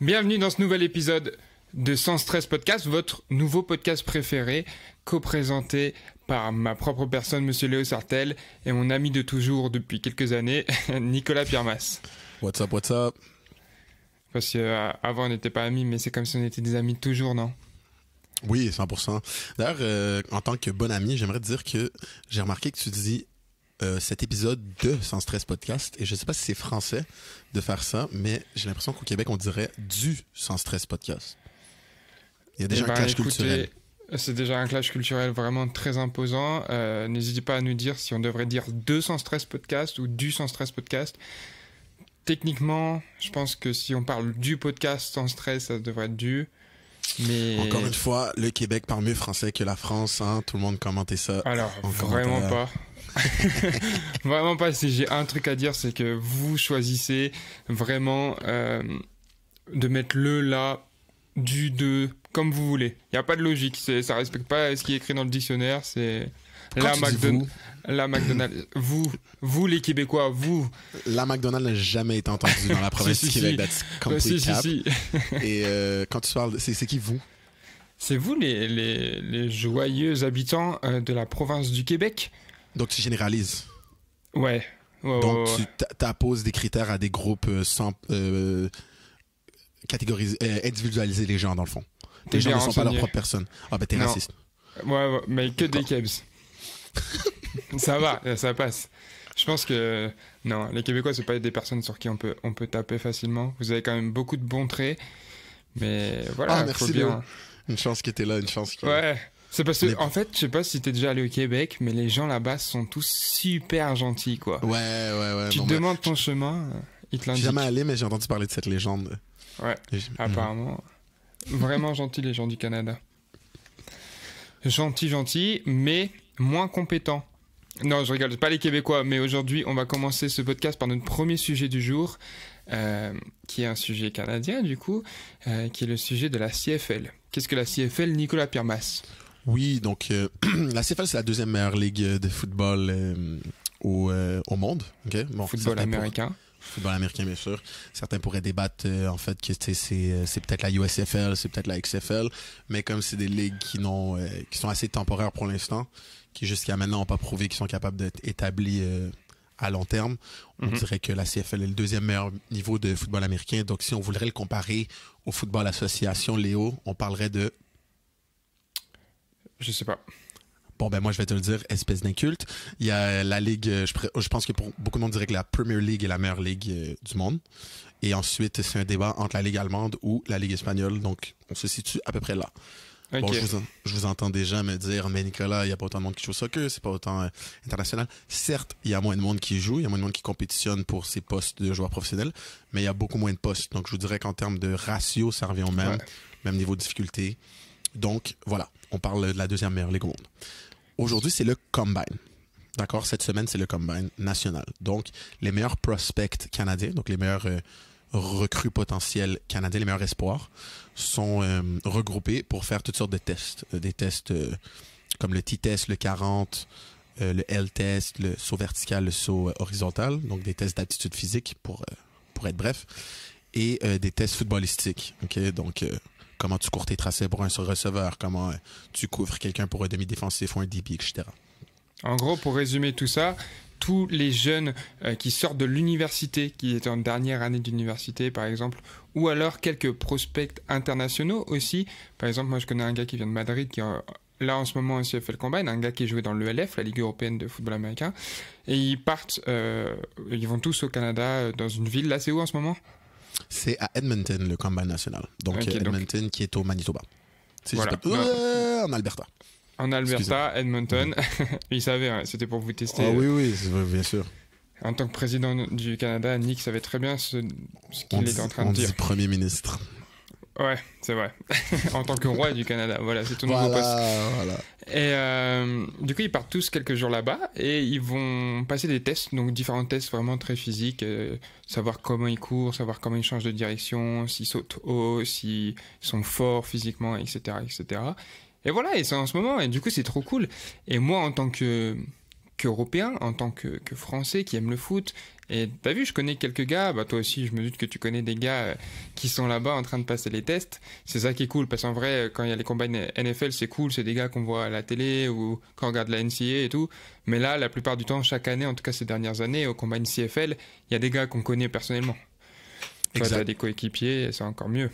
Bienvenue dans ce nouvel épisode de Sans Stress Podcast, votre nouveau podcast préféré, co-présenté par ma propre personne, Monsieur Léo Sartel, et mon ami de toujours depuis quelques années, Nicolas Piermas. What's up, what's up? Parce qu'avant on n'était pas amis, mais c'est comme si on était des amis de toujours, non? Oui, 100%. D'ailleurs, en tant que bon ami, j'aimerais te dire que j'ai remarqué que tu dis cet épisode de Sans Stress Podcast, et je sais pas si c'est français de faire ça, mais j'ai l'impression qu'au Québec, on dirait du Sans Stress Podcast. Il y a déjà un clash culturel. C'est déjà un clash culturel vraiment très imposant. N'hésitez pas à nous dire si on devrait dire de Sans Stress Podcast ou du Sans Stress Podcast. Techniquement, je pense que si on parle du podcast Sans Stress, ça devrait être du. Mais... Encore une fois, le Québec parle mieux français que la France, hein? Tout le monde commentait ça. Alors, vraiment pas. Vraiment pas. Si j'ai un truc à dire, c'est que vous choisissez vraiment de mettre le, là, du, de, comme vous voulez. Il n'y a pas de logique. Ça respecte pas ce qui est écrit dans le dictionnaire. C'est la McDonald's. Vous les Québécois, vous. La McDonald's n'a jamais été entendue dans la province du Québec. That's complete cap. Et quand tu parles, c'est qui vous? C'est vous les joyeux habitants de la province du Québec. Donc tu généralises. Ouais. Donc tu t'apposes des critères à des groupes sans catégoriser, individualiser les gens dans le fond. Les gens ne sont pas leur propre personne. Ah ben t'es raciste. Ouais, mais que des Kebs. Ça va, ça passe. Je pense que non, les Québécois c'est pas des personnes sur qui on peut taper facilement. Vous avez quand même beaucoup de bons traits, mais voilà. Merci faut bien. Léo. Une chance que t'es là, une chance que. Ouais. C'est parce que, en fait, je sais pas si t'es déjà allé au Québec, mais les gens là-bas sont tous super gentils, quoi. Ouais. Tu te demandes ton chemin, ils te l'indiquent. Je suis jamais allé, mais j'ai entendu parler de cette légende. Ouais, apparemment. Vraiment gentils, les gens du Canada. Gentils, mais moins compétents. Non, je rigole, c'est pas les Québécois, mais aujourd'hui, on va commencer ce podcast par notre premier sujet du jour, qui est un sujet canadien, du coup, qui est le sujet de la CFL. Qu'est-ce que la CFL, Nicolas Piermas? Oui, donc la CFL, c'est la deuxième meilleure ligue de football au monde. Okay? Bon, football américain. Football américain, bien sûr. Certains pourraient débattre, en fait, que c'est peut-être la USFL, c'est peut-être la XFL, mais comme c'est des ligues qui sont assez temporaires pour l'instant, qui jusqu'à maintenant n'ont pas prouvé qu'ils sont capables d'être établis à long terme, on dirait que la CFL est le deuxième meilleur niveau de football américain. Donc, si on voudrait le comparer au football association, Léo, on parlerait de... Je sais pas. Bon, ben moi, je vais te le dire, espèce d'inculte. Il y a la ligue, je pense que pour beaucoup de monde dirait que la Premier League est la meilleure ligue du monde. Et ensuite, c'est un débat entre la ligue allemande ou la ligue espagnole. Donc, on se situe à peu près là. Okay. Bon, je vous entends déjà me dire, mais Nicolas, il n'y a pas autant de monde qui joue au soccer, c'est pas autant international. Certes, il y a moins de monde qui joue, il y a moins de monde qui compétitionne pour ces postes de joueurs professionnels, mais il y a beaucoup moins de postes. Donc, je vous dirais qu'en termes de ratio, ça revient au même, même niveau de difficulté. Donc, voilà, on parle de la deuxième meilleure ligue au monde. Aujourd'hui, c'est le Combine. D'accord? Cette semaine, c'est le Combine national. Donc, les meilleurs prospects canadiens, donc les meilleurs recrues potentiels canadiens, les meilleurs espoirs, sont regroupés pour faire toutes sortes de tests. Des tests comme le T-test, le 40, le L-test, le saut vertical, le saut horizontal, donc des tests d'aptitude physique pour être bref, et des tests footballistiques. Okay? Donc, comment tu cours tes tracés pour un receveur, comment tu couvres quelqu'un pour un demi-défensif ou un DB, etc. En gros, pour résumer tout ça, tous les jeunes qui sortent de l'université, qui étaient en dernière année d'université par exemple, ou alors quelques prospects internationaux aussi. Par exemple, moi je connais un gars qui vient de Madrid, qui là en ce moment aussi a fait le Combine, un gars qui est joué dans l'ELF, la Ligue européenne de football américain, et ils partent, ils vont tous au Canada, dans une ville, là c'est où en ce moment ? C'est à Edmonton, le Combine national. Donc Edmonton qui est au Manitoba. C'est voilà. En Alberta. En Alberta, Edmonton. Il savait, hein, c'était pour vous tester. Ah oui, bien sûr. En tant que président du Canada, Nick savait très bien ce qu'il était en train de dire. On dit premier ministre. Ouais, c'est vrai. En tant que roi du Canada, voilà, c'est tout nouveau poste. Voilà. Et du coup, ils partent tous quelques jours là-bas et ils vont passer des tests, donc différents tests vraiment très physiques, savoir comment ils courent, savoir comment ils changent de direction, s'ils sautent haut, s'ils sont forts physiquement, etc., etc. Et voilà, et c'est en ce moment, et du coup, c'est trop cool. Et moi, en tant que qu'Européen, en tant que Français qui aime le foot. Et t'as vu, je connais quelques gars, toi aussi je me doute que tu connais des gars qui sont là-bas en train de passer les tests. C'est ça qui est cool, parce qu'en vrai, quand il y a les combines NFL, c'est cool, c'est des gars qu'on voit à la télé ou quand on regarde la NCAA et tout. Mais là, la plupart du temps, chaque année, en tout cas ces dernières années, au combine CFL, il y a des gars qu'on connaît personnellement. Toi, t'as des coéquipiers, c'est encore mieux.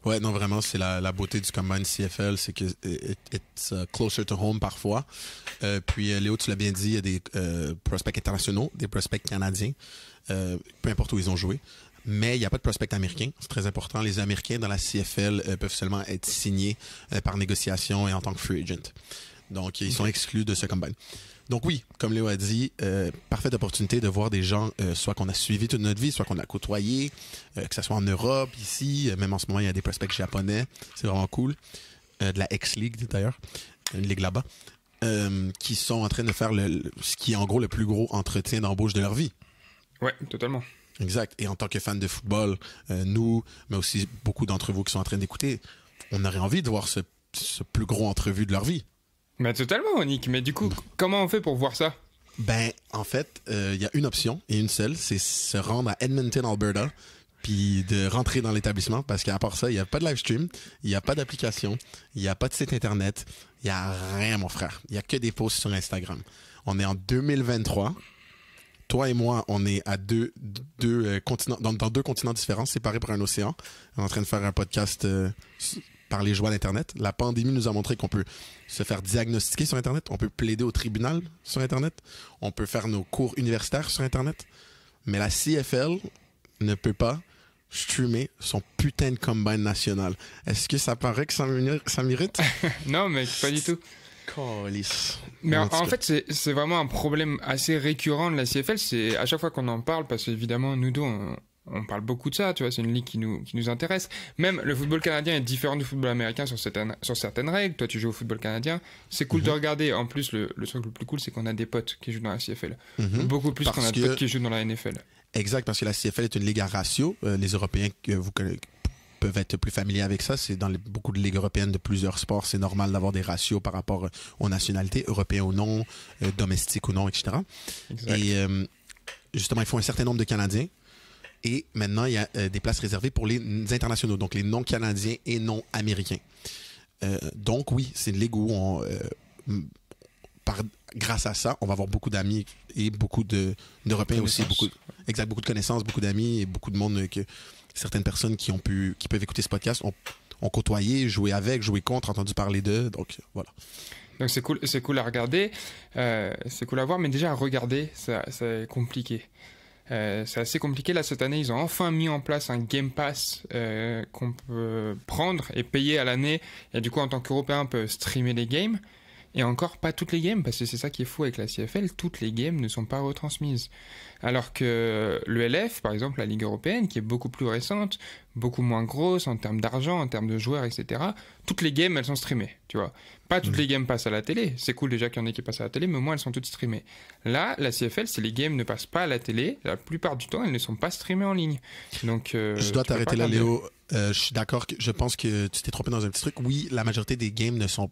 Ouais, non, vraiment, c'est la beauté du combine CFL, c'est que it's closer to home parfois. Puis, Léo, tu l'as bien dit, il y a des prospects internationaux, des prospects canadiens, peu importe où ils ont joué. Mais il n'y a pas de prospects américains, c'est très important. Les Américains dans la CFL peuvent seulement être signés par négociation et en tant que free agent. Donc, ils sont exclus de ce combine. Donc oui, comme Léo a dit, parfaite opportunité de voir des gens, soit qu'on a suivi toute notre vie, soit qu'on a côtoyé, que ce soit en Europe, ici, même en ce moment, il y a des prospects japonais, c'est vraiment cool, de la X-League d'ailleurs, une ligue là-bas, qui sont en train de faire ce qui est en gros le plus gros entretien d'embauche de leur vie. Ouais, totalement. Exact. Et en tant que fan de football, nous, mais aussi beaucoup d'entre vous qui sont en train d'écouter, on aurait envie de voir ce plus gros entrevue de leur vie. Mais totalement, Nick. Mais du coup, comment on fait pour voir ça? Ben, en fait, il y a une option et une seule, c'est se rendre à Edmonton, Alberta, puis de rentrer dans l'établissement, parce qu'à part ça, il n'y a pas de live stream, il n'y a pas d'application, il n'y a pas de site internet, il n'y a rien, mon frère. Il n'y a que des posts sur Instagram. On est en 2023. Toi et moi, on est à deux continents, dans deux continents différents, séparés par un océan. On est en train de faire un podcast par les joies d'Internet. La pandémie nous a montré qu'on peut se faire diagnostiquer sur Internet, on peut plaider au tribunal sur Internet, on peut faire nos cours universitaires sur Internet, mais la CFL ne peut pas streamer son putain de combine national. Est-ce que ça paraît que ça mérite? Non, mec, pas du tout. Calice. Mais en fait, c'est vraiment un problème assez récurrent de la CFL. C'est à chaque fois qu'on en parle, parce qu'évidemment, nous deux, on parle beaucoup de ça, tu vois, c'est une ligue qui nous intéresse. Même le football canadien est différent du football américain sur certaines règles. Toi, tu joues au football canadien. C'est cool de regarder. En plus, le truc le plus cool, c'est qu'on a des potes qui jouent dans la CFL. Beaucoup plus qu'on a de potes qui jouent dans la NFL. Exact, parce que la CFL est une ligue à ratio. Les Européens que vous connaissez peuvent être plus familiers avec ça. C'est dans beaucoup de ligues européennes de plusieurs sports, c'est normal d'avoir des ratios par rapport aux nationalités, européens ou non, domestiques ou non, etc. Exact. Et justement, il faut un certain nombre de Canadiens. Et maintenant, il y a des places réservées pour les internationaux, donc les non-canadiens et non-américains. Donc oui, c'est une ligue où grâce à ça, on va avoir beaucoup d'amis et beaucoup d'Européens aussi. Beaucoup de connaissances, beaucoup d'amis et beaucoup de monde certaines personnes qui peuvent écouter ce podcast ont côtoyé, joué avec, joué contre, entendu parler d'eux. Donc voilà. Donc c'est cool à regarder, c'est cool à voir, mais déjà à regarder, c'est compliqué. C'est assez compliqué. Là, cette année, ils ont enfin mis en place un Game Pass qu'on peut prendre et payer à l'année. Et du coup, en tant qu'Européen, on peut streamer les games. Et encore pas toutes les games, parce que c'est ça qui est fou avec la CFL, toutes les games ne sont pas retransmises. Alors que le LF, par exemple, la Ligue européenne, qui est beaucoup plus récente, beaucoup moins grosse en termes d'argent, en termes de joueurs, etc., toutes les games, elles sont streamées, tu vois. Pas toutes les games passent à la télé, c'est cool déjà qu'il y en ait qui passent à la télé, mais au moins elles sont toutes streamées. Là, la CFL, si les games ne passent pas à la télé, la plupart du temps, elles ne sont pas streamées en ligne. Donc, je dois t'arrêter là, Léo. Je suis d'accord, je pense que tu t'es trompé dans un petit truc. Oui, la majorité des games ne sont...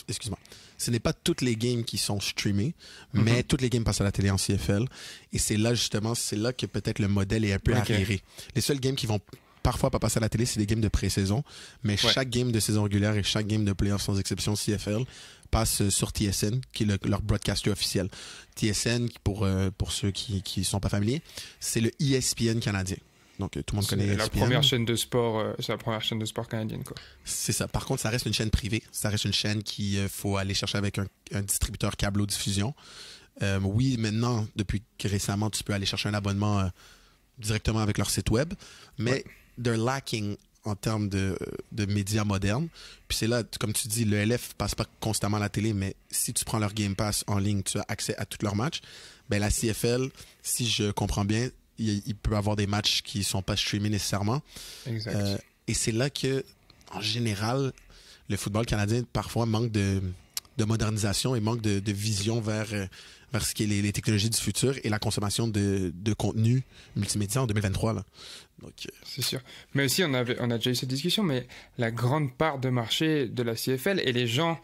excuse-moi. Ce n'est pas toutes les games qui sont streamées, mais toutes les games passent à la télé en CFL. Et c'est là, justement, que peut-être le modèle est un peu arriéré. Les seules games qui vont parfois pas passer à la télé, c'est des games de pré-saison. Mais chaque game de saison régulière et chaque game de playoff, sans exception, CFL, passe sur TSN, qui est leur broadcaster officiel. TSN, pour ceux qui ne sont pas familiers, c'est le ESPN canadien. Donc, tout le monde connaît ESPN. C'est la première chaîne de sport, c'est la première chaîne de sport canadienne, quoi. C'est ça. Par contre, ça reste une chaîne privée. Ça reste une chaîne qu'il faut aller chercher avec un distributeur câblo-diffusion. Oui, maintenant, depuis que récemment, tu peux aller chercher un abonnement directement avec leur site web. Mais they're lacking en termes de médias modernes. Puis c'est là, comme tu dis, le LF passe pas constamment à la télé, mais si tu prends leur Game Pass en ligne, tu as accès à tous leurs matchs. Ben, la CFL, si je comprends bien, il peut avoir des matchs qui sont pas streamés nécessairement. Exact. Et c'est là que, en général, le football canadien parfois manque de modernisation et manque de vision vers ce qui est les technologies du futur et la consommation de contenu multimédia en 2023. Là. Donc, c'est sûr. Mais aussi, on a déjà eu cette discussion, mais la grande part de marché de la CFL et les gens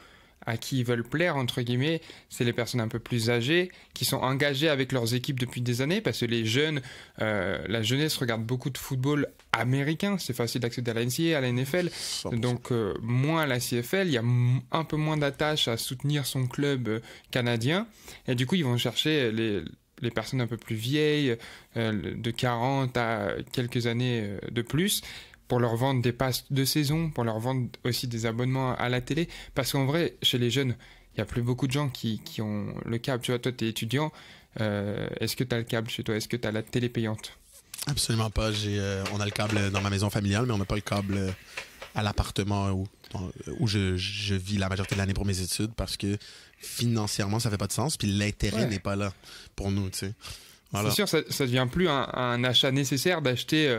à qui ils veulent plaire, entre guillemets, c'est les personnes un peu plus âgées, qui sont engagées avec leurs équipes depuis des années, parce que les jeunes, la jeunesse regarde beaucoup de football américain, c'est facile d'accéder à la NCAA, à la NFL, 100%. donc moins à la CFL, il y a un peu moins d'attache à soutenir son club canadien, et du coup ils vont chercher les personnes un peu plus vieilles, de 40 à quelques années de plus, pour leur vendre des passes de saison, pour leur vendre aussi des abonnements à la télé. Parce qu'en vrai, chez les jeunes, il n'y a plus beaucoup de gens qui ont le câble. Tu vois, toi, tu es étudiant. Est-ce que tu as le câble chez toi? Est-ce que tu as la télé payante? Absolument pas. On a le câble dans ma maison familiale, mais on n'a pas le câble à l'appartement où je vis la majorité de l'année pour mes études parce que financièrement, ça fait pas de sens. Puis l'intérêt n'est pas là pour nous, tu sais. Voilà. C'est sûr, ça devient plus un achat nécessaire d'acheter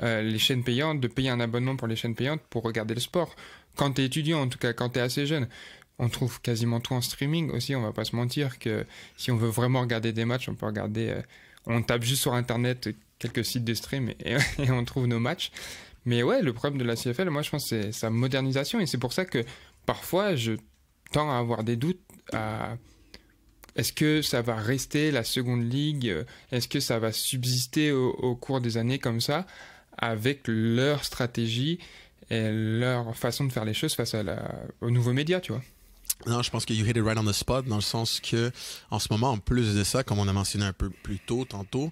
les chaînes payantes, de payer un abonnement pour les chaînes payantes pour regarder le sport. Quand tu es étudiant, en tout cas quand tu es assez jeune, on trouve quasiment tout en streaming aussi, on va pas se mentir que si on veut vraiment regarder des matchs, on peut regarder, on tape juste sur internet quelques sites de stream et on trouve nos matchs. Mais ouais, le problème de la CFL, moi je pense que c'est sa modernisation et c'est pour ça que parfois je tends à avoir des doutes à... Est-ce que ça va rester la seconde ligue? Est-ce que ça va subsister au cours des années comme ça, avec leur stratégie et leur façon de faire les choses face aux nouveaux médias, tu vois? Non, je pense que you hit it right on the spot, dans le sens que, en ce moment, en plus de ça, comme on a mentionné un peu plus tôt, tantôt,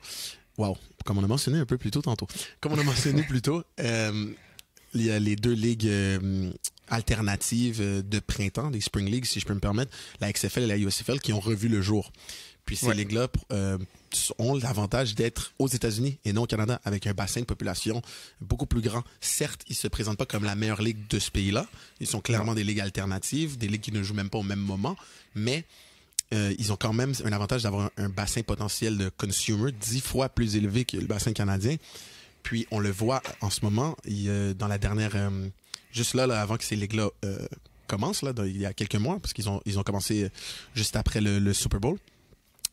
comme on a mentionné plus tôt, il y a les deux ligues alternatives de printemps, des Spring Leagues, si je peux me permettre, la XFL et la USFL, qui ont revu le jour. Puis ces ligues-là ont l'avantage d'être aux États-Unis et non au Canada, avec un bassin de population beaucoup plus grand. Certes, ils se présentent pas comme la meilleure ligue de ce pays-là. Ils sont clairement des ligues alternatives, des ligues qui ne jouent même pas au même moment, mais ils ont quand même un avantage d'avoir un bassin potentiel de consumer 10 fois plus élevé que le bassin canadien. Puis on le voit en ce moment, dans la dernière... juste là, avant que ces ligues-là commencent, là, il y a quelques mois, parce qu'ils ont commencé juste après le Super Bowl.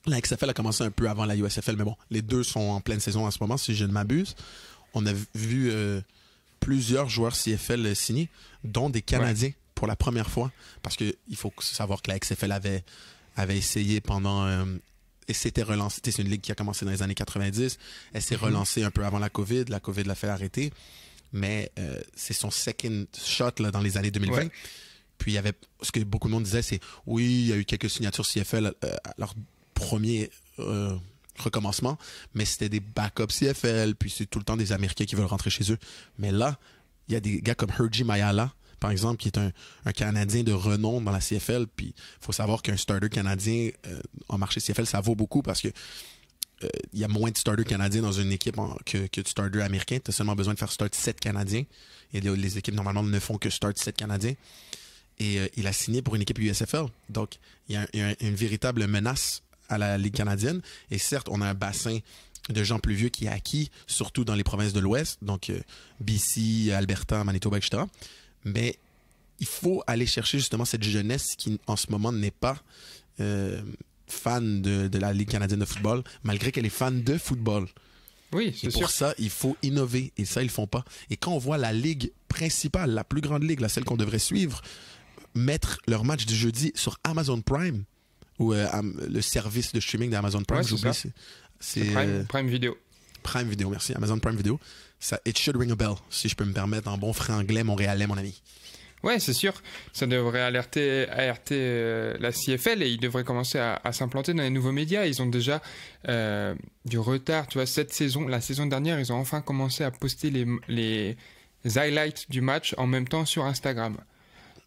La XFL a commencé un peu avant la USFL, mais bon, les deux sont en pleine saison en ce moment, si je ne m'abuse. On a vu plusieurs joueurs CFL signés, dont des Canadiens pour la première fois, parce qu'il faut savoir que la XFL avait essayé pendant... et s'était relancée. C'est une ligue qui a commencé dans les années 90. Elle s'est relancée un peu avant la COVID. La COVID l'a fait arrêter. Mais c'est son second shot là, dans les années 2020. Ouais. Puis il y avait... Ce que beaucoup de monde disait, c'est... Oui, il y a eu quelques signatures CFL à leur premier recommencement, mais c'était des backups CFL, puis c'est tout le temps des Américains qui veulent rentrer chez eux. Mais là, il y a des gars comme Herji Mayala, par exemple, qui est un Canadien de renom dans la CFL. Puis il faut savoir qu'un starter canadien en marché CFL, ça vaut beaucoup parce que il y a moins de starters canadiens dans une équipe que de starters américains. Tu as seulement besoin de faire start 7 Canadiens. Et les équipes, normalement, ne font que start 7 Canadiens. Et il a signé pour une équipe USFL. Donc, il y a une véritable menace à la Ligue canadienne. Et certes, on a un bassin de gens plus vieux qui est acquis, surtout dans les provinces de l'Ouest. Donc, BC, Alberta, Manitoba, etc. Mais il faut aller chercher justement cette jeunesse qui, en ce moment, n'est pas fan de la Ligue canadienne de football, malgré qu'elle est fan de football. Oui, c'est sûr. Et pour ça, il faut innover. Et ça, ils le font pas. Et quand on voit la ligue principale, la plus grande ligue, celle qu'on devrait suivre, mettre leur match du jeudi sur Amazon Prime, ou le service de streaming d'Amazon Prime, j'oublie. C'est Prime Video. Prime Video, merci. Amazon Prime Video. Ça, it should ring a bell, si je peux me permettre, en bon franglais montréalais, mon ami. Ouais, c'est sûr. Ça devrait alerter la CFL et ils devraient commencer à s'implanter dans les nouveaux médias. Ils ont déjà du retard. Tu vois, la saison dernière, ils ont enfin commencé à poster les highlights du match en même temps sur Instagram.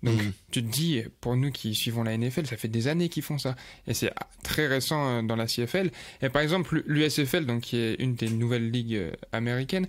Donc, tu te dis, pour nous qui suivons la NFL, ça fait des années qu'ils font ça. Et c'est très récent dans la CFL. Et par exemple, l'USFL, donc, qui est une des nouvelles ligues américaines,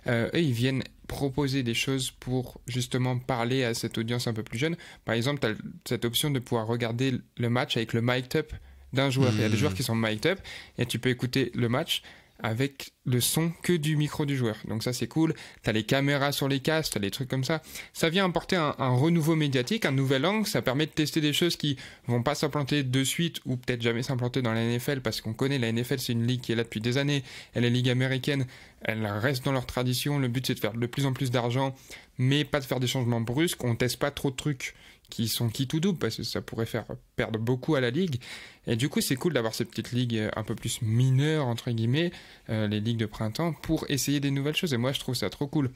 eux, ils viennent proposer des choses pour justement parler à cette audience un peu plus jeune. Par exemple, tu as cette option de pouvoir regarder le match avec le mic'd up d'un joueur. Il y a des joueurs qui sont mic'd up et tu peux écouter le match avec le son que du micro du joueur. Donc ça, c'est cool. T'as les caméras sur les casques, t'as les trucs comme ça. Ça vient apporter un renouveau médiatique, un nouvel angle. Ça permet de tester des choses qui vont pas s'implanter de suite ou peut-être jamais s'implanter dans la NFL parce qu'on connaît la NFL, c'est une ligue qui est là depuis des années. Elle est ligue américaine. Elle reste dans leur tradition. Le but, c'est de faire de plus en plus d'argent, mais pas de faire des changements brusques. On teste pas trop de trucs qui sont qui tout double, parce que ça pourrait faire perdre beaucoup à la ligue. Et du coup, c'est cool d'avoir ces petites ligues un peu plus mineures, entre guillemets, les ligues de printemps, pour essayer des nouvelles choses. Et moi, je trouve ça trop cool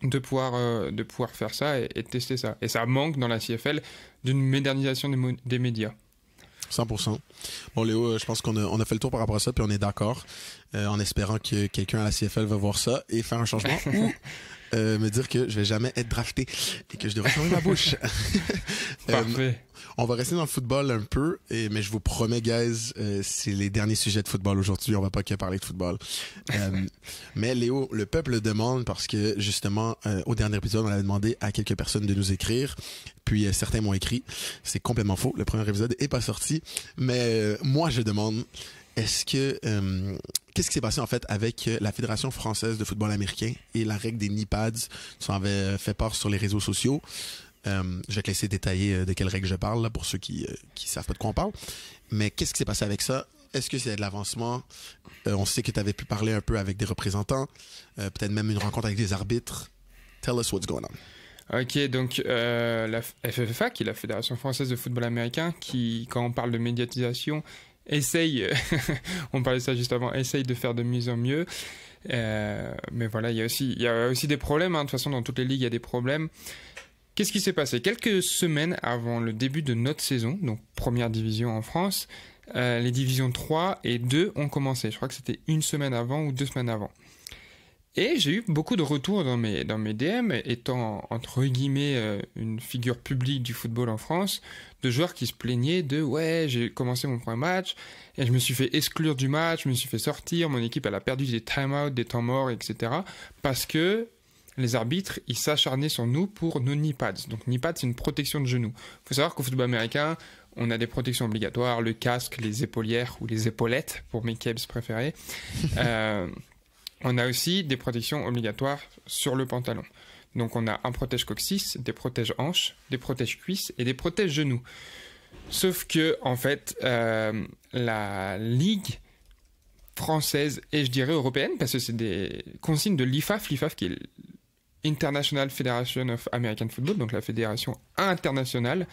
de pouvoir faire ça et de tester ça. Et ça manque dans la CFL d'une modernisation des médias. 100%. Bon, Léo, je pense qu'on a fait le tour par rapport à ça, puis on est d'accord, en espérant que quelqu'un à la CFL va voir ça et faire un changement ou me dire que je vais jamais être drafté et que je devrais fermer ma bouche. Parfait. On va rester dans le football un peu, mais je vous promets, guys, c'est les derniers sujets de football aujourd'hui. On va pas que parler de football. Mais Léo, le peuple demande parce que justement, au dernier épisode, on avait demandé à quelques personnes de nous écrire. Puis certains m'ont écrit. C'est complètement faux. Le premier épisode est pas sorti. Mais moi, je demande, est-ce que qu'est-ce qui s'est passé en fait avec la Fédération française de football américain et la règle des knee pads? Tu en avais fait part sur les réseaux sociaux. Je vais te laisser détailler de quelle règle je parle là, pour ceux qui savent pas de quoi on parle. Mais qu'est-ce qui s'est passé avec ça? Est-ce que c'est de l'avancement? On sait que tu avais pu parler un peu avec des représentants, peut-être même une rencontre avec des arbitres. Tell us what's going on. Ok, donc la FFA, qui est la Fédération française de football américain, qui, quand on parle de médiatisation, essaye, on parlait de ça juste avant, essaye de faire de mieux en mieux. Mais voilà, il y a aussi des problèmes. De toute façon, dans toutes les ligues, il y a des problèmes. Qu'est-ce qui s'est passé? Quelques semaines avant le début de notre saison, donc première division en France, les divisions 3 et 2 ont commencé. Je crois que c'était une semaine avant ou 2 semaines avant. Et j'ai eu beaucoup de retours dans mes DM, étant entre guillemets une figure publique du football en France, de joueurs qui se plaignaient de « ouais, j'ai commencé mon premier match et je me suis fait exclure du match, je me suis fait sortir, mon équipe elle a perdu des time-out, des temps morts, etc. parce que les arbitres, ils s'acharnaient sur nous pour nos knee pads. » Donc knee pads, c'est une protection de genou. Il faut savoir qu'au football américain, on a des protections obligatoires, le casque, les épaulières ou les épaulettes, pour mes kebs préférés. On a aussi des protections obligatoires sur le pantalon. Donc on a un protège-coccyx, des protège-hanches, des protège-cuisses et des protège-genoux. Sauf que, en fait, la ligue française et je dirais européenne, parce que c'est des consignes de l'IFAF qui est International Federation of American Football, donc la fédération internationale,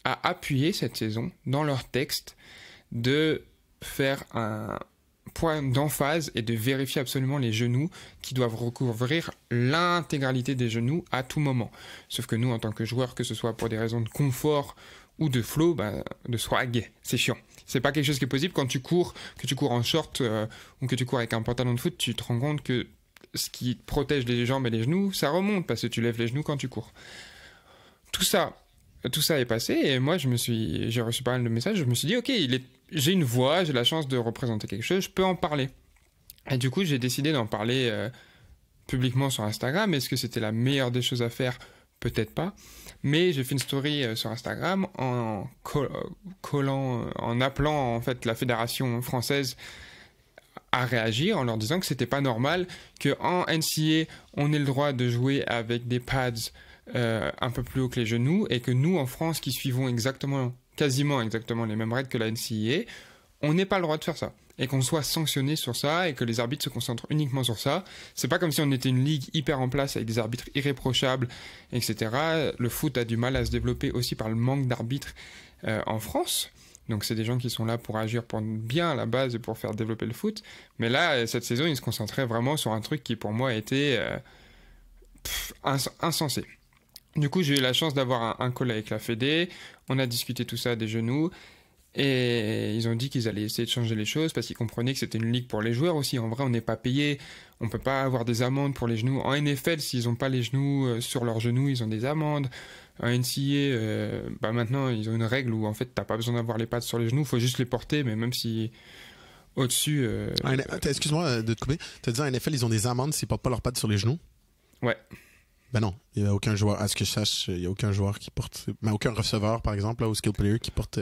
a appuyé cette saison dans leur texte de faire un point d'emphase et de vérifier absolument les genoux qui doivent recouvrir l'intégralité des genoux à tout moment. Sauf que nous, en tant que joueurs, que ce soit pour des raisons de confort ou de flow, de swag, c'est chiant. C'est pas quelque chose qui est possible quand tu cours, que tu cours en short ou que tu cours avec un pantalon de foot, tu te rends compte que ce qui protège les jambes et les genoux, ça remonte parce que tu lèves les genoux quand tu cours. Tout ça est passé et moi j'ai reçu pas mal de messages, je me suis dit ok, j'ai une voix, j'ai la chance de représenter quelque chose, je peux en parler. Et du coup j'ai décidé d'en parler publiquement sur Instagram. Est-ce que c'était la meilleure des choses à faire? Peut-être pas, mais j'ai fait une story sur Instagram en appelant en fait la fédération française à réagir en leur disant que c'était pas normal qu'en NCAA on ait le droit de jouer avec des pads un peu plus haut que les genoux et que nous en France qui suivons quasiment exactement les mêmes règles que la NCAA, on n'ait pas le droit de faire ça et qu'on soit sanctionné sur ça et que les arbitres se concentrent uniquement sur ça. C'est pas comme si on était une ligue hyper en place avec des arbitres irréprochables, etc. Le foot a du mal à se développer aussi par le manque d'arbitres en France. Donc c'est des gens qui sont là pour agir pour bien à la base et pour faire développer le foot. Mais là, cette saison, ils se concentraient vraiment sur un truc qui pour moi était insensé. Du coup, j'ai eu la chance d'avoir un call avec la Fédé. On a discuté tout ça des genoux. Et ils ont dit qu'ils allaient essayer de changer les choses parce qu'ils comprenaient que c'était une ligue pour les joueurs aussi. En vrai, on n'est pas payé. On ne peut pas avoir des amendes pour les genoux. En NFL, s'ils n'ont pas les genoux sur leurs genoux, ils ont des amendes. En NCAA, maintenant, ils ont une règle où en fait, tu n'as pas besoin d'avoir les pads sur les genoux. Il faut juste les porter, mais même si au-dessus... Excuse-moi de te couper. Tu as dit en NFL, ils ont des amendes s'ils ne portent pas leurs pads sur les genoux? Ouais. Ben non, il n'y a aucun joueur, à ce que je sache, il n'y a aucun joueur qui porte, mais aucun receveur par exemple, là, ou skill player qui porte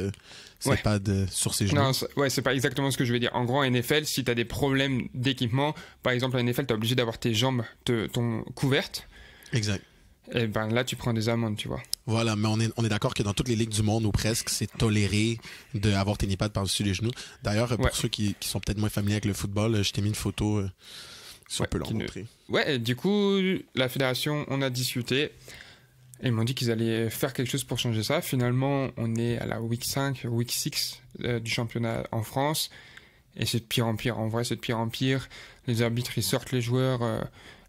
ses pads sur ses genoux. Non, c'est pas exactement ce que je veux dire. En gros, en NFL, si tu as des problèmes d'équipement, par exemple en NFL, tu es obligé d'avoir tes jambes couvertes. Exact. Et ben là, tu prends des amendes, tu vois. Voilà, mais on est d'accord que dans toutes les ligues du monde, ou presque, c'est toléré d'avoir tes knee-pads par-dessus les genoux. D'ailleurs, pour ceux qui sont peut-être moins familiers avec le football, je t'ai mis une photo... si on peut l'en montrer. Ouais, du coup, la fédération, on a discuté. Et ils m'ont dit qu'ils allaient faire quelque chose pour changer ça. Finalement, on est à la week 5, week 6 du championnat en France. Et c'est de pire en pire. En vrai, c'est de pire en pire. Les arbitres, ils sortent les joueurs.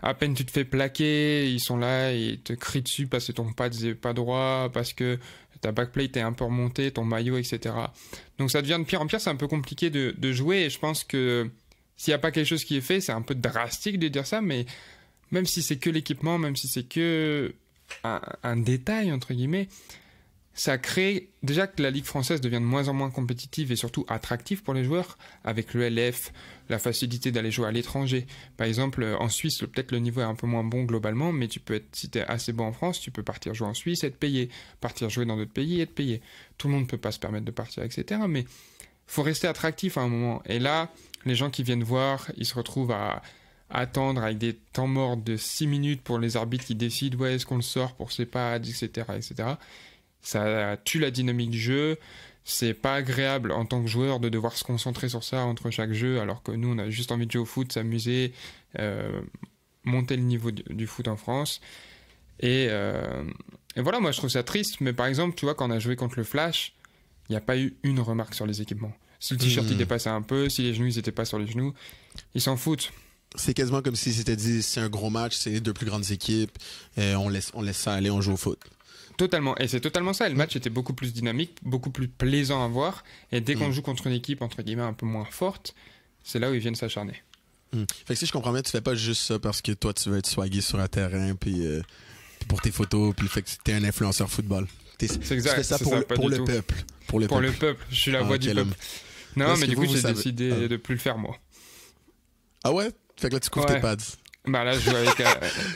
À peine tu te fais plaquer, ils sont là, ils te crient dessus parce que ton pad n'est pas droit, parce que ta backplate est un peu remontée, ton maillot, etc. Donc ça devient de pire en pire. C'est un peu compliqué de jouer. Et je pense que s'il n'y a pas quelque chose qui est fait, c'est un peu drastique de dire ça. Mais même si c'est que l'équipement, même si c'est que un détail, entre guillemets, ça crée déjà que la Ligue française devient de moins en moins compétitive et surtout attractive pour les joueurs, avec le LF, la facilité d'aller jouer à l'étranger. Par exemple, en Suisse, peut-être le niveau est un peu moins bon globalement, mais tu peux être, si tu es assez bon en France, tu peux partir jouer en Suisse et être payé, partir jouer dans d'autres pays et être payé. Tout le monde ne peut pas se permettre de partir, etc. Mais il faut rester attractif à un moment. Et là, les gens qui viennent voir, ils se retrouvent à attendre avec des temps morts de 6 minutes pour les arbitres qui décident est-ce qu'on le sort pour ses pads, etc., etc. Ça tue la dynamique du jeu. C'est pas agréable en tant que joueur de devoir se concentrer sur ça entre chaque jeu, alors que nous, on a juste envie de jouer au foot, s'amuser, monter le niveau du foot en France. Et voilà, moi, je trouve ça triste. Mais par exemple, tu vois, quand on a joué contre le Flash, il n'y a pas eu une remarque sur les équipements. Si le t-shirt il dépassait un peu, si les genoux ils n'étaient pas sur les genoux, ils s'en foutent. C'est quasiment comme si c'était dit, c'est un gros match, c'est les deux plus grandes équipes, on laisse ça aller, on joue au foot. Totalement, et c'est totalement ça. Le match était beaucoup plus dynamique, beaucoup plus plaisant à voir. Et dès qu'on joue contre une équipe, entre guillemets, un peu moins forte, c'est là où ils viennent s'acharner. Fait que si je comprends bien, tu fais pas juste ça parce que toi, tu veux être swaggy sur un terrain, puis pour tes photos, puis le fait que t'es un influenceur football. C'est exact. Tu fais ça pour le peuple. Pour le peuple, je suis la voix du peuple. Non, mais du coup, j'ai décidé de plus le faire, moi. Ah ouais? Fait que là, tu couvres tes pads. Bah là, je joue avec.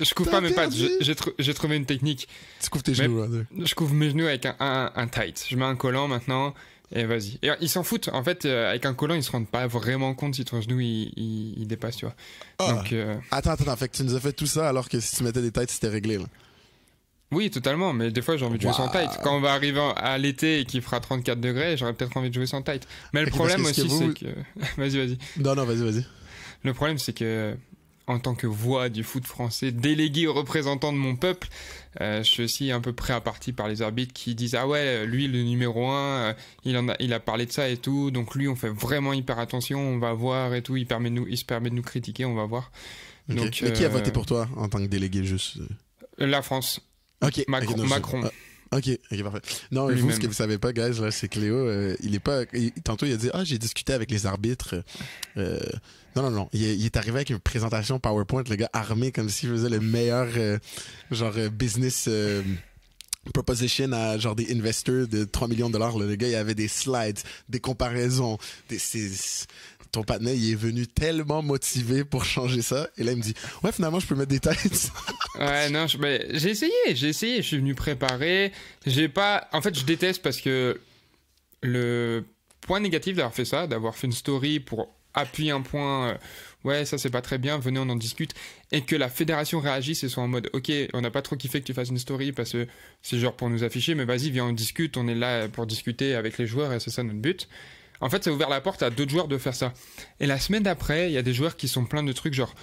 Je couvre pas mes pads, j'ai trouvé une technique. Tu couvres tes genoux, hein. Je couvre mes genoux avec un tight. Je mets un collant maintenant, et vas-y. Et ils s'en foutent. En fait, avec un collant, ils se rendent pas vraiment compte si ton genou il dépasse, tu vois. Donc, Attends. Fait que tu nous as fait tout ça alors que si tu mettais des tights, c'était réglé, là. Oui, totalement, mais des fois j'ai envie de jouer sans tight. Quand on va arriver à l'été et qu'il fera 34 degrés, j'aurais peut-être envie de jouer sans tight. Mais le problème aussi, c'est que. Vas-y. Non, vas-y. Le problème, c'est que, en tant que voix du foot français, délégué aux représentants de mon peuple, je suis aussi un peu pris à partie par les arbitres qui disent ah ouais, lui le numéro 1, il a parlé de ça et tout, donc lui on fait vraiment hyper attention, on va voir et tout, il se permet de nous critiquer, on va voir. Okay. Donc, mais qui a voté pour toi en tant que délégué juste La France. Ok. Macron. Ok, parfait. Non, lui-même. vous, ce que vous savez pas, guys, là, c'est que Léo, tantôt, il a dit, j'ai discuté avec les arbitres. Non. Il est arrivé avec une présentation PowerPoint, le gars armé comme s'il faisait le meilleur, business proposition à genre des investors de 3 millions de $. Là. Le gars, il avait des slides, des comparaisons, ton partenaire, il est venu tellement motivé pour changer ça. Et là, il me dit, ouais, finalement, je peux mettre des têtes. Ouais, non, j'ai essayé. Je suis venu préparer. En fait, je déteste parce que le point négatif d'avoir fait ça, d'avoir fait une story pour appuyer un point, ouais, ça c'est pas très bien, venez, on en discute. Et que la fédération réagisse et soit en mode, ok, on n'a pas trop kiffé que tu fasses une story parce que c'est genre pour nous afficher, mais vas-y, viens, on discute. On est là pour discuter avec les joueurs et c'est ça notre but. En fait, ça a ouvert la porte à d'autres joueurs de faire ça. Et la semaine d'après, il y a des joueurs qui sont pleins de trucs, genre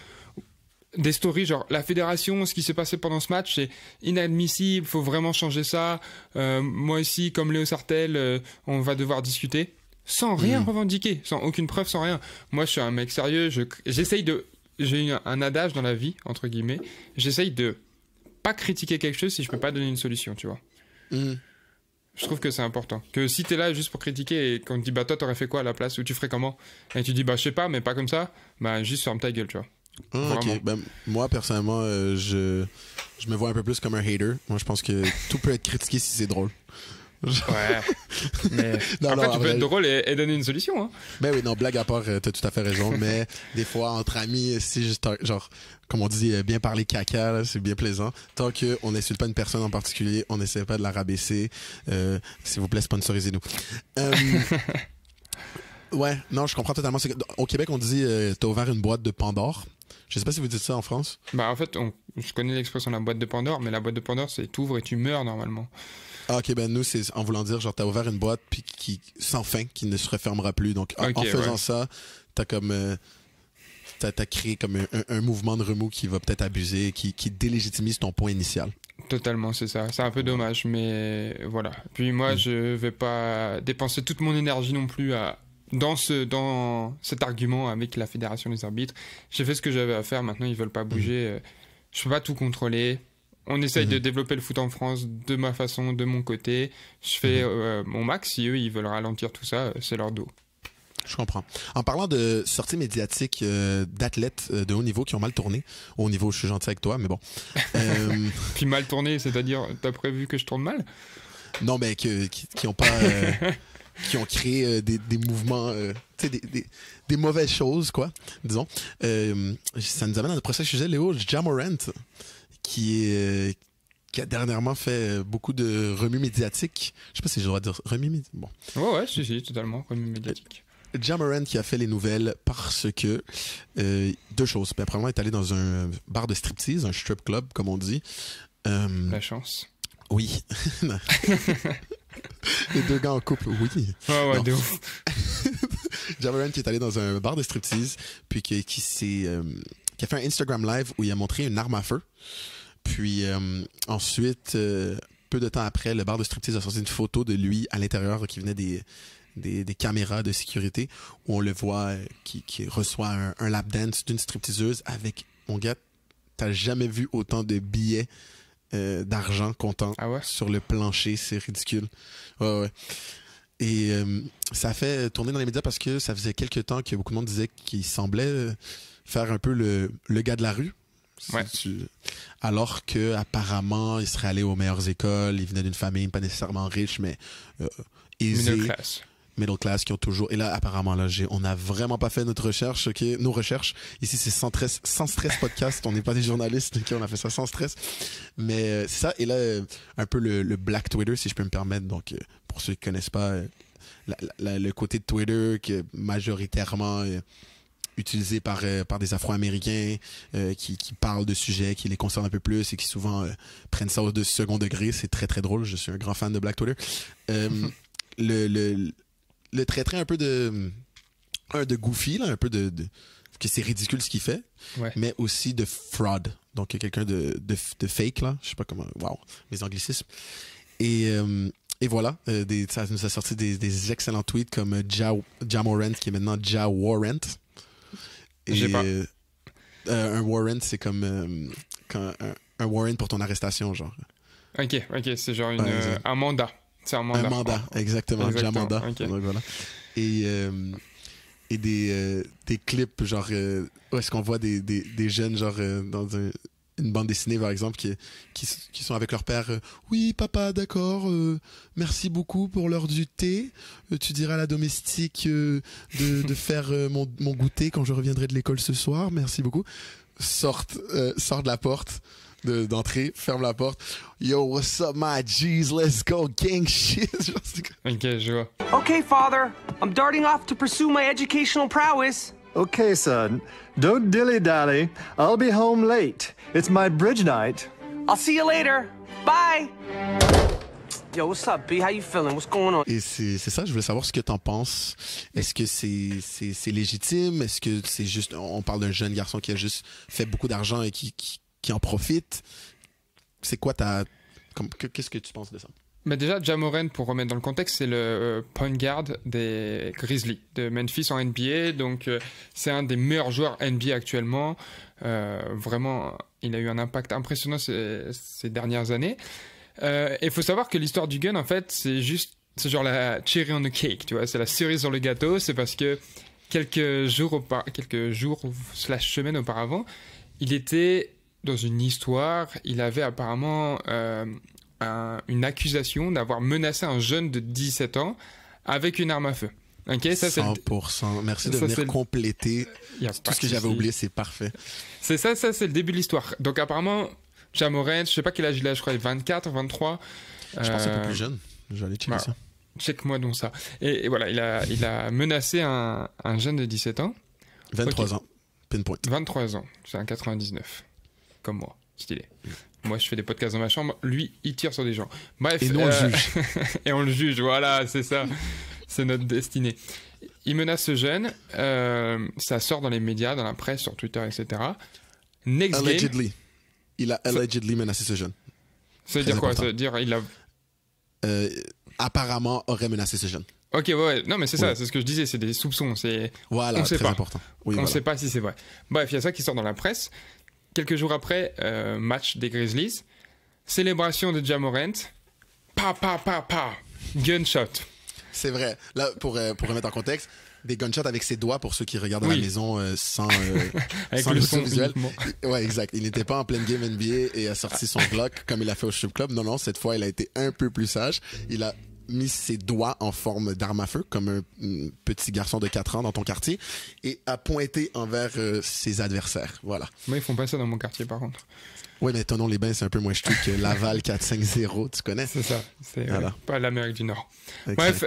des stories, genre la fédération, ce qui s'est passé pendant ce match, c'est inadmissible, faut vraiment changer ça. Moi aussi, comme Léo Sartel, on va devoir discuter. Sans rien revendiquer, sans aucune preuve, sans rien. Moi, je suis un mec sérieux, j'ai un adage dans la vie, entre guillemets, j'essaye de pas critiquer quelque chose si je peux pas donner une solution, tu vois. Je trouve que c'est important. Que si t'es là juste pour critiquer et qu'on te dit, bah toi t'aurais fait quoi à la place ou tu ferais comment? Et tu dis, bah je sais pas, mais pas comme ça, bah juste ferme ta gueule, tu vois. Ok, ben, moi personnellement, je me vois un peu plus comme un hater. Moi je pense que tout peut être critiqué si c'est drôle. Ouais. Mais après, tu peux être drôle et donner une solution. Hein. Ben oui, non, blague à part, t'as tout à fait raison. Mais des fois, entre amis, si juste, genre, comme on dit, bien parler caca, là, c'est bien plaisant. Tant qu'on n'insulte pas une personne en particulier, on n'essaie pas de la rabaisser. S'il vous plaît, sponsorisez-nous. Ouais, non, je comprends totalement. Au Québec, on dit t'as ouvert une boîte de Pandore. Je sais pas si vous dites ça en France. Bah en fait, je connais l'expression la boîte de Pandore, mais la boîte de Pandore, c'est t'ouvres et tu meurs normalement. Ah, ok, ben nous, c'est en voulant dire, genre, t'as ouvert une boîte puis qui sans fin, qui ne se refermera plus. Donc, en faisant ça, t'as comme... t'as créé comme un mouvement de remous qui va peut-être abuser, qui délégitimise ton point initial. Totalement, c'est ça. C'est un peu dommage, mais voilà. Puis moi, je vais pas dépenser toute mon énergie non plus dans cet argument avec la fédération des arbitres. J'ai fait ce que j'avais à faire. Maintenant, ils veulent pas bouger. Je peux pas tout contrôler. On essaye de développer le foot en France de ma façon, de mon côté. Je fais mon max. Si eux, ils veulent ralentir tout ça, c'est leur dos. Je comprends. En parlant de sorties médiatiques d'athlètes de haut niveau qui ont mal tourné, au niveau, je suis gentil avec toi, mais bon. Puis mal tourné, c'est-à-dire, t'as prévu que je tourne mal? Non, mais qui ont pas... qui ont créé des mouvements, des mauvaises choses, quoi, disons. Ça nous amène à notre prochain sujet, Léo, Ja Morant, qui a dernièrement fait beaucoup de remue médiatique. Je sais pas si j'ai le droit de dire remue médiatique. Bon. Ouais, si, totalement, remue médiatique. Ja Morant qui a fait les nouvelles parce que deux choses. Ben, premièrement, il est allé dans un bar de striptease, un strip club, comme on dit. La chance. Oui. Les deux gars en couple, oui. Ouais, de ouf. Ja Morant qui est allé dans un bar de striptease, puis qui a fait un Instagram live où il a montré une arme à feu. Puis ensuite, peu de temps après, le bar de striptease a sorti une photo de lui à l'intérieur qui venait des caméras de sécurité où on le voit qui reçoit un lap dance d'une stripteaseuse avec, mon gars, t'as jamais vu autant de billets d'argent comptant sur le plancher, c'est ridicule. Ouais. Et ça a fait tourner dans les médias parce que ça faisait quelques temps que beaucoup de monde disait qu'il semblait faire un peu le gars de la rue. Ouais. Alors que apparemment il serait allé aux meilleures écoles, il venait d'une famille pas nécessairement riche, mais aisée. Middle class qui ont toujours... Et là, apparemment, là, on n'a vraiment pas fait notre recherche, ok? Nos recherches. Ici, c'est sans stress podcast. On n'est pas des journalistes, ok? On a fait ça sans stress. Mais c'est ça. Et là, un peu le Black Twitter, si je peux me permettre. Donc, pour ceux qui connaissent pas, le côté de Twitter qui est majoritairement utilisé par des Afro-Américains qui parlent de sujets qui les concernent un peu plus et qui souvent prennent ça au second degré. C'est très, très drôle. Je suis un grand fan de Black Twitter. Le traiterait un peu de goofy, là, un peu de que c'est ridicule ce qu'il fait, mais aussi de fraud. Donc, quelqu'un de fake, là. Je sais pas comment... Wow, les anglicismes. Et voilà, ça nous a sorti des excellents tweets comme Ja Morant, qui est maintenant Ja Warrant. J'ai pas. Un warrant, c'est comme un warrant pour ton arrestation, genre. Ok, c'est genre un mandat. C'est un mandat. Un mandat, exactement. Ja mandat. Okay. Donc, voilà. Et des clips, genre, où est-ce qu'on voit des jeunes, genre, dans une bande dessinée, par exemple, qui sont avec leur père. Oui, papa, d'accord. Merci beaucoup pour l'heure du thé. Tu diras à la domestique de faire mon goûter quand je reviendrai de l'école ce soir. Merci beaucoup. Sort de la porte d'entrée, ferme la porte. Yo, what's up, my G's? Let's go, gang shit. Ok, je vois. Okay, father. I'm darting off to pursue my educational prowess. Okay, son. Don't dilly-dally. I'll be home late. It's my bridge night. I'll see you later. Bye. Yo, what's up, B? How you feeling? What's going on? Et c'est ça, je voulais savoir ce que t'en penses. Est-ce que c'est légitime? Est-ce que c'est juste... On parle d'un jeune garçon qui a juste fait beaucoup d'argent et qui en profite. C'est quoi qu'est-ce que tu penses de ça? Mais déjà, Ja Morant, pour remettre dans le contexte, c'est le point guard des Grizzlies de Memphis en NBA. Donc, c'est un des meilleurs joueurs NBA actuellement. Vraiment, il a eu un impact impressionnant ces dernières années. Il faut savoir que l'histoire du gun, en fait, c'est genre la cherry on the cake, tu vois. C'est la cerise sur le gâteau. C'est parce que quelques jours / semaines auparavant, il était dans une histoire. Il avait apparemment une accusation d'avoir menacé un jeune de 17 ans avec une arme à feu. Okay, ça, 100%. Merci de venir compléter tout ce que j'avais oublié, c'est parfait. C'est ça, c'est le début de l'histoire. Donc apparemment, Ja Morant, je sais pas quel âge il a, je crois 24, 23. Je pense un peu plus jeune. Je vais aller checker ça. Check-moi donc ça. Et voilà, il a menacé un jeune de 17 ans. 23 ans. Pinpoint. 23 ans. C'est un 99. Comme moi. Stylé. Moi, je fais des podcasts dans ma chambre. Lui, il tire sur des gens. Bref. Et nous, on le juge. Et on le juge, voilà, c'est ça. C'est notre destinée. Il menace ce jeune. Ça sort dans les médias, dans la presse, sur Twitter, etc. Next Allegedly. Il a allegedly menacé ce jeune. Ça veut Très dire quoi? important. Ça veut dire il a. Apparemment, aurait menacé ce jeune. Ok, ouais. Non, mais c'est ça, Ouais. c'est ce que je disais, c'est des soupçons. Voilà, On sait très pas. important. Oui, On voilà. sait pas si c'est vrai. Bref, il y a ça qui sort dans la presse. Quelques jours après, match des Grizzlies. Célébration de Ja Morant. Pa. Gunshot. C'est vrai. Là, pour remettre en contexte, des gunshots avec ses doigts pour ceux qui regardent à Oui. la maison sans, Avec sans le son visuel. uniquement. Ouais, exact. Il n'était pas en pleine game NBA et a sorti son Glock comme il a fait au strip club. Non, cette fois, il a été un peu plus sage. Il a mis ses doigts en forme d'arme à feu, comme un petit garçon de 4 ans dans ton quartier, et a pointé envers ses adversaires. Voilà. Moi, ils font pas ça dans mon quartier, par contre. Ouais, mais Tonon-les-Bains, c'est un peu moins street que Laval 4-5-0, tu connais? C'est ça. C'est Voilà. pas l'Amérique du Nord. Exact. Bref,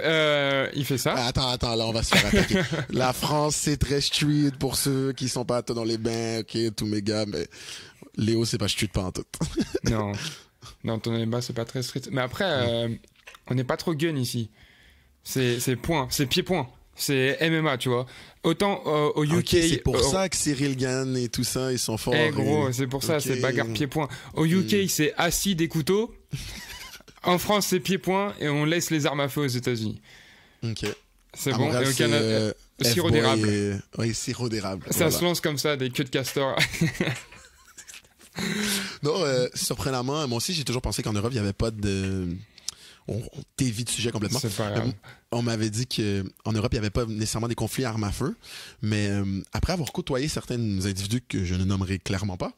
il fait ça. Attends, là, on va se faire attaquer. La France, c'est très street pour ceux qui sont pas à Tonon-les-Bains, ok, tous mes gars, mais Léo, c'est pas street pas en tout. Non, ton débat, c'est pas très street. Mais après, on n'est pas trop gun ici. C'est point, c'est pied-point. C'est MMA, tu vois. Autant au UK. Ok, c'est pour ça que Cyril Gann et tout ça, ils sont forts. Gros, c'est pour ça, Ok. c'est bagarre pied-point. Au UK, c'est assis des couteaux. En France, c'est pied-point et on laisse les armes à feu aux États-Unis. Ok. C'est À bon. Montréal, Et au c'est, Canada, sirop F-boy d'érable. Oui, sirop d'érable. Ça Voilà. se lance comme ça, des queues de castor. Non, surprenamment, moi aussi, j'ai toujours pensé qu'en Europe, il n'y avait pas de... On dévie de sujet complètement. C'est pas grave. On m'avait dit qu'en Europe, il n'y avait pas nécessairement des conflits armes à feu, mais après avoir côtoyé certains individus que je ne nommerai clairement pas,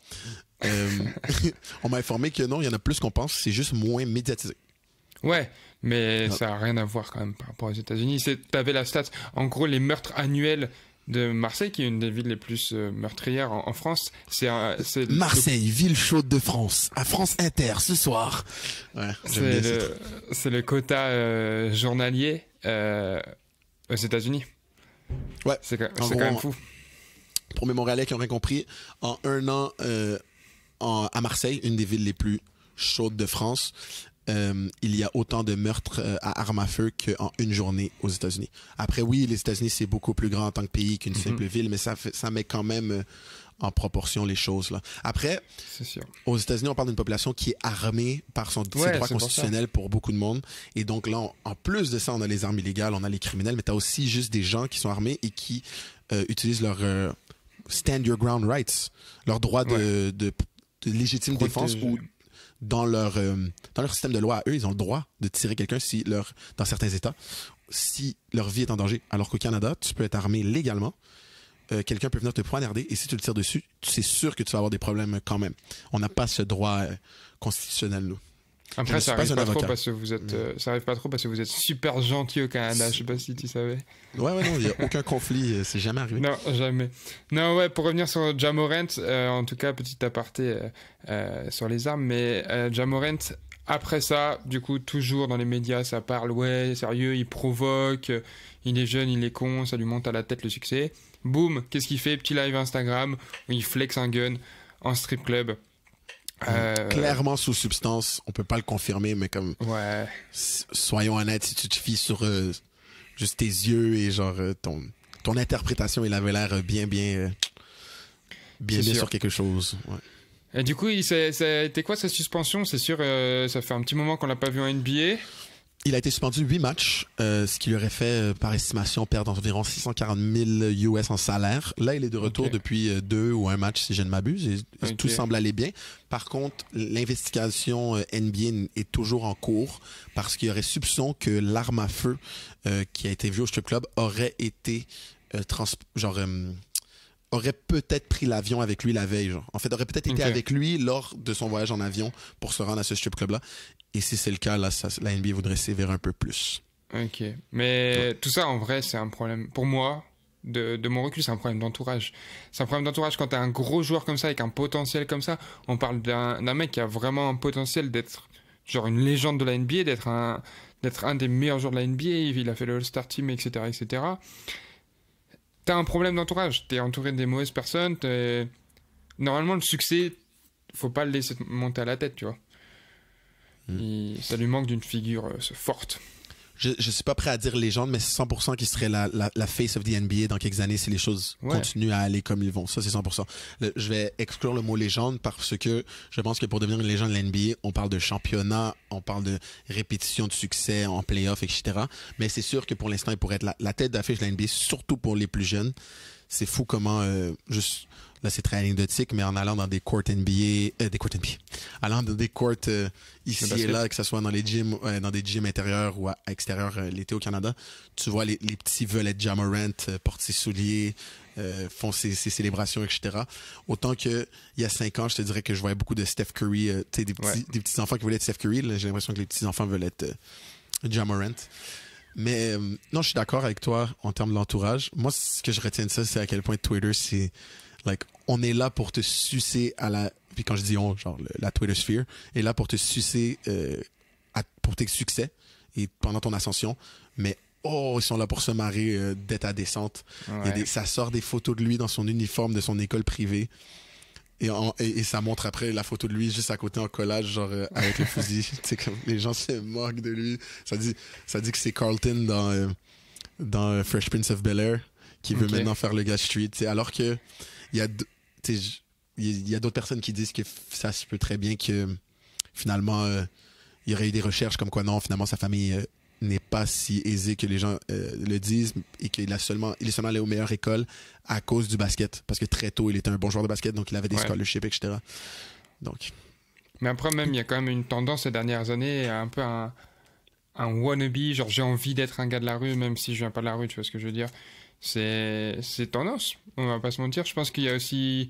on m'a informé que non, il y en a plus qu'on pense, c'est juste moins médiatisé. Ouais, mais Ah. ça n'a rien à voir quand même par rapport aux États-Unis. T'avais la stat. En gros, les meurtres annuels de Marseille, qui est une des villes les plus meurtrières en France, c'est Marseille, ville chaude de France, à France Inter ce soir. Ouais, j'aime bien ce truc. c'est le quota journalier aux États-Unis. Ouais. C'est En quand gros, même fou. Pour mes Montréalais qui auraient compris, en un an à Marseille, une des villes les plus chaudes de France, il y a autant de meurtres à armes à feu qu'en une journée aux États-Unis. Après, oui, les États-Unis, c'est beaucoup plus grand en tant que pays qu'une simple ville, mais ça met quand même en proportion les choses. Là. Après, C'est sûr. aux États-Unis, on parle d'une population qui est armée par ses Ouais, droits c'est pour constitutionnels pour beaucoup de monde. Et donc là, en plus de ça, on a les armes illégales, on a les criminels, mais tu as aussi juste des gens qui sont armés et qui utilisent leur stand your ground rights, leur droit de légitime défense ou dans leur système de loi à eux, ils ont le droit de tirer quelqu'un dans certains États si leur vie est en danger. Alors qu'au Canada, tu peux être armé légalement. Quelqu'un peut venir te poignarder et si tu le tires dessus, c'est sûr que tu vas avoir des problèmes quand même. On n'a pas ce droit constitutionnel, nous. Après, suis ça pas arrive un pas trop avocat. parce que vous êtes, ça arrive pas trop parce que vous êtes super gentil au Canada. Je sais pas si tu savais. Ouais, non, il n'y a aucun conflit, c'est jamais arrivé. Non, jamais. Non, ouais, pour revenir sur Ja Morant, en tout cas, petit aparté sur les armes, mais Ja Morant, après ça, du coup, toujours dans les médias, ça parle, ouais, sérieux, il provoque, il est jeune, il est con, ça lui monte à la tête le succès. Boum, qu'est-ce qu'il fait? Petit live Instagram où il flex un gun en strip club. Clairement sous substance, on peut pas le confirmer, mais comme Ouais. soyons honnêtes, si tu te fies sur juste tes yeux et genre ton interprétation, il avait l'air bien sûr. sur quelque chose. Ouais. Et du coup, ça a été quoi sa suspension? C'est sûr, ça fait un petit moment qu'on l'a pas vu en NBA. Il a été suspendu 8 matchs, ce qui lui aurait fait, par estimation, perdre environ 640 000 US en salaire. Là, il est de retour depuis 2 ou 1 match, si je ne m'abuse, et tout semble aller bien. Par contre, l'investigation NBA est toujours en cours parce qu'il y aurait soupçon que l'arme à feu qui a été vue au strip club aurait été aurait peut-être pris l'avion avec lui la veille. Genre. En fait, aurait peut-être été avec lui lors de son voyage en avion pour se rendre à ce strip club-là. Et si c'est le cas, là, la NBA voudrait sévir un peu plus. Ok. Mais tout ça, en vrai, c'est un problème. Pour moi, de mon recul, c'est un problème d'entourage. C'est un problème d'entourage quand t'as un gros joueur comme ça, avec un potentiel comme ça. On parle d'un mec qui a vraiment un potentiel d'être genre une légende de la NBA, d'être un des meilleurs joueurs de la NBA. Il a fait le All-Star Team, etc., etc. T'as un problème d'entourage. T'es entouré des mauvaises personnes. Normalement, le succès, faut pas le laisser monter à la tête, tu vois. Ça lui manque d'une figure forte. je suis pas prêt à dire légende, mais c'est 100% qui serait la face of the NBA dans quelques années si les choses continuent à aller comme ils vont. Ça, c'est 100%. Je vais exclure le mot légende parce que je pense que pour devenir une légende de la NBA, on parle de championnat, on parle de répétition de succès en playoff, etc. Mais c'est sûr que pour l'instant, il pourrait être la tête d'affiche de la NBA, surtout pour les plus jeunes. C'est fou comment, juste, là c'est très anecdotique, mais en allant dans des courts NBA, allant dans des courts ici et là, que ce soit dans les gyms, dans des gyms intérieurs ou à extérieurs l'été au Canada, tu vois les petits velets de Ja Morant portent ses souliers, font ses célébrations, etc. Autant que il y a 5 ans, je te dirais que je voyais beaucoup de Steph Curry, tu sais, des petits enfants qui voulaient être Steph Curry. Là, j'ai l'impression que les petits enfants veulent être Ja Morant. Mais non, je suis d'accord avec toi en termes d'entourage. Moi, ce que je retiens de ça, c'est à quel point Twitter, c'est like on est là pour te sucer à la. Puis quand je dis on, genre la Twitter sphere est là pour te sucer pour tes succès et pendant ton ascension. Mais ils sont là pour se marrer dès ta descente. Ouais. Ça sort des photos de lui dans son uniforme de son école privée. Et ça montre après la photo de lui juste à côté en collage, genre avec le fusil. C'est comme les gens se moquent de lui. Ça dit que c'est Carlton dans Fresh Prince of Bel-Air qui veut maintenant faire le gars street. Alors que il y a d'autres personnes qui disent que ça se peut très bien que finalement il y aurait eu des recherches comme quoi non, finalement sa famille n'est pas si aisée que les gens le disent et qu'il est seulement allé aux meilleures écoles à cause du basket, parce que très tôt il était un bon joueur de basket, donc il avait des scholarships, etc. Donc. Mais après même il y a quand même une tendance ces dernières années un peu un wannabe, genre j'ai envie d'être un gars de la rue même si je viens pas de la rue, tu vois ce que je veux dire. C'est tendance, on va pas se mentir. Je pense qu'il y a aussi,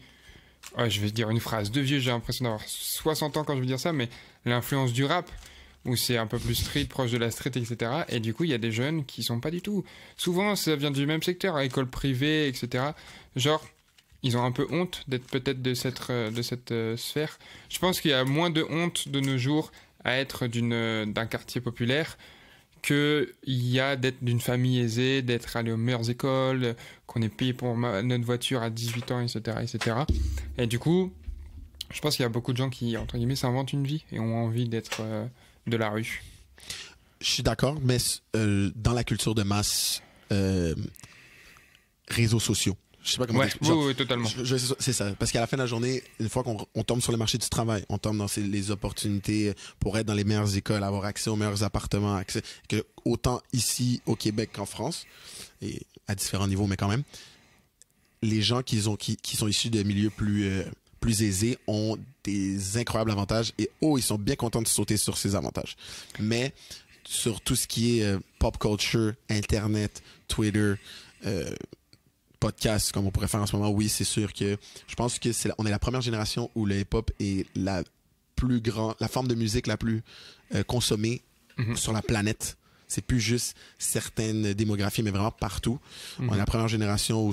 je vais dire une phrase de vieux, j'ai l'impression d'avoir 60 ans quand je veux dire ça, mais l'influence du rap, où c'est un peu plus street, proche de la street, etc. Et du coup, il y a des jeunes qui sont pas du tout. Souvent, ça vient du même secteur, à école privée, etc. Genre, ils ont un peu honte d'être peut-être de cette sphère. Je pense qu'il y a moins de honte de nos jours à être d'un quartier populaire qu'il y a d'être d'une famille aisée, d'être allé aux meilleures écoles, qu'on ait payé pour notre voiture à 18 ans, etc., etc. Et du coup, je pense qu'il y a beaucoup de gens qui, entre guillemets, s'inventent une vie et ont envie d'être de la rue. Je suis d'accord, mais dans la culture de masse, réseaux sociaux. Je sais pas comment t'expliquer. Oui, totalement. C'est ça. Parce qu'à la fin de la journée, une fois qu'on tombe sur le marché du travail, on tombe dans les opportunités pour être dans les meilleures écoles, avoir accès aux meilleurs appartements, que autant ici au Québec qu'en France, et à différents niveaux, mais quand même, les gens qui sont issus de milieux plus aisés ont des incroyables avantages et ils sont bien contents de sauter sur ces avantages. Mais sur tout ce qui est pop culture, Internet, Twitter, podcast, comme on pourrait faire en ce moment, oui, c'est sûr que je pense que on est la première génération où le hip-hop est la forme de musique la plus consommée sur la planète. C'est plus juste certaines démographies, mais vraiment partout. On est la première génération où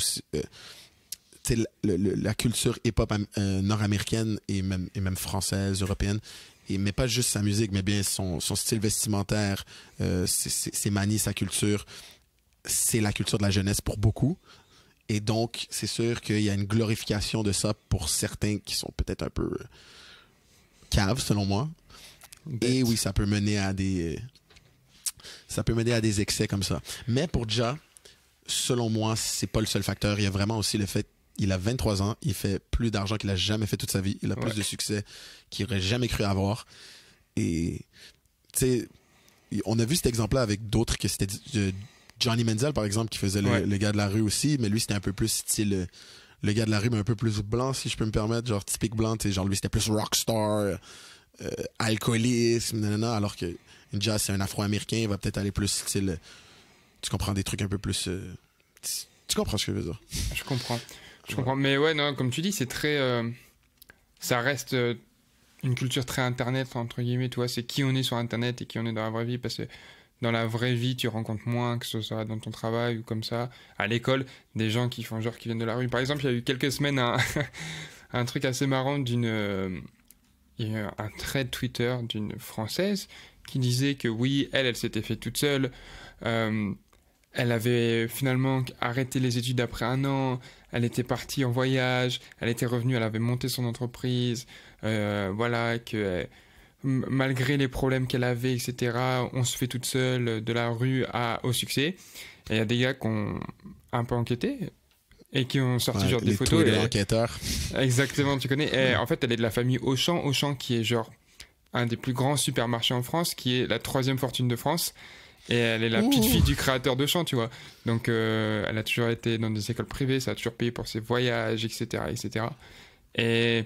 la culture hip-hop nord-américaine et même française, européenne, mais pas juste sa musique, mais bien son style vestimentaire, ses manies, sa culture, c'est la culture de la jeunesse pour beaucoup. Et donc, c'est sûr qu'il y a une glorification de ça pour certains qui sont peut-être un peu caves, selon moi. Et oui, ça peut mener à des excès comme ça. Mais pour Ja, selon moi, c'est pas le seul facteur. Il y a vraiment aussi le fait qu'il a 23 ans, il fait plus d'argent qu'il a jamais fait toute sa vie. Il a plus de succès qu'il aurait jamais cru avoir. Et, tu sais, on a vu cet exemple-là avec d'autres que c'était Johnny Manziel, par exemple, qui faisait le gars de la rue aussi, mais lui, c'était un peu plus style le gars de la rue, mais un peu plus blanc, si je peux me permettre, genre typique blanc, genre lui, c'était plus rockstar, alcoolisme, nanana, alors que Ja, c'est un afro-américain, il va peut-être aller plus style, tu comprends, des trucs un peu plus, tu comprends ce que je veux dire? Je comprends, mais ouais, non, comme tu dis, c'est très, ça reste une culture très internet, entre guillemets, tu vois, c'est qui on est sur internet et qui on est dans la vraie vie, parce que dans la vraie vie, tu rencontres moins, que ce soit dans ton travail ou comme ça. À l'école, des gens qui font genre qui viennent de la rue. Par exemple, il y a eu quelques semaines un truc assez marrant il y a eu un thread Twitter d'une Française qui disait que oui, elle s'était fait toute seule. Elle avait finalement arrêté les études après 1 an. Elle était partie en voyage. Elle était revenue, elle avait monté son entreprise. Voilà, que... malgré les problèmes qu'elle avait, etc., on se fait toute seule de la rue au succès. Et il y a des gars qui ont un peu enquêté et qui ont sorti genre des photos. Les enquêteurs. Exactement, tu connais. Et en fait, elle est de la famille Auchan qui est genre un des plus grands supermarchés en France, qui est la 3e fortune de France. Et elle est la petite fille du créateur d'Auchan, tu vois. Donc, elle a toujours été dans des écoles privées, ça a toujours payé pour ses voyages, etc., etc. Et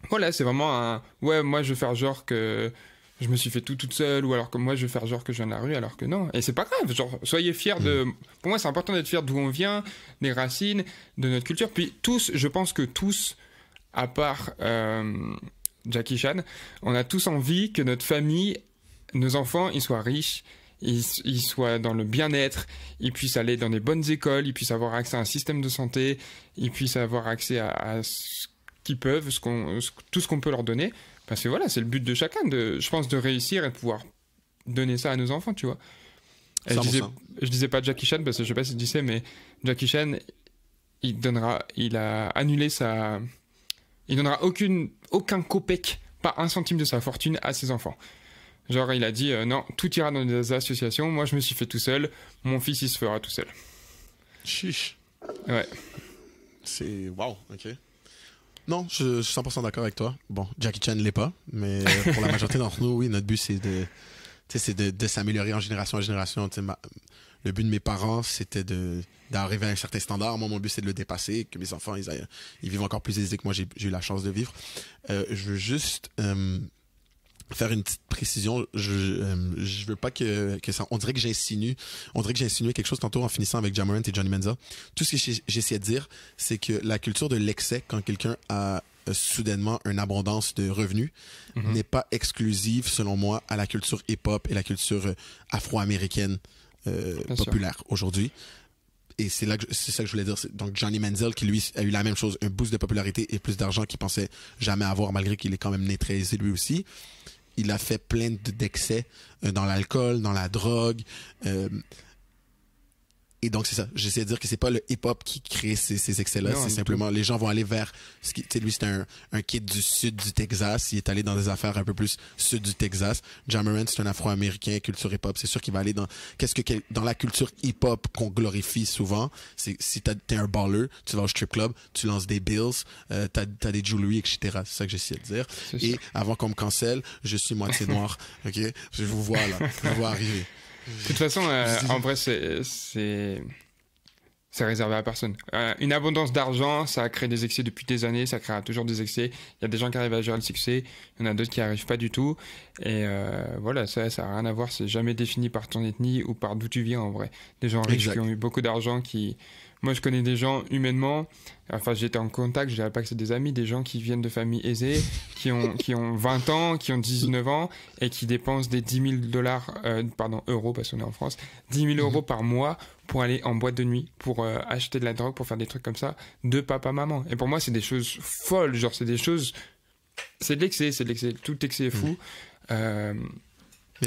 voilà, c'est vraiment un... Ouais, moi, je veux faire genre que je me suis fait tout toute seule, ou alors que moi, je veux faire genre que je viens de la rue, alors que non. Et c'est pas grave, genre, soyez fiers de... Pour moi, c'est important d'être fiers d'où on vient, des racines, de notre culture. Puis tous, je pense que tous, à part Jackie Chan, on a tous envie que notre famille, nos enfants, ils soient riches, ils soient dans le bien-être, ils puissent aller dans des bonnes écoles, ils puissent avoir accès à un système de santé, ils puissent avoir accès à ce qu'ils peuvent, tout ce qu'on peut leur donner. Parce que voilà, c'est le but de chacun, je pense, de réussir et de pouvoir donner ça à nos enfants, tu vois. Et je disais pas Jackie Chan, parce que je sais pas si tu disais, mais Jackie Chan, il a annulé il donnera aucun copec, pas un centime de sa fortune à ses enfants. Genre, il a dit, non, tout ira dans des associations, moi je me suis fait tout seul, mon fils il se fera tout seul. Chiche. Ouais. C'est... Wow, ok. Non, je suis 100% d'accord avec toi. Bon, Jackie Chan ne l'est pas, mais pour la majorité d'entre nous, oui, notre but c'est de s'améliorer en génération en génération. Le but de mes parents, c'était d'arriver à un certain standard. Moi, mon but, c'est de le dépasser, que mes enfants, ils vivent encore plus aisés que moi, j'ai eu la chance de vivre. Je veux juste faire une petite précision. Je veux pas que ça... On dirait que j'ai insinué quelque chose tantôt en finissant avec Ja Morant et Johnny Manziel. Tout ce que j'essayais de dire, c'est que la culture de l'excès, quand quelqu'un a soudainement une abondance de revenus, n'est pas exclusive, selon moi, à la culture hip-hop et la culture afro-américaine populaire aujourd'hui. Et c'est ça que je voulais dire. Donc, Johnny Manziel, qui lui a eu la même chose, un boost de popularité et plus d'argent qu'il pensait jamais avoir, malgré qu'il est quand même né très aisé lui aussi. Il a fait plein d'excès dans l'alcool, dans la drogue. Et donc, c'est ça. J'essaie de dire que c'est pas le hip-hop qui crée ces excès-là. C'est simplement, les gens vont aller vers... Tu sais, lui, c'est un kid du sud du Texas. Il est allé dans des affaires un peu plus sud du Texas. Ja Morant, c'est un Afro-Américain, culture hip-hop. C'est sûr qu'il va aller dans... Dans la culture hip-hop qu'on glorifie souvent, c'est si t'es un baller, tu vas au strip club, tu lances des bills, t'as des jewelry, etc. C'est ça que j'essaie de dire. Et avant qu'on me cancelle, je suis moitié noir. OK? Je vous vois, là. Je vous vois arriver. De toute façon, en vrai, c'est réservé à personne. Une abondance d'argent, ça crée des excès depuis des années, ça créera toujours des excès. Il y a des gens qui arrivent à gérer le succès, il y en a d'autres qui n'y arrivent pas du tout. Et voilà, ça n'a rien à voir, c'est jamais défini par ton ethnie ou par d'où tu viens en vrai. Des gens riches qui ont eu beaucoup d'argent, Moi, je connais des gens humainement, enfin, j'étais en contact, je dirais pas que c'est des amis, des gens qui viennent de familles aisées, qui ont 20 ans, qui ont 19 ans, et qui dépensent des 10 000 euros, parce qu'on est en France, 10 000 euros par mois pour aller en boîte de nuit, pour acheter de la drogue, pour faire des trucs comme ça, de papa-maman. Et pour moi, c'est des choses folles, genre, c'est des choses... C'est de l'excès, tout excès est fou. Mais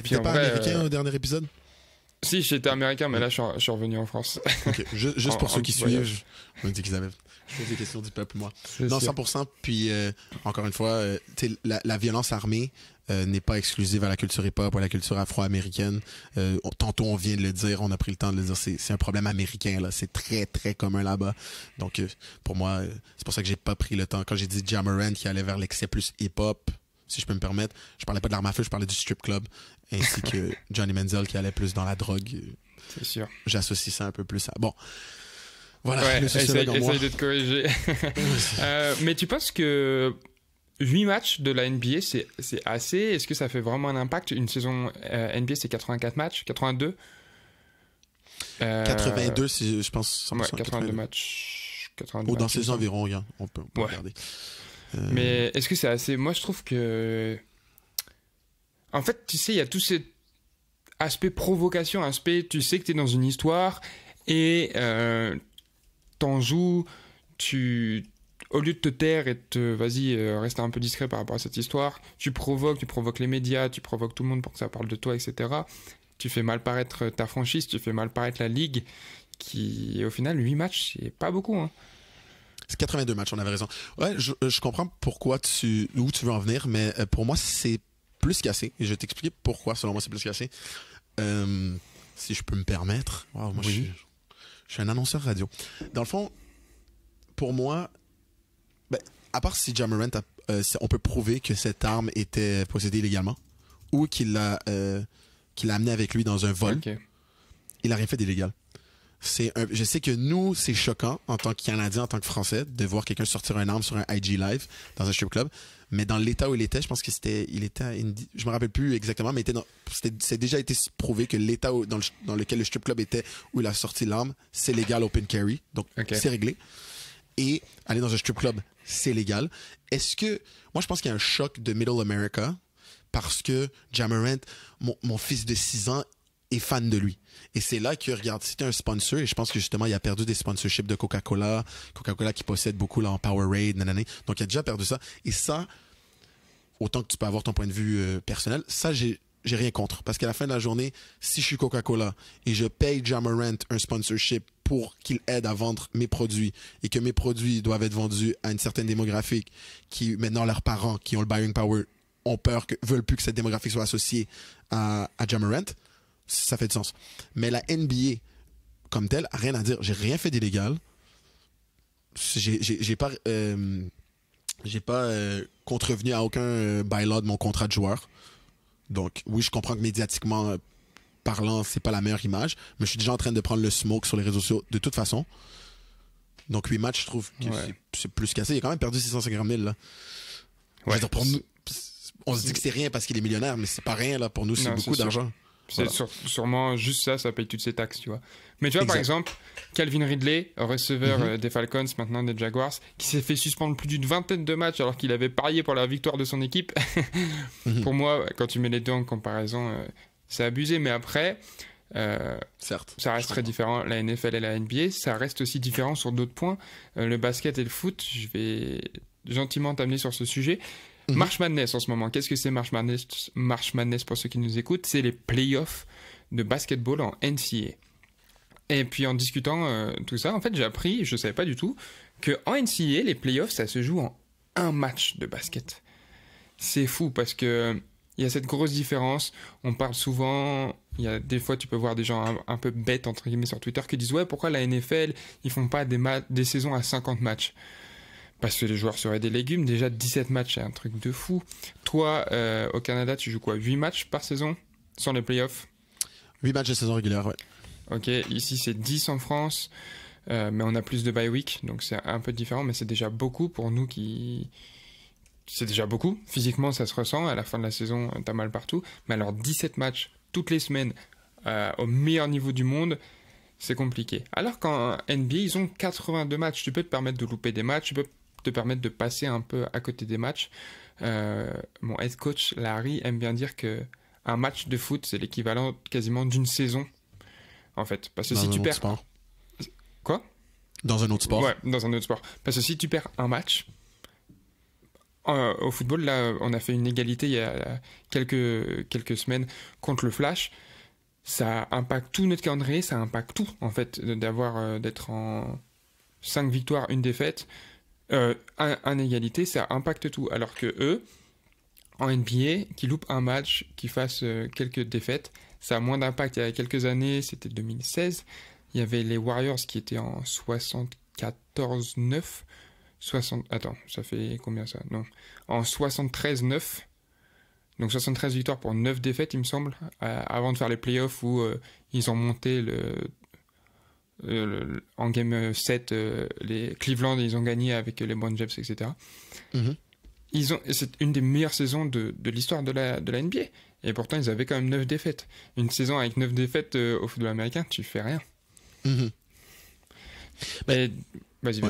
t'es pas américain au dernier épisode? Si, j'étais américain, mais là, je suis revenu en France. Okay. Juste pour ceux qui suivent, je me dis qu'ils avaient posé des questions du peuple, moi. Non, 100%. Puis, encore une fois, la violence armée n'est pas exclusive à la culture hip-hop ou à la culture afro-américaine. Tantôt, on vient de le dire, on a pris le temps de le dire, c'est un problème américain, là. C'est très, très commun là-bas. Donc, pour moi, c'est pour ça que j'ai pas pris le temps. Quand j'ai dit Ja Morant qui allait vers l'excès plus hip-hop, si je peux me permettre, je parlais pas de l'arme à feu, je parlais du strip club, ainsi que Johnny Manziel qui allait plus dans la drogue. C'est sûr. J'associe ça un peu plus à... Bon, voilà. Ouais, le sociologue en moi. essaye de te corriger. Mais tu penses que 8 matchs de la NBA, c'est assez? Est-ce que ça fait vraiment un impact? Une saison NBA, c'est 84 matchs? 82? 82, je pense. 100%, ouais, 82 matchs. 82 ou dans matchs, ces environs, regarde. On peut regarder. Mais est-ce que c'est assez? Moi, je trouve que... En fait, tu sais, il y a tout cet aspect provocation, tu sais que t'es dans une histoire et t'en joues, au lieu de te taire et de rester un peu discret par rapport à cette histoire, tu provoques les médias, tu provoques tout le monde pour que ça parle de toi, etc. Tu fais mal paraître ta franchise, tu fais mal paraître la ligue, qui, au final, 8 matchs, c'est pas beaucoup, hein. C'est 82 matchs, on avait raison. Ouais, je comprends pourquoi où tu veux en venir, mais pour moi, c'est plus cassé. Et je vais t'expliquer pourquoi, selon moi, c'est plus cassé. Si je peux me permettre. Wow, moi, je suis un annonceur radio. Dans le fond, pour moi, à part si Ja Morant, on peut prouver que cette arme était possédée illégalement ou qu'il l'a amené avec lui dans un vol, il n'a rien fait d'illégal. Je sais que nous, c'est choquant en tant que Canadien, en tant que Français, de voir quelqu'un sortir une arme sur un IG Live dans un strip club. Mais dans l'état où il était, je pense que il était à je me rappelle plus exactement, mais c'est déjà été prouvé que l'état dans lequel le strip club était, où il a sorti l'arme, c'est légal open carry. Donc, c'est réglé. Et aller dans un strip club, c'est légal. Moi, je pense qu'il y a un choc de Middle America parce que Ja Morant, mon fils de 6 ans, est fan de lui. Et c'est là que, regarde, c'était un sponsor, et je pense que justement, il a perdu des sponsorships de Coca-Cola qui possède beaucoup là en Powerade, nanana. Donc, il a déjà perdu ça. Et ça, autant que tu peux avoir ton point de vue personnel, ça, j'ai rien contre. Parce qu'à la fin de la journée, si je suis Coca-Cola et je paye Ja Morant un sponsorship pour qu'il aide à vendre mes produits et que mes produits doivent être vendus à une certaine démographie qui, maintenant, leurs parents qui ont le buying power veulent plus que cette démographie soit associée à Ja Morant, ça fait du sens. Mais la NBA, comme telle, a rien à dire. J'ai rien fait d'illégal. J'ai pas contrevenu à aucun bylaw de mon contrat de joueur. Donc, oui, je comprends que médiatiquement parlant, c'est pas la meilleure image, mais je suis déjà en train de prendre le smoke sur les réseaux sociaux de toute façon. Donc, 8 matchs, je trouve que c'est plus cassé. Il a quand même perdu 650 000, là. Je veux dire, pour nous, on se dit que c'est rien parce qu'il est millionnaire, mais c'est pas rien, là. Pour nous, c'est beaucoup d'argent. C'est sûrement juste ça paye toutes ses taxes, tu vois. Mais tu vois, par exemple, Calvin Ridley, receveur des Falcons, maintenant des Jaguars, qui s'est fait suspendre plus d'une vingtaine de matchs alors qu'il avait parié pour la victoire de son équipe. Pour moi, quand tu mets les deux en comparaison, c'est abusé. Mais après, certes, ça reste très différent. La NFL et la NBA, ça reste aussi différent sur d'autres points. Le basket et le foot, je vais gentiment t'amener sur ce sujet. March Madness en ce moment. Qu'est-ce que c'est March Madness? March Madness, pour ceux qui nous écoutent, c'est les playoffs de basketball en NCAA. Et puis en discutant tout ça, en fait, j'ai appris, je ne savais pas du tout, qu'en NCAA, les playoffs, ça se joue en un match de basket. C'est fou parce que il y a cette grosse différence. On parle souvent, il y a des fois, tu peux voir des gens un peu bêtes, entre guillemets, sur Twitter qui disent « Ouais, pourquoi la NFL, ils font pas des saisons à 50 matchs ?» Parce que les joueurs seraient des légumes. Déjà, 17 matchs, c'est un truc de fou. Toi, au Canada, tu joues quoi? 8 matchs par saison sans les playoffs? 8 matchs de saison régulière, ouais. Ok, ici c'est 10 en France, mais on a plus de bye week, donc c'est un peu différent, mais c'est déjà beaucoup pour nous qui... C'est déjà beaucoup. Physiquement, ça se ressent. À la fin de la saison, t'as mal partout. Mais alors, 17 matchs toutes les semaines au meilleur niveau du monde, c'est compliqué. Alors qu'en NBA, ils ont 82 matchs. Tu peux te permettre de louper des matchs, tu peux te permettre de passer un peu à côté des matchs. Mon head coach Larry aime bien dire que un match de foot, c'est l'équivalent quasiment d'une saison, en fait. Parce que si tu perds... Sport. Quoi? Dans un autre sport. Ouais, dans un autre sport. Parce que si tu perds un match, au football, là, on a fait une égalité il y a quelques semaines contre le Flash. Ça impacte tout notre calendrier, ça impacte tout, en fait, d'être en 5 victoires, 1 défaite. Un égalité, ça impacte tout. Alors que eux, en NBA, qui loupent un match, qui fassent quelques défaites, ça a moins d'impact. Il y a quelques années, c'était 2016, il y avait les Warriors qui étaient en 74-9. Attends, ça fait combien ça? Non. En 73-9. Donc 73 victoires pour 9 défaites, il me semble, avant de faire les playoffs où ils ont monté en Game 7, les Cleveland, ils ont gagné avec les LeBron James, etc. C'est une des meilleures saisons de l'histoire de la NBA. Et pourtant, ils avaient quand même 9 défaites. Une saison avec 9 défaites au football américain, tu fais rien. Mais vas-y.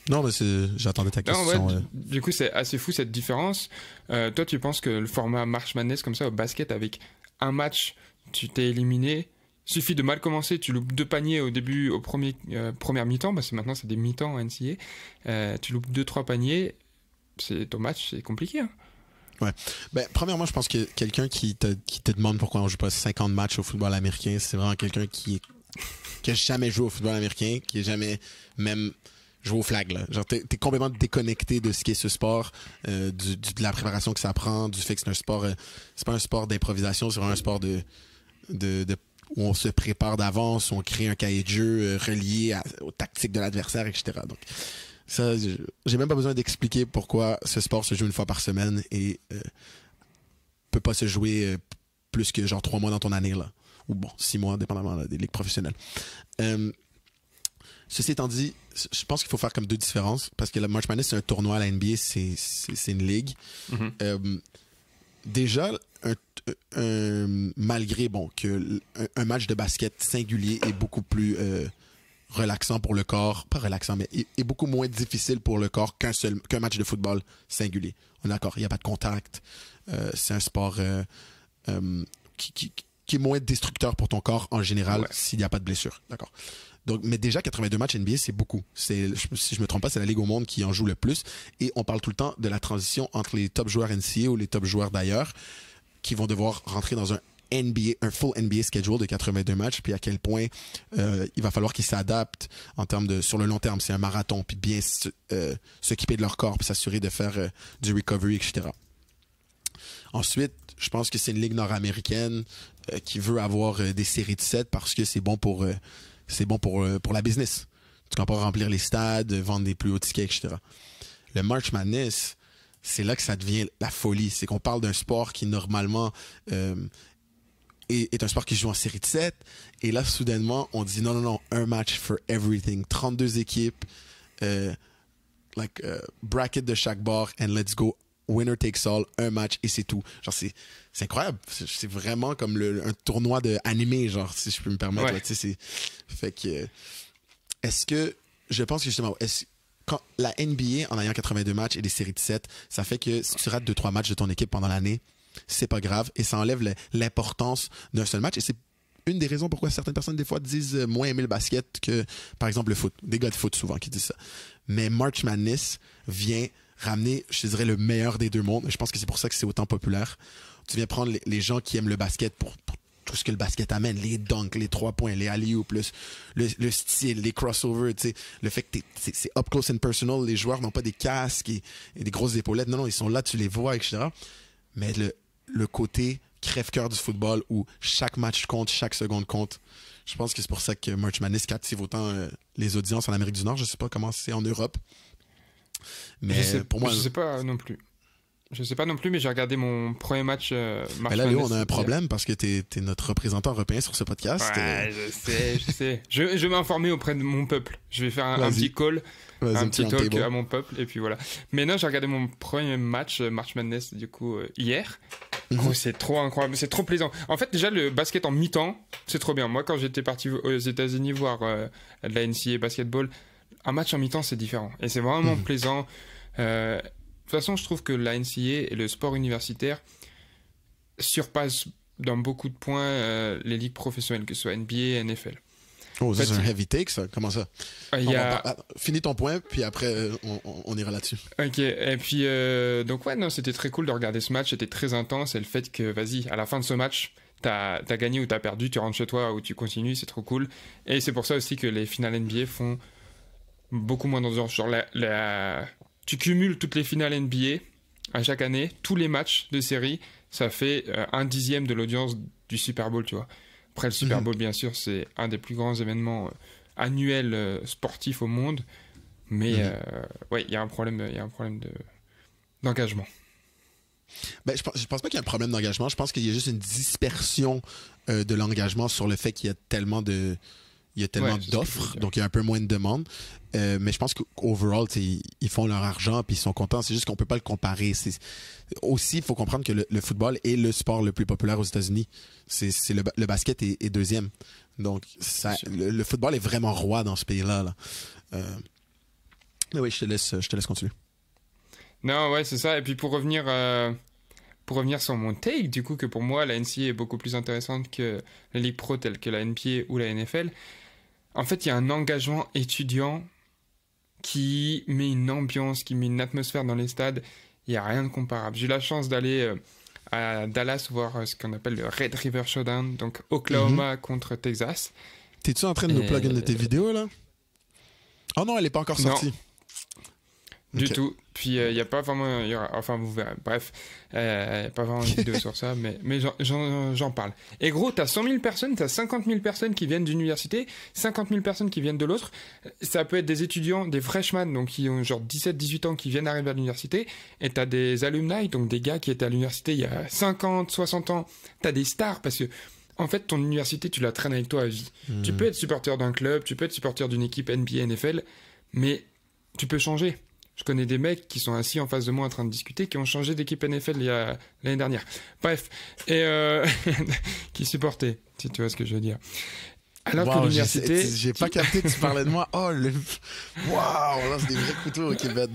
Non, mais j'attendais ta question. Non, ouais, du coup, c'est assez fou cette différence. Toi, tu penses que le format March Madness comme ça au basket, avec un match, tu t'es éliminé, suffit de mal commencer, tu loupes 2 paniers au début, première mi-temps, parce que maintenant c'est des mi-temps en NCAA, tu loupes 2-3 paniers, ton match, c'est compliqué. Hein. Ouais. Ben, premièrement, je pense que quelqu'un qui te demande pourquoi on joue pas 50 matchs au football américain, c'est vraiment quelqu'un qui a jamais joué au football américain, qui a jamais même jouer au flag, là. Genre, t'es complètement déconnecté de ce qu'est ce sport, de la préparation que ça prend, du fait que c'est un sport, c'est pas un sport d'improvisation, c'est vraiment un sport où on se prépare d'avance, où on crée un cahier de jeu relié aux tactiques de l'adversaire, etc. Donc, ça, j'ai même pas besoin d'expliquer pourquoi ce sport se joue une fois par semaine et peut pas se jouer plus que genre 3 mois dans ton année, là. Ou bon, 6 mois, dépendamment là, des ligues professionnelles. Ceci étant dit, je pense qu'il faut faire comme 2 différences, parce que le March Madness, c'est un tournoi à la NBA, c'est une ligue. Déjà, malgré que un match de basket singulier est beaucoup plus relaxant pour le corps, pas relaxant, mais est beaucoup moins difficile pour le corps qu'un match de football singulier. On est d'accord, il n'y a pas de contact. C'est un sport qui est moins destructeur pour ton corps en général s'il n'y a pas de blessure. D'accord. Donc, mais déjà, 82 matchs NBA, c'est beaucoup. Si je me trompe pas, c'est la ligue au monde qui en joue le plus. Et on parle tout le temps de la transition entre les top joueurs NCAA ou les top joueurs d'ailleurs qui vont devoir rentrer dans un full NBA schedule de 82 matchs, puis à quel point il va falloir qu'ils s'adaptent en termes sur le long terme. C'est un marathon, puis bien s'occuper de leur corps, puis s'assurer de faire du recovery, etc. Ensuite, je pense que c'est une ligue nord-américaine qui veut avoir des séries de 7 parce que c'est bon pour la business. Tu peux pas remplir les stades, vendre des plus hauts tickets, etc. Le March Madness, c'est là que ça devient la folie. C'est qu'on parle d'un sport qui, normalement, est un sport qui se joue en série de 7. Et là, soudainement, on dit non, un match for everything. 32 équipes, bracket de chaque bord, and let's go. Winner takes all, un match et c'est tout. Genre, c'est incroyable. C'est vraiment comme un tournoi de animé, genre, si je peux me permettre. Là, fait que, je pense que justement, quand la NBA, en ayant 82 matchs et des séries de 7, ça fait que si tu rates 2-3 matchs de ton équipe pendant l'année, c'est pas grave et ça enlève l'importance d'un seul match. Et c'est une des raisons pourquoi certaines personnes, des fois, disent moins aimer le basket que, par exemple, le foot. Des gars de foot, souvent, qui disent ça. Mais March Madness vient ramener, je te dirais, le meilleur des deux mondes. Je pense que c'est pour ça que c'est autant populaire. Tu viens prendre les gens qui aiment le basket pour tout ce que le basket amène, les dunks, les 3 points, les alley-oops, le style, les crossovers, tu sais, le fait que c'est up close and personal, les joueurs n'ont pas des casques et des grosses épaulettes. Non, ils sont là, tu les vois, etc. Mais le côté crève-cœur du football où chaque match compte, chaque seconde compte, je pense que c'est pour ça que March Madness captive autant les audiences en Amérique du Nord. Je sais pas comment c'est en Europe. Mais pour moi, je sais pas non plus. Je sais pas non plus, mais j'ai regardé mon premier match March là, Madness. Léo, on a un problème parce que t'es notre représentant européen sur ce podcast. Ouais, je sais. Je vais m'informer auprès de mon peuple. Je vais faire un petit call, un petit talk à mon peuple, et puis voilà. Mais non, j'ai regardé mon premier match March Madness, du coup, hier. Oh, c'est trop incroyable, c'est trop plaisant. En fait, déjà, le basket en mi-temps, c'est trop bien. Moi, quand j'étais parti aux États-Unis voir de la NCAA basketball, un match en mi-temps, c'est différent. Et c'est vraiment plaisant. De toute façon, je trouve que la NCAA et le sport universitaire surpassent dans beaucoup de points les ligues professionnelles, que ce soit NBA, NFL. Oh, ça, c'est un heavy take, ça. Comment ça? Finis ton point, puis après, on ira là-dessus. Ok, et puis, donc ouais, non, c'était très cool de regarder ce match, c'était très intense, et le fait que, vas-y, à la fin de ce match, t'as gagné ou t'as perdu, tu rentres chez toi ou tu continues, c'est trop cool. Et c'est pour ça aussi que les finales NBA font beaucoup moins d'audience. Genre, tu cumules toutes les finales NBA à chaque année, tous les matchs de série, ça fait 1/10 de l'audience du Super Bowl, tu vois. Après, le Super Bowl, bien sûr, c'est un des plus grands événements annuels sportifs au monde. Mais ouais, il y a un problème d'engagement. Ben, je pense pas qu'il y a un problème d'engagement. Je pense qu'il y a juste une dispersion de l'engagement sur le fait qu'il y a tellement d'offres, donc il y a un peu moins de demandes. Mais je pense qu'overall, ils font leur argent puis ils sont contents. C'est juste qu'on peut pas le comparer. Aussi, il faut comprendre que le football est le sport le plus populaire aux États-Unis. Le basket est deuxième. Donc, le football est vraiment roi dans ce pays-là. Là. Mais oui, je te laisse continuer. Non, ouais, c'est ça. Et puis pour revenir sur mon take, du coup, que pour moi, la NCAA est beaucoup plus intéressante que la Ligue Pro telle que la NBA ou la NFL. En fait, il y a un engagement étudiant qui met une ambiance, qui met une atmosphère dans les stades. Il n'y a rien de comparable. J'ai eu la chance d'aller à Dallas voir ce qu'on appelle le Red River Showdown, donc Oklahoma contre Texas. T'es-tu en train de nous plug une de tes vidéos, là? Oh non, elle n'est pas encore sortie. Du Ok. tout. Puis il n'y a pas vraiment. Enfin, vous verrez. Bref, y a pas vraiment de vidéo sur ça, mais j'en parle. Et gros, t'as 100 000 personnes, t'as 50 000 personnes qui viennent d'une université, 50 000 personnes qui viennent de l'autre. Ça peut être des étudiants, des freshmen, donc qui ont genre 17-18 ans, qui viennent arriver à l'université. Et t'as des alumni, donc des gars qui étaient à l'université il y a 50, 60 ans. T'as des stars parce que. En fait, ton université, tu la traînes avec toi à vie. Tu peux être supporter d'un club, tu peux être supporter d'une équipe NBA, NFL, mais tu peux changer. Je connais des mecs qui sont assis en face de moi en train de discuter, qui ont changé d'équipe NFL l'année dernière. Bref, et qui supportaient, si tu vois ce que je veux dire. Alors que l'université... J'ai pas capté que tu parlais de moi. Oh, waouh, là, c'est des vrais couteaux. Ok, bête.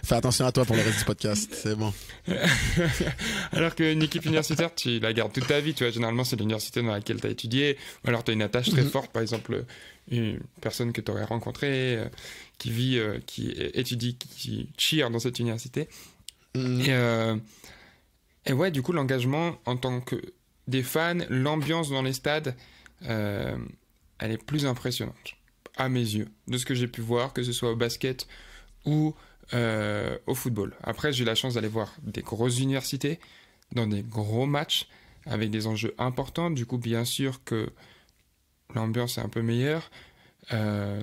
Fais attention à toi pour le reste du podcast, c'est bon. Alors qu'une équipe universitaire, tu la gardes toute ta vie. Tu vois, généralement, c'est l'université dans laquelle tu as étudié. Ou alors, tu as une attache très forte. Par exemple, une personne que tu aurais rencontrée, qui vit, qui étudie, qui cheer dans cette université. Et ouais, du coup, l'engagement en tant que des fans, l'ambiance dans les stades, elle est plus impressionnante, à mes yeux, de ce que j'ai pu voir, que ce soit au basket ou au football. Après, j'ai eu la chance d'aller voir des grosses universités dans des gros matchs avec des enjeux importants. Du coup, bien sûr que l'ambiance est un peu meilleure.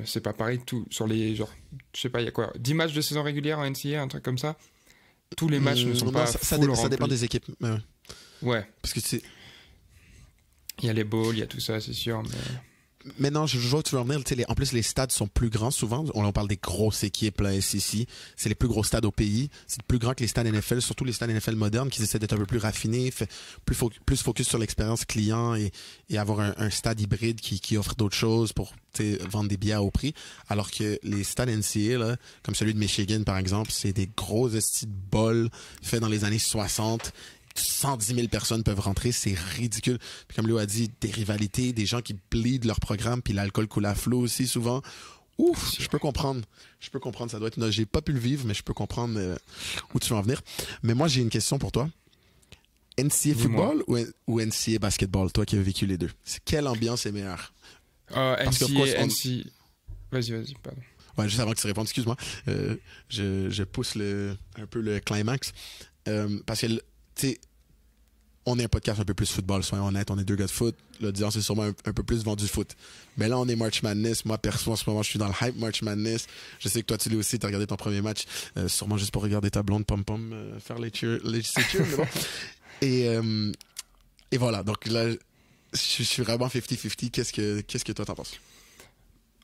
C'est pas pareil tout sur les genre, je sais pas, il y a quoi, 10 matchs de saison régulière en NCAA, un truc comme ça. Tous les matchs ne sont pas ça full dépend remplis. des équipes. Ouais, Parce que c'est. il y a les bowls, il y a tout ça, c'est sûr. Mais non, je vois où tu veux en venir. Tu sais, en plus, les stades sont plus grands souvent. On parle des grosses équipes, la SEC. C'est les plus gros stades au pays. C'est plus grand que les stades NFL, surtout les stades NFL modernes qui essaient d'être un peu plus raffinés, plus focus sur l'expérience client et avoir un stade hybride qui offre d'autres choses pour vendre des billets à haut prix. Alors que les stades NCAA, là, comme celui de Michigan, par exemple, c'est des gros estis de bols faits dans les années 60. 110 000 personnes peuvent rentrer, c'est ridicule. Puis comme Léo a dit, des rivalités, des gens qui bleedent leur programme, puis l'alcool coule à flot aussi souvent. Ouf, je peux comprendre. Ça doit être... J'ai pas pu le vivre, mais je peux comprendre où tu veux en venir. Mais moi, j'ai une question pour toi. NCAA football ou NCAA basketball, toi qui as vécu les deux? Quelle ambiance est meilleure? NCAA... Vas-y, pardon. Ouais, juste avant que tu répondes, excuse-moi. Je pousse un peu le climax. Parce que, tu sais, on est un podcast un peu plus football, soyons honnêtes, on est deux gars de foot. L'audience est sûrement un peu plus vendu foot. Mais là, on est March Madness. Moi, perso, en ce moment, je suis dans le hype March Madness. Je sais que toi, tu l'es aussi. Tu as regardé ton premier match, sûrement juste pour regarder ta blonde pom-pom faire les cheers, mais bon. Et voilà. Donc là, je suis vraiment 50-50. Qu'est-ce que toi, t'en penses?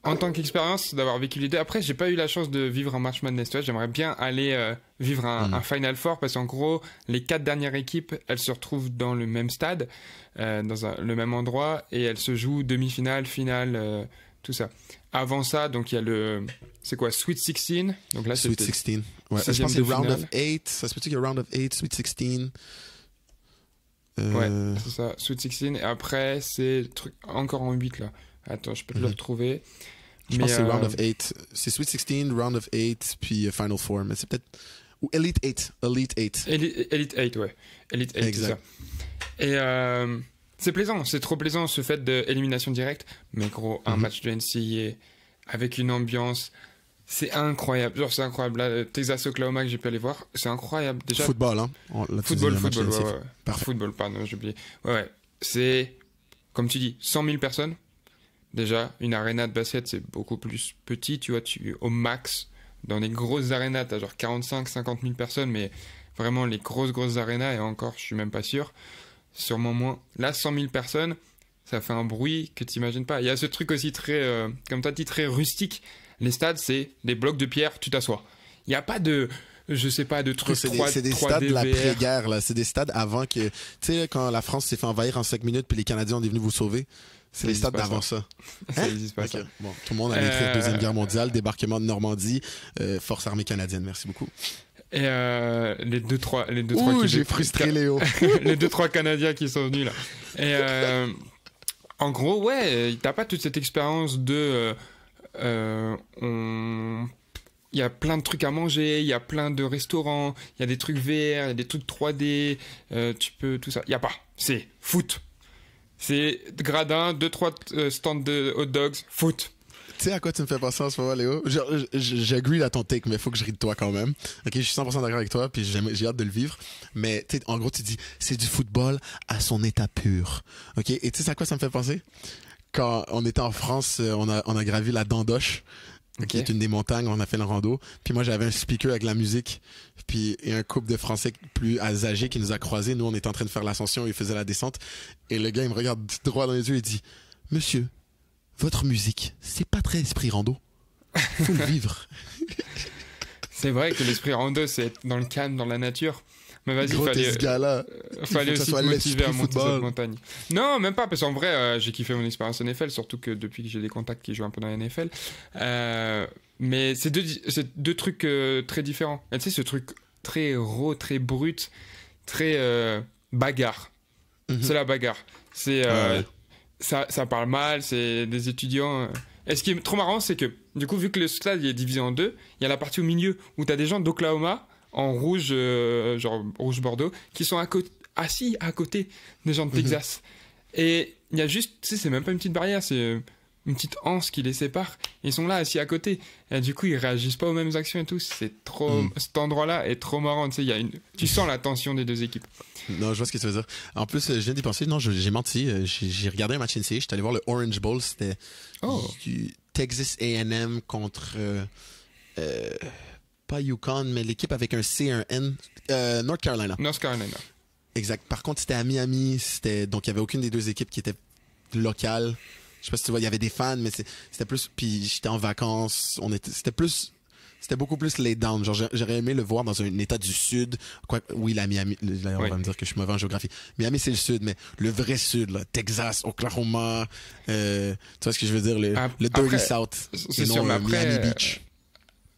En tant qu'expérience d'avoir vécu les deux, après j'ai pas eu la chance de vivre un March Madness, tu vois, j'aimerais bien aller vivre un Final Four parce qu'en gros les 4 dernières équipes elles se retrouvent dans le même stade, dans le même endroit et elles se jouent demi-finale, finale, tout ça. Avant ça donc il y a c'est quoi, Sweet 16, donc là Sweet 16, ouais. Je pense que c'est Round of 8, ça se peut-être qu'il y a Round of 8, Sweet 16. Ouais, c'est ça, Sweet 16 et après c'est encore en 8 là. Attends, je peux te le retrouver. Je pense que c'est Round of 8. C'est Sweet 16, Round of 8, puis Final Four. Mais c'est peut-être... Ou Elite 8. Elite 8. Elite 8, ouais. Elite 8, exact. C'est ça. Et c'est plaisant, c'est trop plaisant ce fait d'élimination directe. Mais gros, un match de NCAA avec une ambiance, c'est incroyable. Genre, c'est incroyable. Là, Texas Oklahoma que j'ai pu aller voir, c'est incroyable. Déjà, football, hein. Football, ouais. Football, pardon, j'ai oublié. Ouais. C'est, comme tu dis, 100 000 personnes. Déjà, une aréna de basket, c'est beaucoup plus petit, tu vois, au max, dans les grosses arénas, t'as genre 45-50 000 personnes, mais vraiment les grosses arénas, et encore, je suis même pas sûr, sûrement moins. Là, 100 000 personnes, ça fait un bruit que t'imagines pas. Il y a ce truc aussi très, comme t'as dit, très rustique. Les stades, c'est des blocs de pierre, tu t'assois. Il n'y a pas de... Je sais pas, de trucs 3D. C'est des stades de l'après-guerre, là. C'est des stades avant que... Tu sais, quand la France s'est fait envahir en 5 minutes, puis les Canadiens ont venus vous sauver. C'est les stades d'avant ça. Ça n'existe pas, ça. Bon, tout le monde allait écrire Deuxième Guerre mondiale, débarquement de Normandie, Force armée canadienne. Merci beaucoup. Et les deux trois j'ai frustré Léo. Les 2-3 Canadiens qui sont venus là. Et en gros, ouais, t'as pas toute cette expérience de... Il y a plein de trucs à manger, il y a plein de restaurants, il y a des trucs VR, il y a des trucs 3D, tu peux tout ça. Il y a pas. C'est foot. C'est gradin, 2-3 stands de hot dogs, foot. Tu sais à quoi tu me fais penser en ce moment, Léo? J'agree à ton take, mais il faut que je rie de toi quand même. Ok, je suis 100% d'accord avec toi, puis j'ai hâte de le vivre. Mais en gros, tu dis, c'est du football à son état pur. Ok, et tu sais à quoi ça me fait penser? Quand on était en France, on a gravi la Dandoche, qui est une des montagnes, on a fait le rando. Puis moi, j'avais un speaker avec la musique. Puis il y a un couple de Français plus âgés qui nous a croisés. Nous, on était en train de faire l'ascension, ils faisaient la descente. Et le gars, il me regarde droit dans les yeux et dit, Monsieur, votre musique, c'est pas très esprit rando. Faut le vivre. C'est vrai que l'esprit rando, c'est être dans le calme, dans la nature. Mais vas-y, fallait aussi te motiver à monter cette montagne. Non, même pas, parce qu'en vrai, j'ai kiffé mon expérience NFL, surtout que depuis que j'ai des contacts qui jouent un peu dans la NFL. Mais c'est deux trucs très différents. Et tu sais, ce truc très raw, très brut, très bagarre. C'est la bagarre. C'est... Ça parle mal, c'est des étudiants. Et ce qui est trop marrant, c'est que, du coup, vu que le stade il est divisé en deux, il y a la partie au milieu où t'as des gens d'Oklahoma en rouge, genre rouge bordeaux, qui sont assis à côté des gens de Texas. Et il y a juste, tu sais, c'est même pas une petite barrière, c'est une petite anse qui les sépare. Ils sont là assis à côté. Et du coup, ils réagissent pas aux mêmes actions et tout. C'est trop, cet endroit-là est trop marrant. Tu sais, tu sens la tension des deux équipes. Non, je vois ce que tu veux dire. En plus, je viens d'y penser. Non, j'ai menti. J'ai regardé un match NCAA. J'étais allé voir le Orange Bowl. C'était du Texas A&M contre pas UConn, mais l'équipe avec un C et un N. North Carolina. North Carolina. Exact. Par contre, c'était à Miami. Donc, il y avait aucune des deux équipes qui était locale. Je sais pas si tu vois, il y avait des fans, mais c'était plus. Puis j'étais en vacances. C'était beaucoup plus laid down. Genre, j'aurais aimé le voir dans un état du sud. Oui, la Miami. Là, on va me dire que je suis mauvais en géographie. Miami, c'est le sud, mais le vrai sud, là, Texas, Oklahoma. Tu vois ce que je veux dire? Le Dirty South. C'est sûr, mais après, Miami Beach.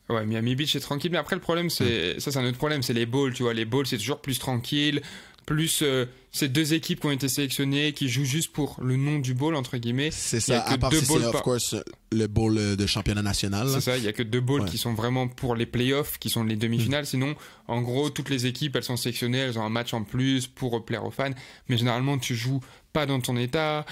Ouais, Miami Beach, c'est tranquille. Mais après, le problème, c'est un autre problème. C'est les bowls, tu vois. Les bowls, c'est toujours plus tranquille. Plus ces deux équipes qui ont été sélectionnées, qui jouent juste pour le nom du bowl, entre guillemets. C'est ça, à part si c'est, of course, le bowl de championnat national. C'est ça, il n'y a que deux bowls qui sont vraiment pour les playoffs, qui sont les demi-finales. Sinon, en gros, toutes les équipes, elles sont sélectionnées, elles ont un match en plus pour plaire aux fans. Mais généralement, tu joues pas dans ton état.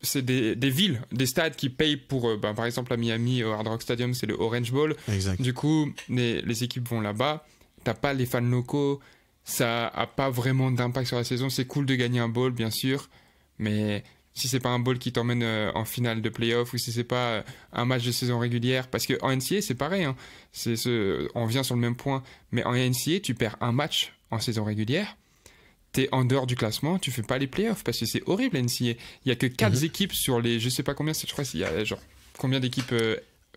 C'est des villes, des stades qui payent pour, par exemple, à Miami, au Hard Rock Stadium, c'est le Orange Bowl. Exact. Du coup, les équipes vont là-bas. T'as pas les fans locaux. Ça a pas vraiment d'impact sur la saison. C'est cool de gagner un bowl, bien sûr, mais si c'est pas un bowl qui t'emmène en finale de playoff ou si c'est pas un match de saison régulière, parce que en NCAA c'est pareil, hein. On vient sur le même point, mais en NCAA tu perds un match en saison régulière, t'es en dehors du classement, tu fais pas les playoffs parce que c'est horrible NCAA. Il y a que 4 équipes sur les, je sais pas combien, je crois qu'il y a genre combien d'équipes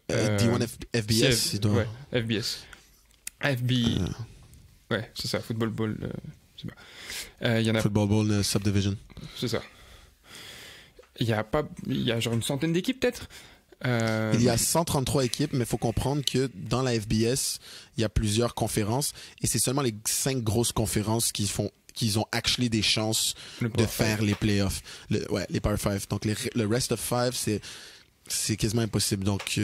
D1 FBS, ouais, FBS. Ouais, c'est ça, Football Bowl. Y en a... Football Bowl Subdivision. C'est ça. Il y a genre une centaine d'équipes, peut-être. Il y a 133 équipes, mais il faut comprendre que dans la FBS, il y a plusieurs conférences et c'est seulement les 5 grosses conférences qui ont actually des chances de faire les playoffs. Les Power 5. Donc, le rest of 5, c'est quasiment impossible. Donc,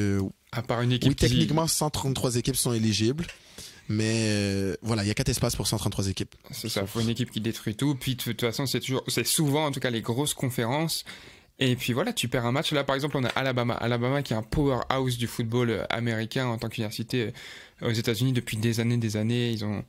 à part une équipe techniquement, 133 équipes sont éligibles. Mais voilà, il y a 4 espaces pour 133 équipes. C'est ça, il faut une équipe qui détruit tout. Puis de toute façon, c'est souvent en tout cas les grosses conférences. Et puis voilà, tu perds un match. Là, par exemple, on a Alabama qui est un powerhouse du football américain en tant qu'université aux États-Unis depuis des années. Ils ont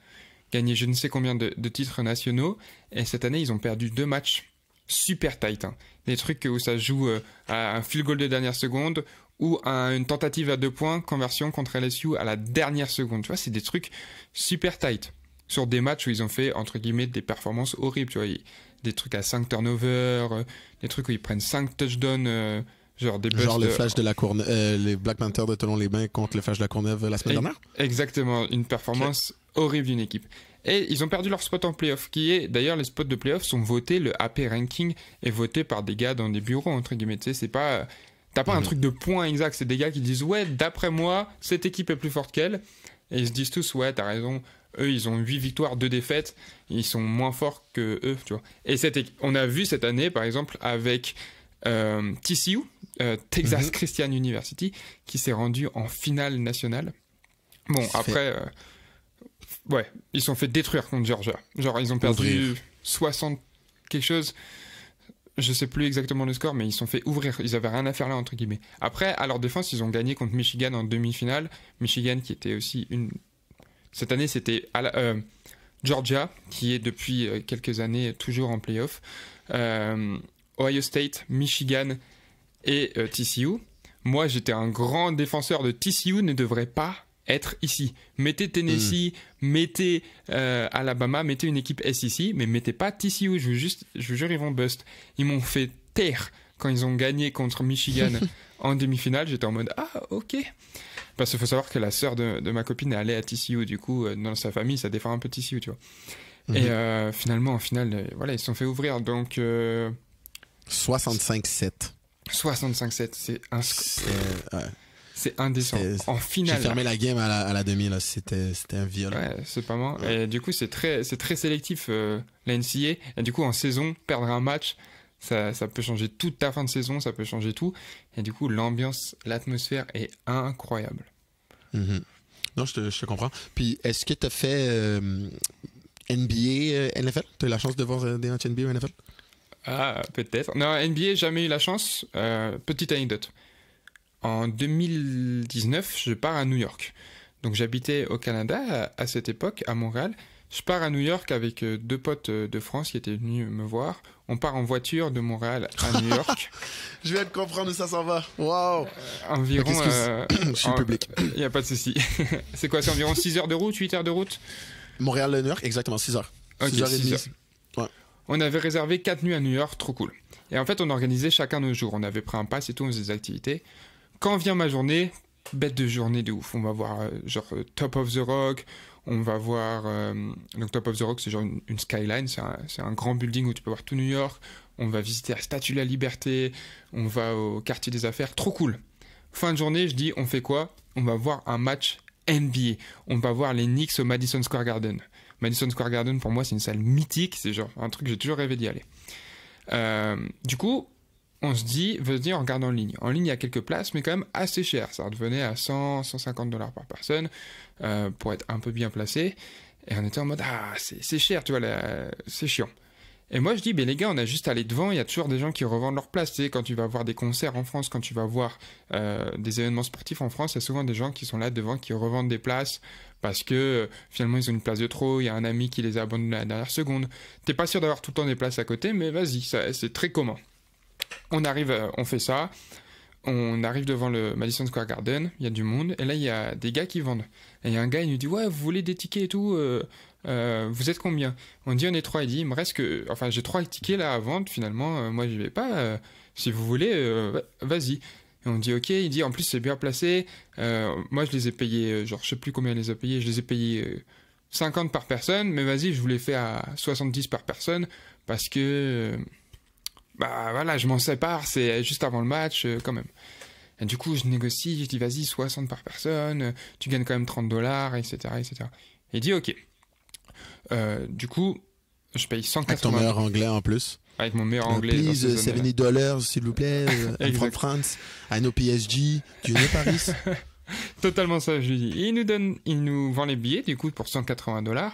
gagné je ne sais combien de titres nationaux. Et cette année, ils ont perdu 2 matchs super tight. Hein. Des trucs où ça joue à un field goal de dernière seconde ou à une tentative à 2 points, conversion contre LSU à la dernière seconde. Tu vois, c'est des trucs super tight. Sur des matchs où ils ont fait, entre guillemets, des performances horribles. Tu vois, des trucs à 5 turnovers, des trucs où ils prennent 5 touchdowns, genre des busts. Genre le flash de la Courneuve, les Black Panthers de Toulon-les-Bains contre le flash de la Courneuve la semaine dernière. Exactement, une performance horrible d'une équipe. Et ils ont perdu leur spot en playoff, qui est, d'ailleurs, les spots de playoff sont votés, le AP ranking est voté par des gars dans des bureaux, entre guillemets. Tu sais, c'est pas... T'as pas un truc de points exact, c'est des gars qui disent ouais, d'après moi, cette équipe est plus forte qu'elle. Et ils se disent tous ouais, t'as raison, eux ils ont 8 victoires, 2 défaites, ils sont moins forts que eux, tu vois. Et on a vu cette année, par exemple, avec TCU, Texas Christian University, qui s'est rendu en finale nationale. Bon, après, ouais, ils se sont fait détruire contre Georgia. Genre, ils ont perdu 60 quelque chose. Je sais plus exactement le score, mais ils se sont fait ouvrir. Ils avaient rien à faire là, entre guillemets. Après, à leur défense, ils ont gagné contre Michigan en demi-finale. Michigan qui était aussi une... Cette année, c'était Georgia, qui est depuis quelques années toujours en play-off. Ohio State, Michigan et TCU. Moi, j'étais un grand défenseur de TCU, ne devrait pas être ici. Mettez Tennessee, mettez Alabama, mettez une équipe SEC, mais mettez pas TCU. Je vous jure, ils vont bust. Ils m'ont fait taire quand ils ont gagné contre Michigan en demi-finale. J'étais en mode ah ok. Parce qu'il faut savoir que la sœur de ma copine est allée à TCU, du coup dans sa famille ça défend un peu TCU, tu vois. Et finalement en finale, voilà, ils se sont fait ouvrir, donc 65-7. 65-7, c'est un c'est indécent. En finale, j'ai fermé la game à la demi, là. C'était un viol. Ouais, c'est pas mal. Ouais. Et du coup, c'est très sélectif, la NCAA. Et du coup, en saison, perdre un match, ça peut changer toute ta fin de saison, ça peut changer tout. Et du coup, l'ambiance, l'atmosphère est incroyable. Non, je te comprends. Puis, est-ce que tu as fait NBA, NFL? Tu as eu la chance de voir des matchs NBA ou NFL? Ah, peut-être. Non, NBA, jamais eu la chance. Petite anecdote. En 2019, je pars à New York. Donc j'habitais au Canada à cette époque, à Montréal. Je pars à New York avec deux potes de France qui étaient venus me voir. On part en voiture de Montréal à New York. Je viens de comprendre où ça s'en va. Wow! Environ... je suis public. Il n'y a pas de souci. C'est quoi, c'est environ 6 heures de route, 8 heures de route? Montréal-New York, exactement, 6 heures. Ok, 6 heures et 6 demie. heures. Ouais. On avait réservé 4 nuits à New York, trop cool. Et en fait, on organisait chacun nos jours. On avait pris un pass et tout, on faisait des activités. Quand vient ma journée, bête de journée de ouf. On va voir Top of the Rock, on va voir... donc Top of the Rock, c'est genre une skyline, c'est un grand building où tu peux voir tout New York. On va visiter la Statue de la Liberté, on va au quartier des affaires, trop cool. Fin de journée, je dis, on fait quoi? On va voir un match NBA. On va voir les Knicks au Madison Square Garden. Madison Square Garden, pour moi, c'est une salle mythique, c'est genre un truc que j'ai toujours rêvé d'y aller. Du coup... on se dit, venir en regarde en ligne. En ligne, il y a quelques places, mais quand même assez cher. Ça revenait à 100-150 $ par personne pour être un peu bien placé. Et on était en mode, ah, c'est cher, tu vois, c'est chiant. Et moi, je dis, ben les gars, on a juste à aller devant. Il y a toujours des gens qui revendent leurs places. Tu sais, quand tu vas voir des concerts en France, quand tu vas voir des événements sportifs en France, il y a souvent des gens qui sont là devant, qui revendent des places parce que finalement, ils ont une place de trop. Il y a un ami qui les a abandonnés à la dernière seconde. T'es pas sûr d'avoir tout le temps des places à côté, mais vas-y, c'est très commun. On arrive, on fait ça, on arrive devant le Madison Square Garden, il y a du monde, et là il y a des gars qui vendent. Et il y a un gars, il nous dit, ouais, vous voulez des tickets et tout, vous êtes combien? On dit, on est 3, il dit, il me reste que, enfin j'ai 3 tickets là à vendre, finalement, moi je vais pas, si vous voulez, vas-y. Et on dit, ok, il dit, en plus c'est bien placé, moi je les ai payés, genre je sais plus combien il les a payés, je les ai payés 50 par personne, mais vas-y, je vous les fais à 70 par personne, parce que... bah voilà, je m'en sépare, c'est juste avant le match, quand même. Et du coup, je négocie, je dis vas-y, 60 par personne, tu gagnes quand même 30 $, etc., etc. Et il dit ok. Du coup, je paye 180. Avec ton meilleur anglais en plus. Avec mon meilleur anglais. Please, $70, s'il vous plaît, I'm from France, I know PSG, do you know Paris? Totalement ça, je lui dis. Et il nous vend les billets, du coup, pour 180 $.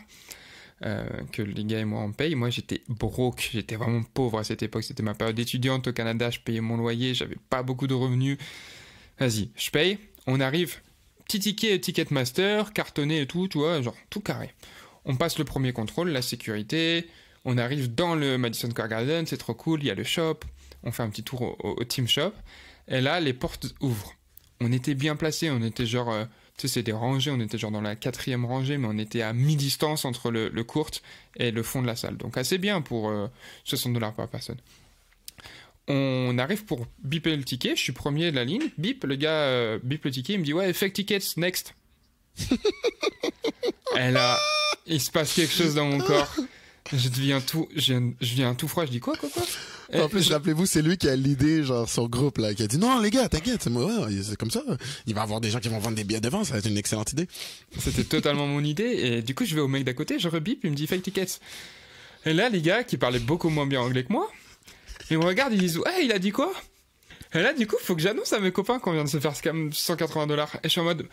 Que les gars et moi on paye. Moi j'étais broke, j'étais vraiment pauvre à cette époque, c'était ma période d'étudiante au Canada, je payais mon loyer, j'avais pas beaucoup de revenus. Vas-y, je paye, on arrive, petit ticket Ticketmaster, cartonné et tout, tu vois, genre tout carré. On passe le premier contrôle, la sécurité, on arrive dans le Madison Square Garden, c'est trop cool, il y a le shop, on fait un petit tour au team shop, et là les portes ouvrent. On était bien placés, on était genre... tu sais, c'est des rangées, on était genre dans la 4e rangée, mais on était à mi-distance entre le court et le fond de la salle. Donc assez bien pour 60 $ par personne. On arrive pour biper le ticket, je suis premier de la ligne, bip, le gars bip le ticket, il me dit « Ouais, fake tickets, next !» Et là, il se passe quelque chose dans mon corps. Je deviens tout froid, je dis quoi En plus, rappelez-vous, c'est lui qui a l'idée, genre, son groupe, là, qui a dit, non, les gars, t'inquiète, c'est comme ça. Il va y avoir des gens qui vont vendre des billets devant, ça va être une excellente idée. C'était totalement mon idée, et du coup, je vais au mec d'à côté, je rebip, il me dit fake tickets. Et là, les gars, qui parlaient beaucoup moins bien anglais que moi, ils me regardent, ils disent, ouais, il a dit quoi? Et là, du coup, faut que j'annonce à mes copains qu'on vient de se faire scam 180 $. Et je suis en mode,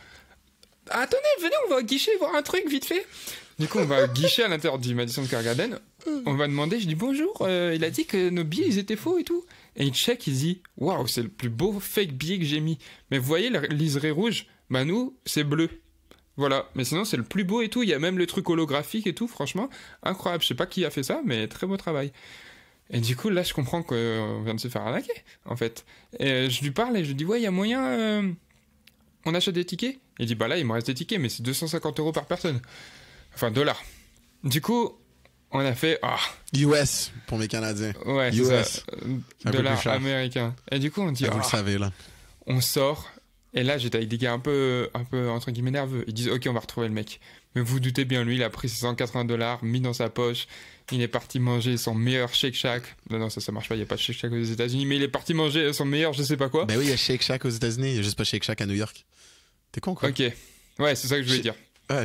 attendez, venez, on va au guichet voir un truc vite fait. Du coup, on va guichet à l'intérieur du Madison Square Garden. On va demander, je dis bonjour, il a dit que nos billets, ils étaient faux et tout. Et il check, il dit, waouh, c'est le plus beau fake billet que j'ai mis. Mais vous voyez, le liseré rouge, bah nous, c'est bleu. Voilà, mais sinon, c'est le plus beau et tout. Il y a même le truc holographique et tout, franchement, incroyable. Je sais pas qui a fait ça, mais très beau travail. Et du coup, là, je comprends qu'on vient de se faire arnaquer, en fait. Et je lui parle et je lui dis, ouais, il y a moyen, on achète des tickets. Il dit, bah là, il me reste des tickets, mais c'est 250 € par personne. Enfin, $. Du coup, on a fait, US pour mes Canadiens. Ouais, US. c'est ça. Un peu plus Dollars cher. américains. Et du coup, on dit, Vous le savez, là. on sort. Et là, j'étais avec des gars un peu, entre guillemets, nerveux. Ils disent, ok, on va retrouver le mec. Mais vous doutez bien, lui, il a pris ses 180 $, mis dans sa poche. Il est parti manger son meilleur Shake Shack. Non, ça marche pas, il n'y a pas de Shake Shack aux États-Unis. Mais il est parti manger son meilleur, je sais pas quoi. Ben oui, il y a Shake Shack aux États-Unis, il y a juste pas Shake Shack à New York. T'es con, quoi? Ok. Ouais, c'est ça que je voulais dire.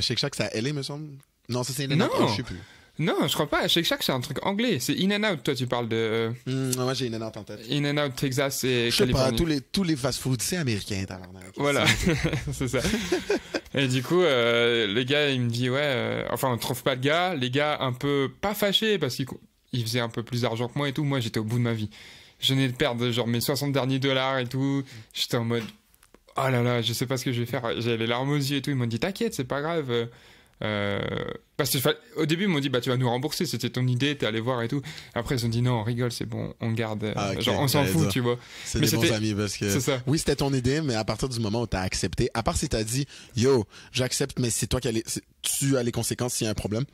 Shake Shack, c'est à LA, me semble. Non, ça c'est Non. Je sais plus. Non, je crois pas. Shake Shack, c'est un truc anglais. C'est In-N-Out, toi, tu parles de Moi, j'ai une énorme en tête. In-N-Out, Texas et Je sais pas, Californie. tous les fast-food, c'est américain, tabarnak. Voilà, c'est ça. Et du coup, le gars, il me dit, enfin, on trouve pas le gars. Les gars, un peu pas fâchés parce qu'il faisait un peu plus d'argent que moi et tout. Moi, j'étais au bout de ma vie. Je venais de perdre genre mes 60 derniers $ et tout. J'étais en mode, oh là là, je sais pas ce que je vais faire. J'avais les larmes aux yeux et tout. Ils m'ont dit, t'inquiète, c'est pas grave. Parce que au début ils m'ont dit bah tu vas nous rembourser, c'était ton idée, t'es allé voir et tout. Après ils ont dit non, on rigole, c'est bon, on garde, Okay, genre on s'en fout, tu vois. C'est mais des bons amis parce que c'est ça. Oui, c'était ton idée, mais à partir du moment où t'as accepté, à part si t'as dit yo, j'accepte, mais c'est toi qui tu as les conséquences s'il y a un problème.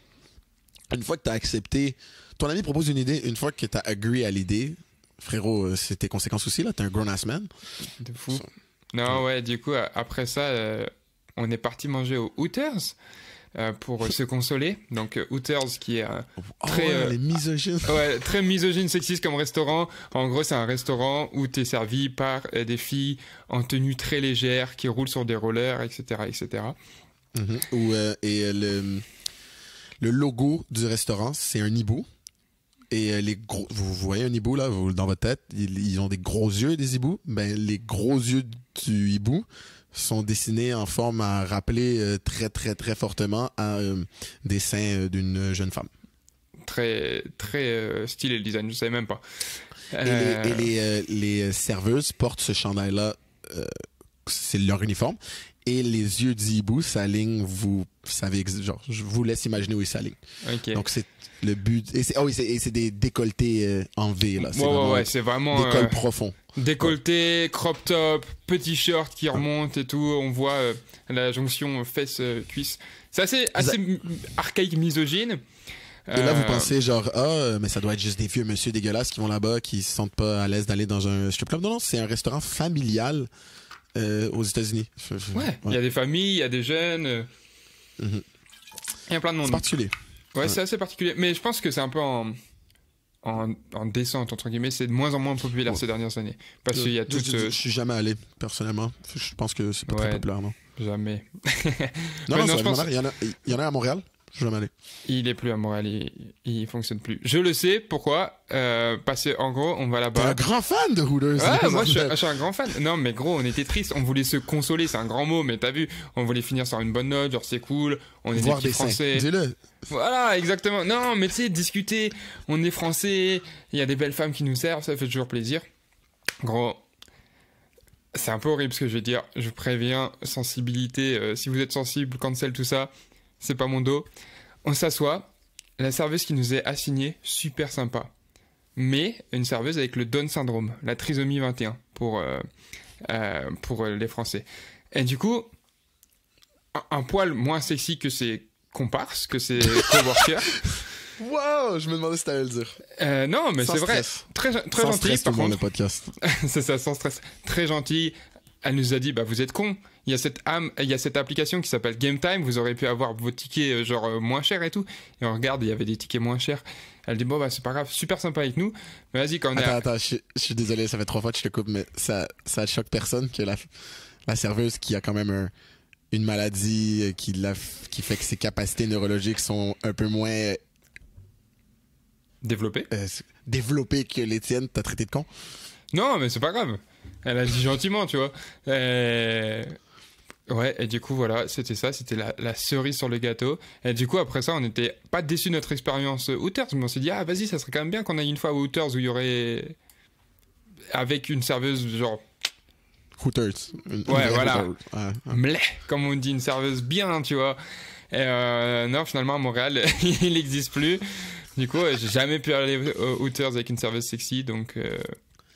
Une fois que t'as accepté, ton ami propose une idée, une fois que t'as agree à l'idée, frérot, c'est tes conséquences aussi là, t'es un grown ass man. De fou. Non ouais, du coup après ça, on est parti manger au Hooters. Pour se consoler. Donc Hooters qui est très les misogynes. Ouais, très misogyne, sexiste comme restaurant. En gros, c'est un restaurant où t'es servi par des filles en tenue très légère qui roulent sur des rollers, etc., etc. Et le logo du restaurant, c'est un hibou. Et vous voyez un hibou là dans votre tête, ils ont des gros yeux, des hiboux. Ben les gros yeux du hibou sont dessinés en forme à rappeler très très très fortement un dessin d'une jeune femme. Très très stylé le design, je savais même pas. Et les serveuses portent ce chandail-là, c'est leur uniforme. Et les yeux du hibou s'alignent, vous savez, genre, je vous laisse imaginer où ils s'alignent. Okay. Donc c'est le but. Et c'est des décolletés en V là. C'est vraiment des cols profonds. Décolleté, crop top, petit short qui remonte et tout. On voit la jonction fesses-cuisses. C'est assez archaïque, misogyne. Et là, vous pensez genre, mais ça doit être juste des vieux monsieur dégueulasses qui vont là-bas, qui se sentent pas à l'aise d'aller dans un strip club. Non, c'est un restaurant familial aux États-Unis. Ouais, il y a des familles, il y a des jeunes. Il y a plein de monde. C'est particulier. Ouais, c'est assez particulier. Mais je pense que c'est un peu en descente, entre guillemets. C'est de moins en moins populaire ces dernières années. Parce qu'il y a tout Je suis jamais allé, personnellement. Je pense que c'est pas très populaire, non? Jamais. Non, je pense... il y en a à Montréal. Je suis jamais allé. Il est plus à Montréal, il fonctionne plus. Je le sais, pourquoi parce qu'en gros, on va là-bas. T'es un grand fan de Hooters. Ouais, moi je suis un grand fan. Non, mais gros, on était triste, on voulait se consoler, c'est un grand mot, mais t'as vu, on voulait finir sur une bonne note, genre c'est cool, on est voir des petits Français. Dis-le. Voilà, exactement. Non, mais tu sais, discuter, on est Français, il y a des belles femmes qui nous servent, ça fait toujours plaisir. Gros, c'est un peu horrible ce que je vais dire, je vous préviens, sensibilité, si vous êtes sensible, cancel, tout ça, c'est pas mon dos. On s'assoit, la serveuse qui nous est assignée, super sympa. Mais une serveuse avec le Down syndrome, la trisomie 21 pour les Français. Et du coup, un poil moins sexy que ses comparses, que ses coworkers. Wow, je me demandais si t'allais le dire. Non, mais sans c'est vrai. stress. Très sans gentil, stress, par tout le monde, contre. le podcast. C'est ça, sans stress. Très gentil. Elle nous a dit, bah, vous êtes cons. Il y a cette application qui s'appelle Game Time. Vous aurez pu avoir vos tickets, moins chers et tout. Et on regarde, il y avait des tickets moins chers. Elle dit, bon, bah, c'est pas grave. Super sympa avec nous. Mais vas-y, quand on Attends, je suis désolé, ça fait 3 fois que je te coupe, mais ça choque personne que la serveuse qui a quand même une maladie qui fait que ses capacités neurologiques sont un peu moins développées que les tiennes, t'as traité de con? Non, mais c'est pas grave. Elle a dit gentiment, tu vois. Ouais, et du coup, voilà, c'était ça, c'était la cerise sur le gâteau. Et du coup, après ça, on n'était pas déçus de notre expérience Hooters, mais on s'est dit, ah, vas-y, ça serait quand même bien qu'on aille une fois au Hooters où il y aurait. Avec une serveuse, genre. Hooters. Ouais, voilà. Ouais. Mleh, comme on dit, une serveuse bien, tu vois. Et non, finalement, à Montréal, il n'existe plus. Du coup, j'ai jamais pu aller au Hooters avec une serveuse sexy, donc.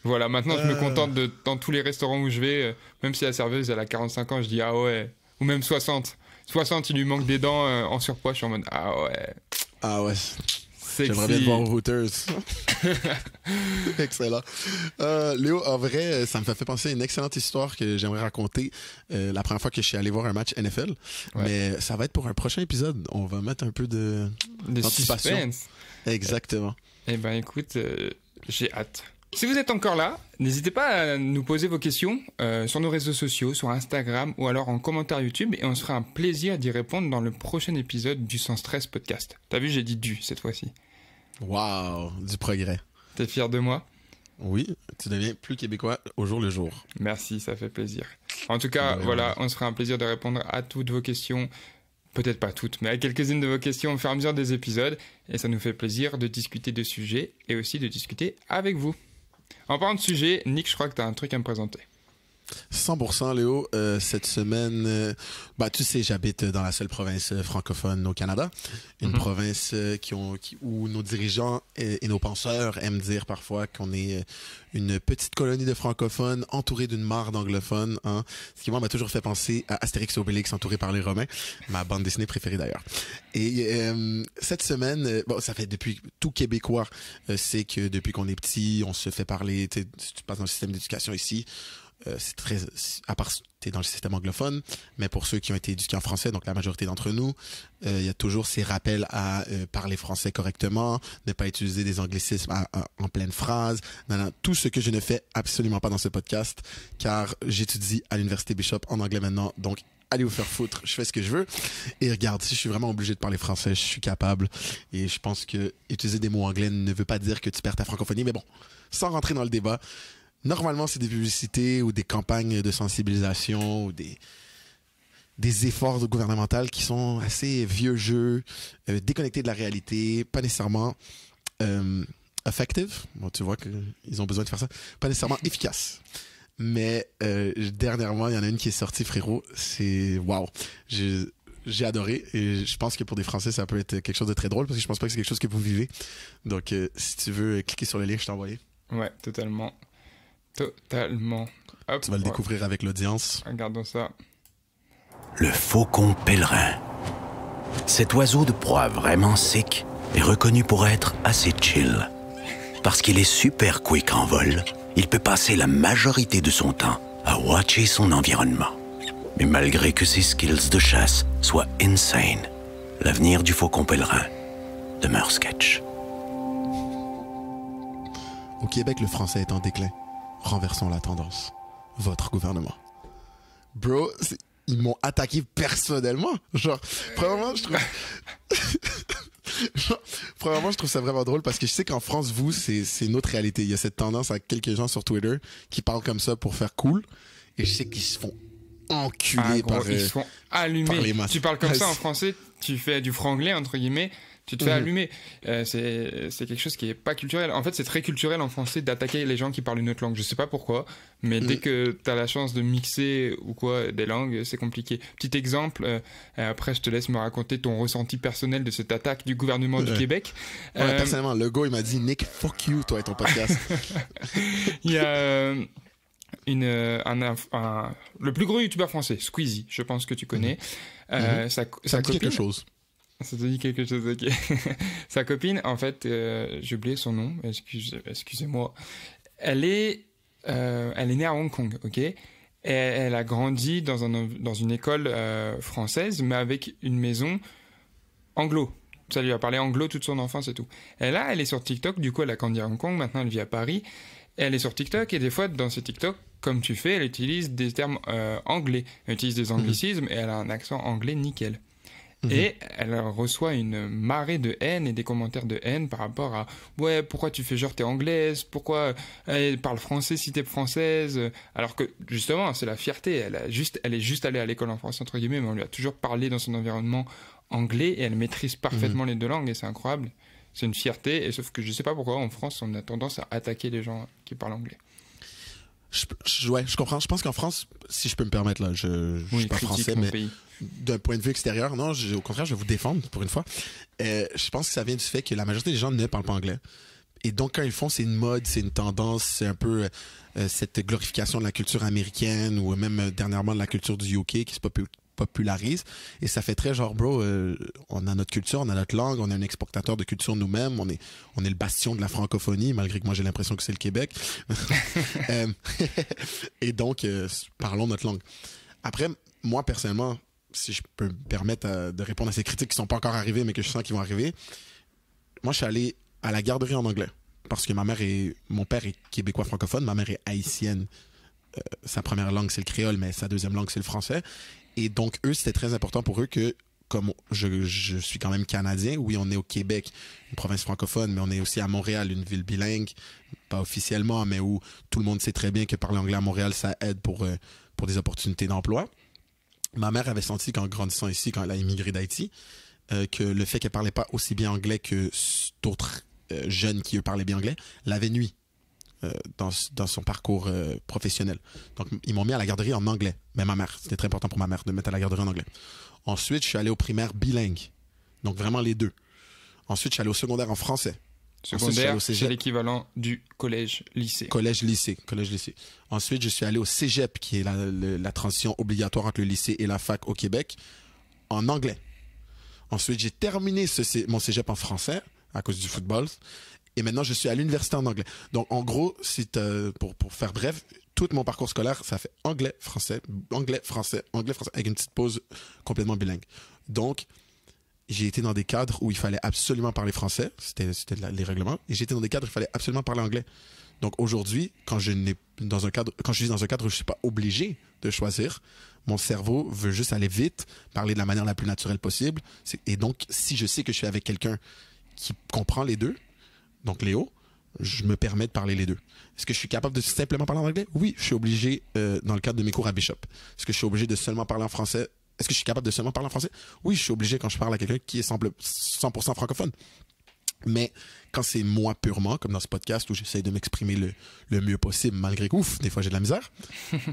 Voilà, maintenant je me contente dans tous les restaurants où je vais, même si la serveuse elle a 45 ans, je dis ah ouais, ou même 60. 60, il lui manque des dents en surpoids, je suis en mode ah ouais. Ah ouais. Sexy. J'aimerais bien te voir au Hooters. Excellent. Léo, en vrai, ça me fait penser à une excellente histoire que j'aimerais raconter la première fois que je suis allé voir un match NFL. Ouais. Mais ça va être pour un prochain épisode. On va mettre un peu de suspense. Exactement. Eh ben écoute, j'ai hâte. Si vous êtes encore là, n'hésitez pas à nous poser vos questions sur nos réseaux sociaux, sur Instagram ou alors en commentaire YouTube et on se fera un plaisir d'y répondre dans le prochain épisode du Sans Stress podcast. T'as vu, j'ai dit du cette fois-ci. Waouh, du progrès. T'es fier de moi? Oui, tu deviens plus québécois au jour le jour. Merci, ça fait plaisir. En tout cas, voilà, on se fera un plaisir de répondre à toutes vos questions. Peut-être pas toutes, mais à quelques-unes de vos questions au fur et à mesure des épisodes. Et ça nous fait plaisir de discuter de sujets et aussi de discuter avec vous. En parlant de sujet, Nick, je crois que tu as un truc à me présenter. 100% Léo, cette semaine, tu sais, j'habite dans la seule province francophone au Canada, une province où nos dirigeants et nos penseurs aiment dire parfois qu'on est une petite colonie de francophones entourée d'une mare d'anglophones, hein, ce qui moi m'a toujours fait penser à Astérix et Obélix entouré par les Romains, ma bande dessinée préférée d'ailleurs. Et cette semaine, ça fait depuis tout Québécois, c'est que depuis qu'on est petit, on se fait parler, tu passes dans le système d'éducation ici. C'est très, à part t'es dans le système anglophone, mais pour ceux qui ont été éduqués en français, donc la majorité d'entre nous, il y a toujours ces rappels à parler français correctement, ne pas utiliser des anglicismes en pleine phrase, tout ce que je ne fais absolument pas dans ce podcast, car j'étudie à l'université Bishop en anglais maintenant, donc allez vous faire foutre, je fais ce que je veux. Et regarde, si je suis vraiment obligé de parler français, je suis capable. Et je pense que utiliser des mots anglais ne veut pas dire que tu perds ta francophonie, mais bon, sans rentrer dans le débat. Normalement, c'est des publicités ou des campagnes de sensibilisation ou des efforts gouvernementaux qui sont assez vieux jeux, déconnectés de la réalité, pas nécessairement effective. Bon, tu vois qu'ils ont besoin de faire ça. Pas nécessairement efficace. Mais dernièrement, il y en a une qui est sortie, frérot. C'est wow. J'ai adoré et je pense que pour des Français, ça peut être quelque chose de très drôle parce que je pense pas que c'est quelque chose que vous vivez. Donc, si tu veux cliquer sur le lien, je t'ai envoyé. Ouais, totalement. Totalement. Hop, tu vas le découvrir avec l'audience. Regardons ça. Le faucon pèlerin. Cet oiseau de proie vraiment sec est reconnu pour être assez chill. Parce qu'il est super quick en vol, il peut passer la majorité de son temps à watcher son environnement. Mais malgré que ses skills de chasse soient insane, l'avenir du faucon pèlerin demeure sketch. Au Québec, le français est en déclin. Renversons la tendance. Votre gouvernement. Bro, ils m'ont attaqué personnellement. Genre, premièrement, je trouve... Premièrement, je trouve ça vraiment drôle parce que je sais qu'en France, c'est une autre réalité. Il y a cette tendance à quelques gens sur Twitter qui parlent comme ça pour faire cool. Et je sais qu'ils se font enculer par ils se font allumer. Tu parles comme ça en français, tu fais du franglais, entre guillemets. Tu te fais allumer. C'est quelque chose qui est pas culturel. En fait, c'est très culturel en français d'attaquer les gens qui parlent une autre langue. Je sais pas pourquoi, mais dès que t'as la chance de mixer ou quoi des langues, c'est compliqué. Petit exemple, après je te laisse me raconter ton ressenti personnel de cette attaque du gouvernement du Québec. Ouais, personnellement, le gars, il m'a dit « Nick, fuck you, toi et ton podcast. » Il y a le plus gros youtubeur français, Squeezie, je pense que tu connais. Ça me dit quelque chose. Ça te dit quelque chose, ok. Sa copine, en fait, j'ai oublié son nom, excusez-moi. Elle est née à Hong Kong, ok. Et elle a grandi dans une école française, mais avec une maison anglo. Ça lui a parlé anglo toute son enfance et tout. Et là, elle est sur TikTok, du coup, elle a grandi à Hong Kong, maintenant elle vit à Paris. Et elle est sur TikTok, et des fois, dans ses TikTok, comme tu fais, elle utilise des termes anglais. Elle utilise des anglicismes, et elle a un accent anglais nickel. Et elle reçoit une marée de haine et des commentaires de haine par rapport à « Ouais, pourquoi tu fais genre t'es anglaise ? Pourquoi elle parle français si t'es française ?» Alors que, justement, c'est la fierté. Elle est juste allée à l'école en français, entre guillemets, mais on lui a toujours parlé dans son environnement anglais et elle maîtrise parfaitement les deux langues et c'est incroyable. C'est une fierté, et sauf que je sais pas pourquoi, en France, on a tendance à attaquer les gens qui parlent anglais. Ouais, je comprends. Je pense qu'en France, si je peux me permettre, là, je suis pas français, mais d'un point de vue extérieur, non, au contraire, je vais vous défendre pour une fois. Je pense que ça vient du fait que la majorité des gens ne parlent pas anglais. Et donc, quand ils le font, c'est une mode, c'est une tendance, c'est un peu cette glorification de la culture américaine ou même dernièrement de la culture du UK qui se popularise. Et ça fait très genre, bro, on a notre culture, on a notre langue, on est un exportateur de culture nous-mêmes, on est le bastion de la francophonie, malgré que moi j'ai l'impression que c'est le Québec. Et donc, parlons notre langue. Après, moi personnellement, si je peux me permettre de répondre à ces critiques qui sont pas encore arrivées, mais que je sens qu'ils vont arriver, moi je suis allé à la garderie en anglais. Parce que mon père est québécois francophone, ma mère est haïtienne. Sa première langue, c'est le créole, mais sa deuxième langue, c'est le français. Et donc, eux, c'était très important pour eux que, comme je suis quand même canadien, oui, on est au Québec, une province francophone, mais on est aussi à Montréal, une ville bilingue, pas officiellement, mais où tout le monde sait très bien que parler anglais à Montréal, ça aide pour des opportunités d'emploi. Ma mère avait senti qu'en grandissant ici, quand elle a immigré d'Haïti, que le fait qu'elle parlait pas aussi bien anglais que d'autres jeunes qui, eux, parlaient bien anglais, l'avait nuit dans son parcours professionnel. Donc, ils m'ont mis à la garderie en anglais. Mais ma mère, c'était très important pour ma mère de me mettre à la garderie en anglais. Ensuite, je suis allé au primaire bilingue. Donc, vraiment les deux. Ensuite, je suis allé au secondaire en français. Secondaire, c'est l'équivalent du collège-lycée. Collège-lycée. Ensuite, je suis allé au cégep, qui est la transition obligatoire entre le lycée et la fac au Québec, en anglais. Ensuite, j'ai terminé mon cégep en français, à cause du football. Et maintenant, je suis à l'université en anglais. Donc, en gros, pour faire bref, tout mon parcours scolaire, ça fait anglais, français, avec une petite pause complètement bilingue. Donc, j'ai été dans des cadres où il fallait absolument parler français. C'était les règlements. Et j'ai été dans des cadres où il fallait absolument parler anglais. Donc, aujourd'hui, quand je suis dans un cadre où je ne suis pas obligé de choisir, mon cerveau veut juste aller vite, parler de la manière la plus naturelle possible. Et donc, si je sais que je suis avec quelqu'un qui comprend les deux, donc Léo, je me permets de parler les deux. Est-ce que je suis capable de simplement parler en anglais? Oui, je suis obligé dans le cadre de mes cours à Bishop. Est-ce que je suis obligé de seulement parler en français? Est-ce que je suis capable de seulement parler en français? Oui, je suis obligé quand je parle à quelqu'un qui est 100% francophone. Mais quand c'est moi purement, comme dans ce podcast où j'essaie de m'exprimer le mieux possible, malgré que, des fois j'ai de la misère,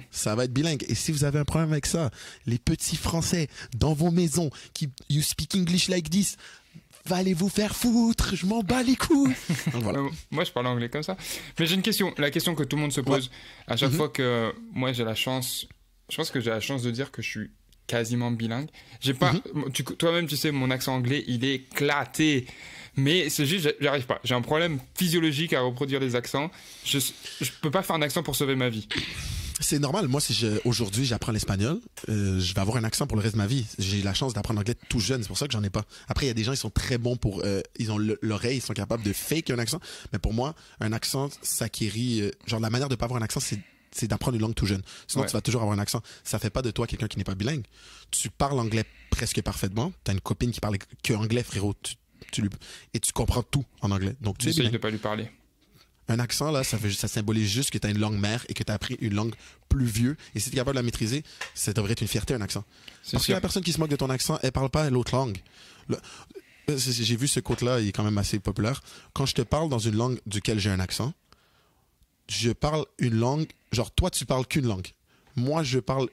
ça va être bilingue. Et si vous avez un problème avec ça, les petits Français dans vos maisons qui « you speak English like this », va aller vous faire foutre, je m'en bats les couilles. Donc, voilà. Moi, je parle anglais comme ça. Mais j'ai une question, la question que tout le monde se pose à chaque fois que moi j'ai la chance, je pense que j'ai la chance de dire que je suis quasiment bilingue. J'ai pas, toi-même tu sais, mon accent anglais, il est éclaté. Mais c'est juste, j'arrive pas. J'ai un problème physiologique à reproduire les accents. Je peux pas faire un accent pour sauver ma vie. C'est normal. Moi, si aujourd'hui j'apprends l'espagnol, je vais avoir un accent pour le reste de ma vie. J'ai la chance d'apprendre l'anglais tout jeune. C'est pour ça que j'en ai pas. Après, il y a des gens, ils sont très bons pour... ils ont l'oreille, ils sont capables de fake un accent. Mais pour moi, un accent s'acquérit... genre, la manière de pas avoir un accent, c'est d'apprendre une langue tout jeune. Sinon, tu vas toujours avoir un accent. Ça fait pas de toi quelqu'un qui n'est pas bilingue. Tu parles anglais presque parfaitement. T'as une copine qui parle que anglais, frérot. Et tu comprends tout en anglais. Donc, tu essayes de pas lui parler. Un accent, là, ça symbolise juste que tu as une langue mère et que tu as appris une langue plus vieux. Et si tu es capable de la maîtriser, ça devrait être une fierté, un accent. Parce que la personne qui se moque de ton accent, elle parle pas l'autre langue. J'ai vu ce quote-là, il est quand même assez populaire. Quand je te parle dans une langue duquel j'ai un accent, je parle une langue... Genre, toi, tu parles qu'une langue. Moi, je parle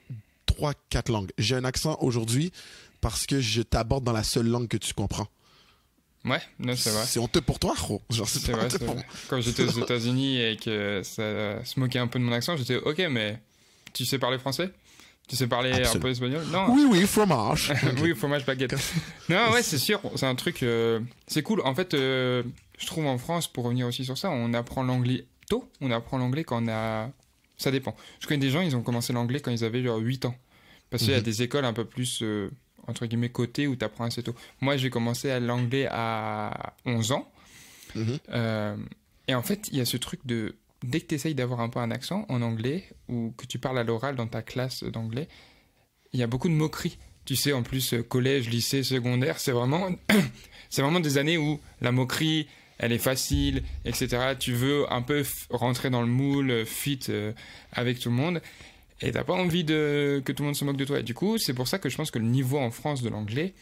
3-4 langues. J'ai un accent aujourd'hui parce que je t'aborde dans la seule langue que tu comprends. Ouais, non, c'est vrai. C'est honteux pour toi, gros. Genre, c'est vrai, honteux pour moi. Quand j'étais aux États-Unis et que ça se moquait un peu de mon accent, j'étais ok, mais tu sais parler français? Tu sais parler un peu espagnol? Non. Oui, fromage. Oui, fromage, baguette. Non, ouais, c'est sûr. C'est un truc. C'est cool. En fait, je trouve en France, pour revenir aussi sur ça, on apprend l'anglais tôt. On apprend l'anglais quand on a. Ça dépend. Je connais des gens, ils ont commencé l'anglais quand ils avaient genre 8 ans. Parce qu'il y a des écoles un peu plus. Entre guillemets, côté où tu apprends assez tôt. Moi, j'ai commencé à l'anglais à 11 ans. Et en fait, il y a ce truc de... Dès que tu essayes d'avoir un peu un accent en anglais ou que tu parles à l'oral dans ta classe d'anglais, il y a beaucoup de moqueries. tu sais, en plus, collège, lycée, secondaire, c'est vraiment des années où la moquerie, elle est facile, etc. Tu veux un peu rentrer dans le moule, fit avec tout le monde, et t'as pas envie que tout le monde se moque de toi. Et du coup, c'est pour ça que je pense que le niveau en France de l'anglais,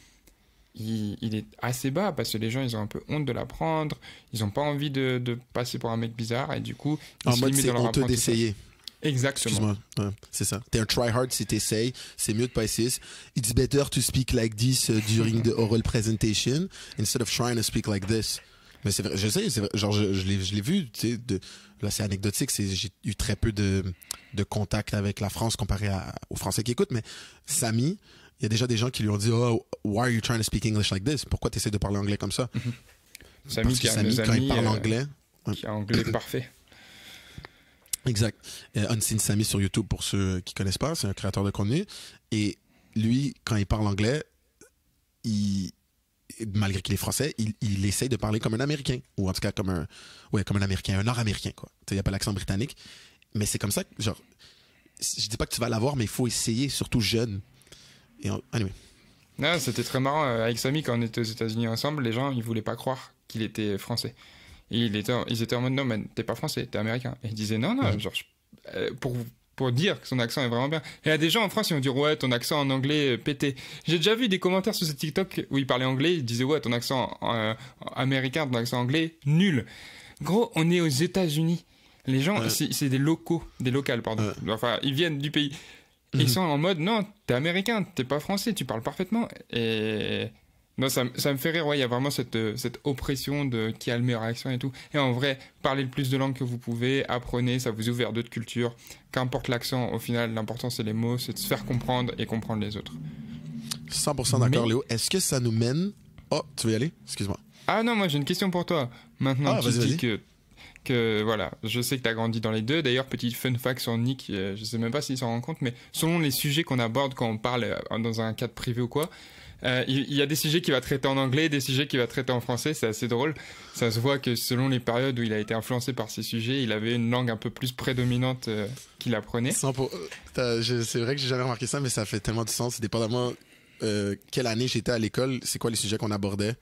il est assez bas, parce que les gens, ils ont un peu honte de l'apprendre, ils ont pas envie de passer pour un mec bizarre, et du coup, ils En se mode, limitent c'est dans leur honteux apprentissage. d'essayer. Exactement. Excuse-moi. Ouais, c'est ça. T'es un try-hard si t'essayes. C'est mieux de pas essayer. It's better to speak like this during the oral presentation instead of trying to speak like this. Mais c'est vrai, je sais, c'est vrai, genre, je l'ai vu, tu sais, là, c'est anecdotique, j'ai eu très peu de contact avec la France comparé aux Français qui écoutent, mais Samy, il y a déjà des gens qui lui ont dit, oh, why are you trying to speak English like this? Pourquoi t'essaies de parler anglais comme ça? Samy, Parce que qui a Samy, nos quand il amis, parle anglais, qui a anglais parfait. exact. Unseen Samy sur YouTube, pour ceux qui connaissent pas, c'est un créateur de contenu. Et lui, quand il parle anglais, malgré qu'il est français, il essaye de parler comme un Américain. Ou en tout cas comme un Américain, un Nord-Américain, quoi. Il n'y a pas l'accent britannique. Mais c'est comme ça que, genre, je dis pas que tu vas l'avoir, mais il faut essayer, surtout jeune. Anyway. Non, c'était très marrant. Avec Samy, quand on était aux États-Unis ensemble, les gens, ils voulaient pas croire qu'il était français. Et ils étaient en mode, non, mais t'es pas français, t'es américain. Et ils disaient, non, genre, pour dire que son accent est vraiment bien. Et il y a des gens en France qui vont dire, ouais, ton accent en anglais pété. J'ai déjà vu des commentaires sur ce TikTok où il parlait anglais, il disait, ouais, ton accent américain, ton accent anglais, nul. Gros, on est aux États-Unis. Les gens, c'est des locales, pardon. Enfin, ils viennent du pays. Et ils sont en mode, non, t'es américain, t'es pas français, tu parles parfaitement. Et non, ça me fait rire, ouais, il y a vraiment cette oppression de qui a le meilleur accent et tout. Et en vrai, parlez le plus de langues que vous pouvez, apprenez, ça vous ouvre vers d'autres cultures. Qu'importe l'accent, au final, l'important c'est les mots, c'est de se faire comprendre et comprendre les autres. 100% d'accord, Léo. Est-ce que ça nous mène... Oh, tu veux y aller? Excuse-moi. Ah non, moi j'ai une question pour toi. Maintenant, tu vas-y. dis que voilà, je sais que tu as grandi dans les deux. D'ailleurs, petit fun fact sur Nick, je sais même pas s'il s'en rend compte, mais selon les sujets qu'on aborde quand on parle dans un cadre privé ou quoi, il y a des sujets qu'il va traiter en anglais, des sujets qu'il va traiter en français, c'est assez drôle. Ça se voit que selon les périodes où il a été influencé par ces sujets, il avait une langue un peu plus prédominante qu'il apprenait. C'est vrai que j'ai jamais remarqué ça, mais ça fait tellement de sens. Dépendamment quelle année j'étais à l'école, c'est quoi les sujets qu'on abordait,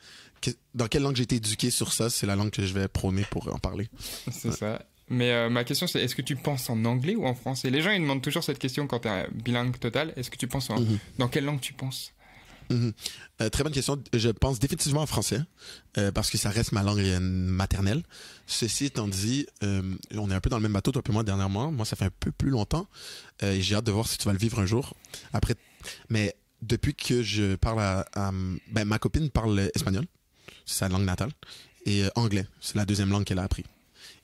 dans quelle langue j'ai été éduqué sur ça, c'est la langue que je vais prôner pour en parler. C'est ça. Mais ma question c'est, est-ce que tu penses en anglais ou en français? Les gens ils demandent toujours cette question quand tu es bilingue total. Est-ce que tu penses dans quelle langue tu penses? Très bonne question. Je pense définitivement en français parce que ça reste ma langue maternelle. Ceci étant dit, on est un peu dans le même bateau, toi et moi, dernièrement. Moi, ça fait un peu plus longtemps et j'ai hâte de voir si tu vas le vivre un jour. Après, mais depuis que je parle ma copine parle espagnol, c'est sa langue natale, et anglais, c'est la deuxième langue qu'elle a appris.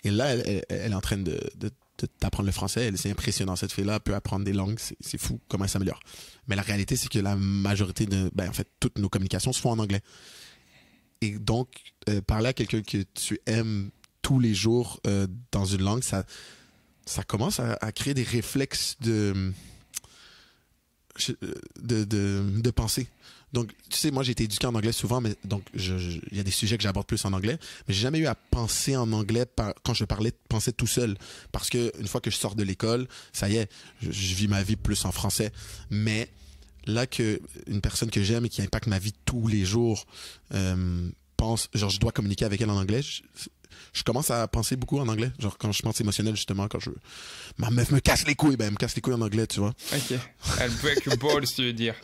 Et là, elle est en train d'apprendre le français. C'est impressionnant. Cette fille-là peut apprendre des langues. C'est fou comment elle s'améliore. Mais la réalité, c'est que la majorité en fait, toutes nos communications se font en anglais. Et donc, parler à quelqu'un que tu aimes tous les jours dans une langue, ça commence à créer des réflexes de pensée. Donc, tu sais, moi, j'ai été éduqué en anglais souvent, mais donc, il y a des sujets que j'aborde plus en anglais, mais j'ai jamais eu à penser en anglais quand je parlais, penser tout seul. Parce que une fois que je sors de l'école, ça y est, je vis ma vie plus en français. Mais là, une personne que j'aime et qui impacte ma vie tous les jours pense, genre, je dois communiquer avec elle en anglais, je commence à penser beaucoup en anglais. Genre, quand je pense émotionnel, justement, quand ma meuf me casse les couilles, elle me casse les couilles en anglais, tu vois. Ok. Elle break your balls, tu veux dire.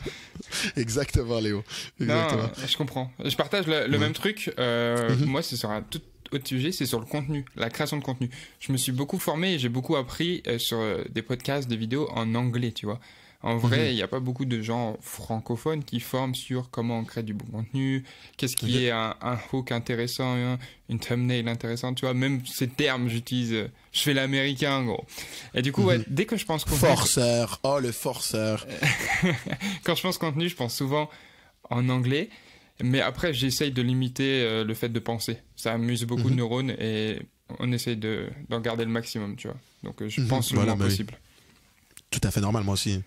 Exactement, Léo. Exactement. Non, je comprends. Je partage le même truc. Moi, c'est sur un tout autre sujet, c'est sur le contenu, la création de contenu. Je me suis beaucoup formé et j'ai beaucoup appris sur des podcasts, des vidéos en anglais, tu vois. En vrai, il n'y a pas beaucoup de gens francophones qui forment sur comment on crée du bon contenu, qu'est-ce qui est un hook intéressant, une thumbnail intéressante, tu vois. Même ces termes, j'utilise, je fais l'américain, gros. Et du coup, dès que je pense contenu... Forceur, oh le forceur. Quand je pense contenu, je pense souvent en anglais, mais après, j'essaye de limiter le fait de penser. Ça amuse beaucoup de neurones et on essaye d'en garder le maximum, tu vois. Donc, je pense le moins possible. Tout à fait normal, moi aussi.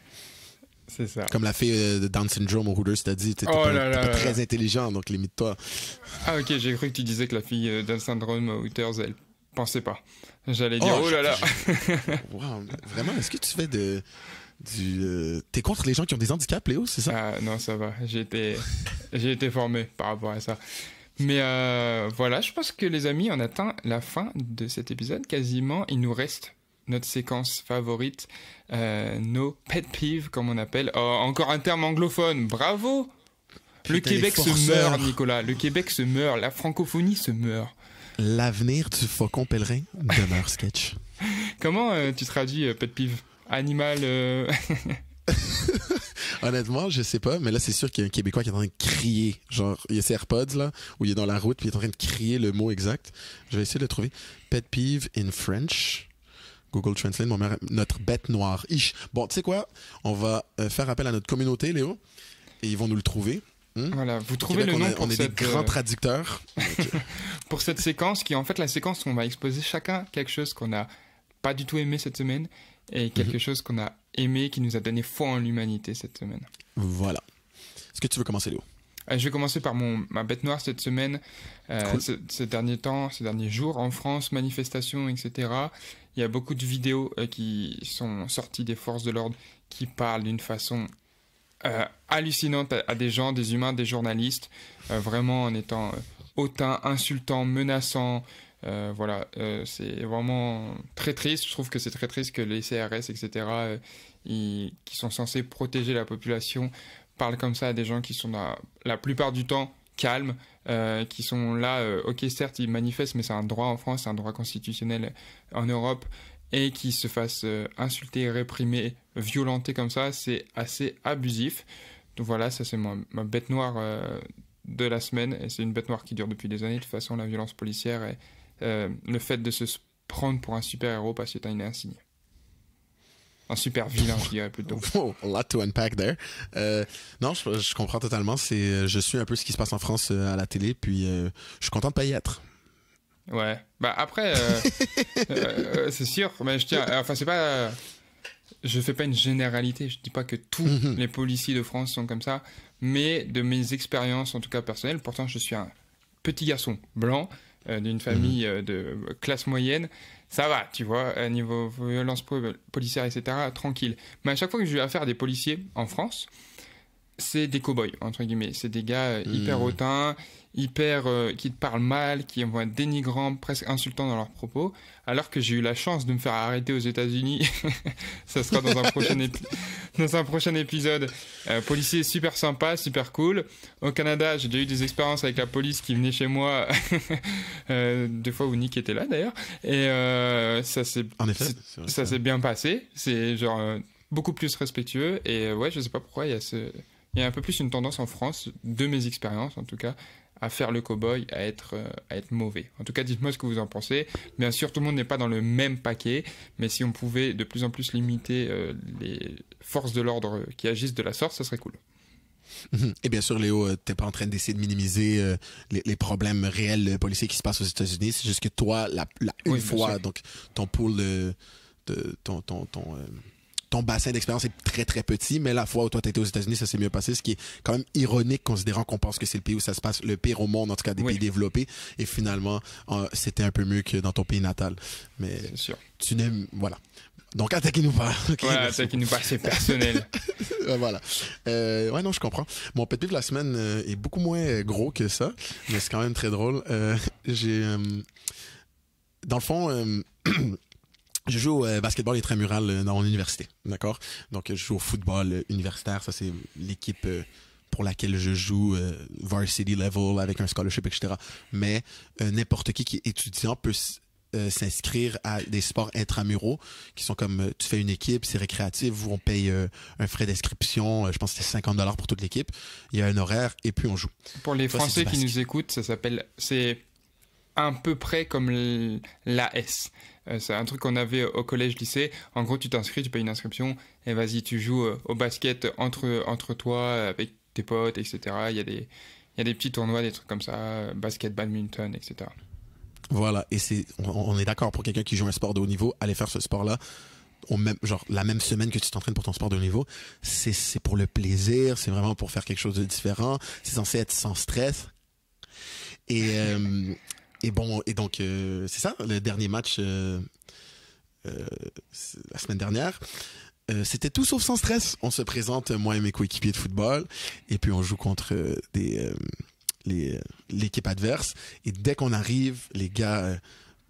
C'est ça. Comme la fille de Down Syndrome au Hooters t'a dit, t'es pas très intelligent, donc limite-toi. Ah ok, j'ai cru que tu disais que la fille Down Syndrome au Hooters, elle pensais pas. J'allais dire, oh là là. Wow, vraiment, est-ce que tu fais t'es contre les gens qui ont des handicaps, Léo, c'est ça? Ah, non, ça va. J'ai été formé par rapport à ça. Mais voilà, je pense que les amis, on atteint la fin de cet épisode. Quasiment, il nous reste notre séquence favorite, nos pet peeves, comme on appelle. Oh, encore un terme anglophone, bravo! Le Québec se meurt, Nicolas. Le Québec se meurt. La francophonie se meurt. L'avenir du faucon pèlerin demeure sketch. Comment tu traduis pet peeve? Animal... Honnêtement, je sais pas, mais là, c'est sûr qu'il y a un Québécois qui est en train de crier. Genre, il y a ses AirPods, là, où il est dans la route, puis il est en train de crier le mot exact. Je vais essayer de le trouver. Pet peeve in French. Google Translate, notre bête noire. Ish. Bon, tu sais quoi? On va faire appel à notre communauté, Léo, et ils vont nous le trouver. Voilà, vous trouvez le nom pour on est des grands traducteurs. Pour cette séquence, qui est en fait la séquence où on va exposer chacun quelque chose qu'on n'a pas du tout aimé cette semaine, et quelque chose qu'on a aimé, qui nous a donné foi en l'humanité cette semaine. Voilà. Est-ce que tu veux commencer, Léo? Je vais commencer par ma bête noire cette semaine. Cool. Ces derniers temps, ces derniers jours, en France, manifestations, etc. Il y a beaucoup de vidéos qui sont sorties des forces de l'ordre qui parlent d'une façon hallucinante à des gens, des humains, des journalistes, vraiment en étant hautain, insultant, menaçant. Voilà, c'est vraiment très triste. Je trouve que c'est très triste que les CRS, etc., qui sont censés protéger la population, parlent comme ça à des gens qui sont la plupart du temps calmes, qui sont là, ok, certes, ils manifestent, mais c'est un droit en France, c'est un droit constitutionnel en Europe, et qui se fassent insulter, réprimer, violenter comme ça, c'est assez abusif. Donc voilà, ça c'est ma bête noire de la semaine, et c'est une bête noire qui dure depuis des années. De toute façon, la violence policière et le fait de se prendre pour un super-héros parce que t'as une insigne. Un super vilain, je dirais plutôt. Oh, a lot to unpack there. Non, je comprends totalement. Je suis un peu ce qui se passe en France à la télé, puis je suis content de pas y être. Ouais. Bah après, c'est sûr, mais je tiens. Enfin, c'est pas. Je fais pas une généralité. Je dis pas que tous les policiers de France sont comme ça, mais de mes expériences, en tout cas personnelles. Pourtant, je suis un petit garçon blanc d'une famille de classe moyenne. Ça va, tu vois, niveau violence policière, etc., tranquille. Mais à chaque fois que j'ai eu affaire à des policiers en France, c'est des cow-boys, entre guillemets. C'est des gars hyper hautains, qui te parlent mal, qui vont être dénigrants, presque insultants dans leurs propos. Alors que j'ai eu la chance de me faire arrêter aux États-Unis. Ça sera dans un prochain épisode. Policier super sympa, super cool. Au Canada, j'ai déjà eu des expériences avec la police qui venait chez moi. 2 fois où Nick était là d'ailleurs. Et ça s'est bien passé. C'est genre beaucoup plus respectueux. Et ouais, je sais pas pourquoi il y a un peu plus une tendance en France, de mes expériences en tout cas, à faire le cow-boy, à être mauvais. En tout cas, dites-moi ce que vous en pensez. Bien sûr, tout le monde n'est pas dans le même paquet, mais si on pouvait de plus en plus limiter les forces de l'ordre qui agissent de la sorte, ça serait cool. Et bien sûr, Léo, t'es pas en train d'essayer de minimiser les problèmes réels policiers qui se passent aux États-Unis. C'est juste que toi, une fois, donc ton pool ton bassin d'expérience est très très petit, mais la fois où toi t'étais aux États-Unis, ça s'est mieux passé, ce qui est quand même ironique considérant qu'on pense que c'est le pays où ça se passe le pire au monde, en tout cas des pays développés, et finalement c'était un peu mieux que dans ton pays natal. Mais c'est sûr. Tu n'aimes, voilà. Donc attaquez-nous pas. Okay, ouais, attaquez-nous pas, c'est personnel. Voilà. Ouais, non, je comprends. Mon pet peeve de la semaine est beaucoup moins gros que ça, mais c'est quand même très drôle. Dans le fond, je joue au basketball intramural dans mon université, d'accord? Donc, je joue au football universitaire. Ça, c'est l'équipe pour laquelle je joue varsity level avec un scholarship, etc. Mais n'importe qui est étudiant peut s'inscrire à des sports intramuraux qui sont comme tu fais une équipe, c'est récréatif, où on paye un frais d'inscription, je pense que c'est $50 pour toute l'équipe. Il y a un horaire et puis on joue. Pour les Français qui nous écoutent, c'est à peu près comme l'AS. C'est un truc qu'on avait au collège-lycée. En gros, tu t'inscris, tu payes une inscription et vas-y, tu joues au basket entre toi, avec tes potes, etc. Il y a des petits tournois, des trucs comme ça, basket, badminton, etc. Voilà, et on est d'accord, pour quelqu'un qui joue un sport de haut niveau, aller faire ce sport-là, la même semaine que tu t'entraînes pour ton sport de haut niveau, c'est pour le plaisir, c'est vraiment pour faire quelque chose de différent, c'est censé être sans stress. Et Et bon, et donc, c'est ça, le dernier match la semaine dernière. C'était tout sauf sans stress. On se présente, moi et mes coéquipiers de football, et puis on joue contre l'équipe adverse. Et dès qu'on arrive, les gars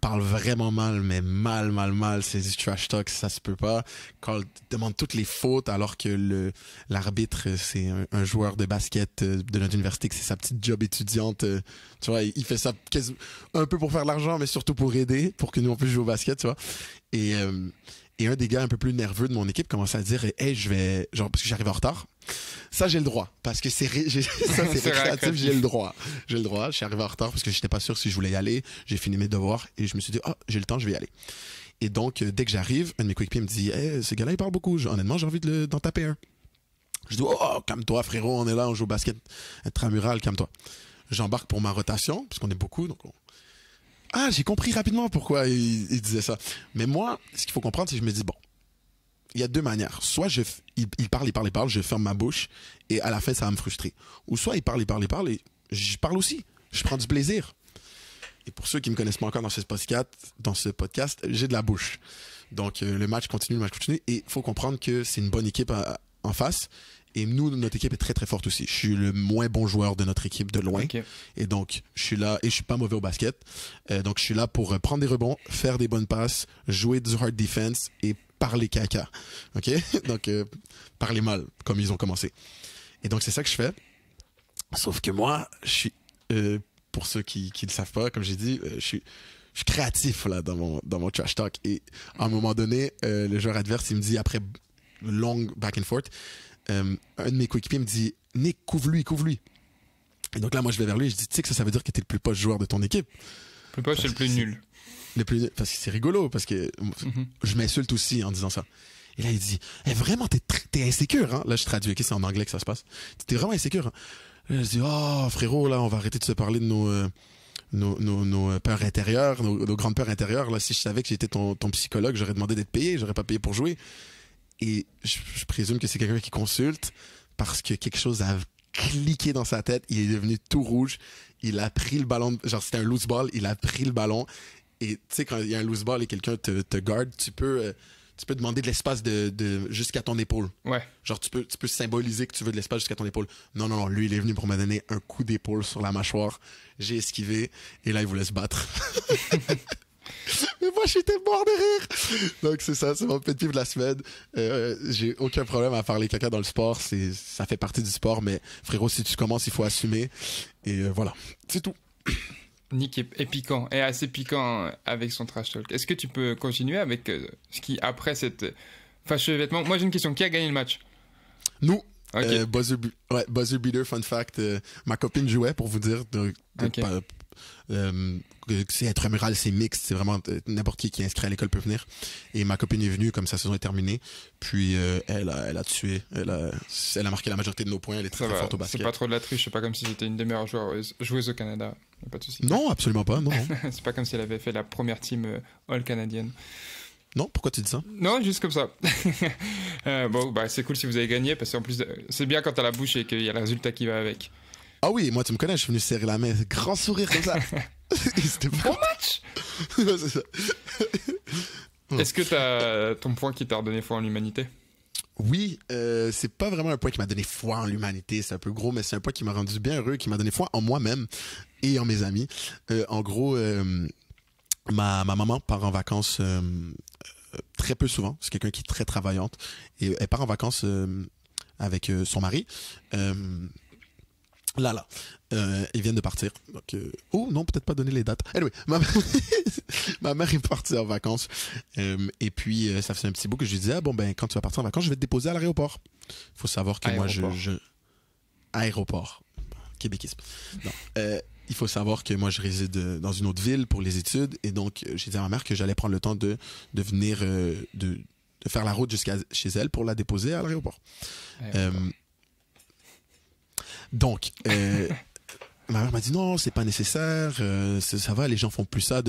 parlent vraiment mal, mais mal. C'est du trash talk, ça se peut pas. Quand ils demandent toutes les fautes, alors que l'arbitre, c'est un joueur de basket de notre université, que c'est sa petite job étudiante. Tu vois, il fait ça un peu pour faire de l'argent, mais surtout pour aider, pour que nous on puisse jouer au basket, tu vois. Et un des gars un peu plus nerveux de mon équipe commençait à dire, hey, je vais, genre, parce que j'arrive en retard. Ça, j'ai le droit. Parce que c'est récréatif, j'ai le droit. Je suis arrivé en retard parce que j'étais pas sûr si je voulais y aller. J'ai fini mes devoirs et je me suis dit, j'ai le temps, je vais y aller. Et donc, dès que j'arrive, un de mes coéquipiers me dit, hey, ce gars-là, il parle beaucoup. Honnêtement, j'ai envie d'en taper un. Je dis, calme-toi, frérot, on est là, on joue au basket intramural, calme-toi. J'embarque pour ma rotation, puisqu'on est beaucoup, donc j'ai compris rapidement pourquoi il disait ça. Mais moi, ce qu'il faut comprendre, c'est que je me dis, bon, il y a deux manières. Soit il parle, je ferme ma bouche et à la fin, ça va me frustrer. Ou soit il parle et je parle aussi. Je prends du plaisir. Et pour ceux qui me connaissent pas encore dans ce podcast, j'ai de la bouche. Donc, le match continue. Et il faut comprendre que c'est une bonne équipe en face. Et nous, notre équipe est très, très forte aussi. Je suis le moins bon joueur de notre équipe de loin. Okay. Et donc, je suis là, et je suis pas mauvais au basket. Donc, je suis là pour prendre des rebonds, faire des bonnes passes, jouer du hard defense et parler caca. OK? Donc, parler mal, comme ils ont commencé. Et donc, c'est ça que je fais. Sauf que moi, je suis, pour ceux qui ne le savent pas, comme j'ai dit, je suis créatif là, dans mon trash talk. Et à un moment donné, le joueur adverse, il me dit, après long back and forth, un de mes coéquipiers me dit, Nick, couvre-lui. Et donc là, moi, je vais vers lui et je dis, tu sais que ça veut dire que t'es le plus poche joueur de ton équipe. Le plus poche, c'est le plus nul. Parce que c'est rigolo, parce que je m'insulte aussi en disant ça. Et là, il dit, vraiment, t'es insécure, hein? Là, je traduis, c'est en anglais que ça se passe. T'es vraiment insécure, hein? Là, je dis, frérot, là, on va arrêter de se parler de nos peurs intérieures, nos grandes peurs intérieures. Là, si je savais que j'étais ton psychologue, j'aurais demandé d'être payé, j'aurais pas payé pour jouer. Et je présume que c'est quelqu'un qui consulte parce que quelque chose a cliqué dans sa tête. Il est devenu tout rouge. Il a pris le ballon. Genre, c'était un loose ball. Il a pris le ballon. Et tu sais, quand il y a un loose ball et quelqu'un te garde, tu peux demander de l'espace jusqu'à ton épaule. Ouais. Genre, tu peux symboliser que tu veux de l'espace jusqu'à ton épaule. Non. Lui, il est venu pour me donner un coup d'épaule sur la mâchoire. J'ai esquivé. Et là, il voulait se battre. Mais moi, j'étais mort de rire. Donc, c'est ça, c'est mon pet peeve de la semaine. J'ai aucun problème à parler caca dans le sport. Ça fait partie du sport, mais frérot, si tu commences, il faut assumer. Et voilà, c'est tout. Nick est piquant, est assez piquant avec son trash talk. Est-ce que tu peux continuer avec ce qui, après cette fâcheux vêtement... Moi, j'ai une question. Qui a gagné le match? Nous. Okay. Buzzer beater, fun fact. Ma copine jouait, pour vous dire. Okay. C'est intramural, c'est mixte, c'est vraiment n'importe qui est inscrit à l'école peut venir. Et ma copine est venue, comme sa saison est terminée. Puis elle a tué, elle a marqué la majorité de nos points. Elle est très forte au basket. C'est pas trop de la triche, c'est pas comme si j'étais une des meilleures joueuses au Canada. Pas de souci. Non, absolument pas, non. C'est pas comme si elle avait fait la première team all canadienne. Non, pourquoi tu dis ça? Non, juste comme ça. C'est cool si vous avez gagné, parce qu'en plus, c'est bien quand t'as la bouche et qu'il y a le résultat qui va avec. Ah oui, moi tu me connais, je suis venu serrer la main, grand sourire comme ça. C'était bon match. C'est ça. Est-ce que t'as ton point qui t'a redonné foi en l'humanité? Oui, c'est pas vraiment un point qui m'a donné foi en l'humanité, c'est un peu gros, mais c'est un point qui m'a rendu bien heureux, qui m'a donné foi en moi-même et en mes amis. En gros, ma maman part en vacances très peu souvent, c'est quelqu'un qui est très travaillante, et elle part en vacances avec son mari. Ils viennent de partir. Donc, non, peut-être pas donner les dates. Anyway, ma mère est partie en vacances. Et puis, ça faisait un petit bout que je lui disais, quand tu vas partir en vacances, je vais te déposer à l'aéroport. Il faut savoir que moi, Aéroport. Québéquisme. Non. Il faut savoir que moi, je réside dans une autre ville pour les études. Et donc, j'ai dit à ma mère que j'allais prendre le temps de venir, de faire la route jusqu'à chez elle pour la déposer à l'aéroport. Donc, ma mère m'a dit non, c'est pas nécessaire, ça va, les gens font plus ça,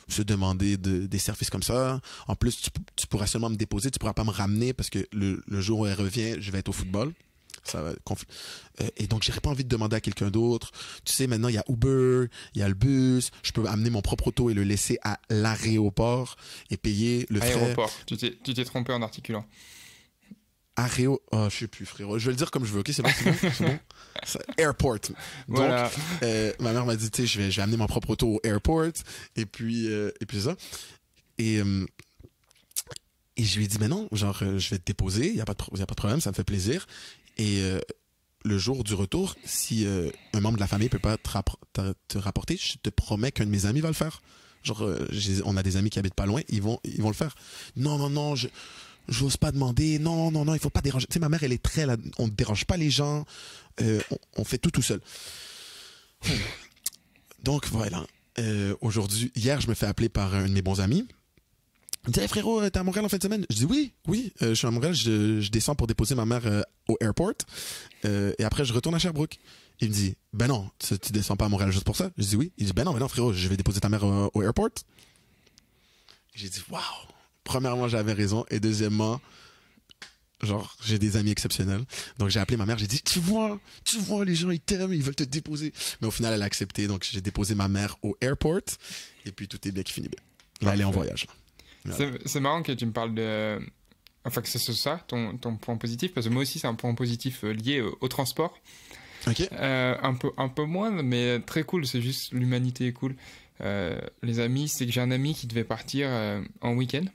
se demander des services comme ça. En plus, tu pourras seulement me déposer, tu pourras pas me ramener parce que le jour où elle revient, je vais être au football. Ça va et donc, j'aurais pas envie de demander à quelqu'un d'autre. Tu sais, maintenant, il y a Uber, il y a le bus. Je peux amener mon propre auto et le laisser à l'aéroport et payer le frais. Aéroport. Tu t'es trompé en articulant. Je sais plus, frérot. Je vais le dire comme je veux, ok? C'est bon? C'est bon? Airport. Donc, Voilà. ma mère m'a dit, tu sais, je vais amener mon propre auto au airport. Et puis ça. Et je lui ai dit, mais non, genre, je vais te déposer, il n'y a pas de problème, ça me fait plaisir. Et le jour du retour, si un membre de la famille ne peut pas te rapporter, je te promets qu'un de mes amis va le faire. Genre, on a des amis qui habitent pas loin, ils vont le faire. Non, j'ose pas demander. Non, il ne faut pas déranger. Tu sais, ma mère, elle est très là, on ne dérange pas les gens, on fait tout seul. Donc, voilà. Hier, je me fais appeler par un de mes bons amis. Il me dit, hey, frérot, t'es à Montréal en fin de semaine? Je dis oui, je suis à Montréal, je descends pour déposer ma mère au airport et après je retourne à Sherbrooke. Il me dit, ben non, tu descends pas à Montréal juste pour ça? Je dis oui. Il dit, ben non, frérot, je vais déposer ta mère au airport. J'ai dit, waouh! Premièrement, j'avais raison et deuxièmement, genre, j'ai des amis exceptionnels. Donc j'ai appelé ma mère, j'ai dit, tu vois, les gens ils t'aiment, ils veulent te déposer. Mais au final, elle a accepté, donc j'ai déposé ma mère au airport et puis tout est bien qui finit bien. Là, elle est en voyage. Là. C'est marrant que tu me parles de... Enfin, que c'est ça, ton point positif, parce que moi aussi, c'est un point positif lié au transport. Ok. Un peu moins, mais très cool, c'est juste l'humanité est cool. Les amis, c'est que j'ai un ami qui devait partir en week-end.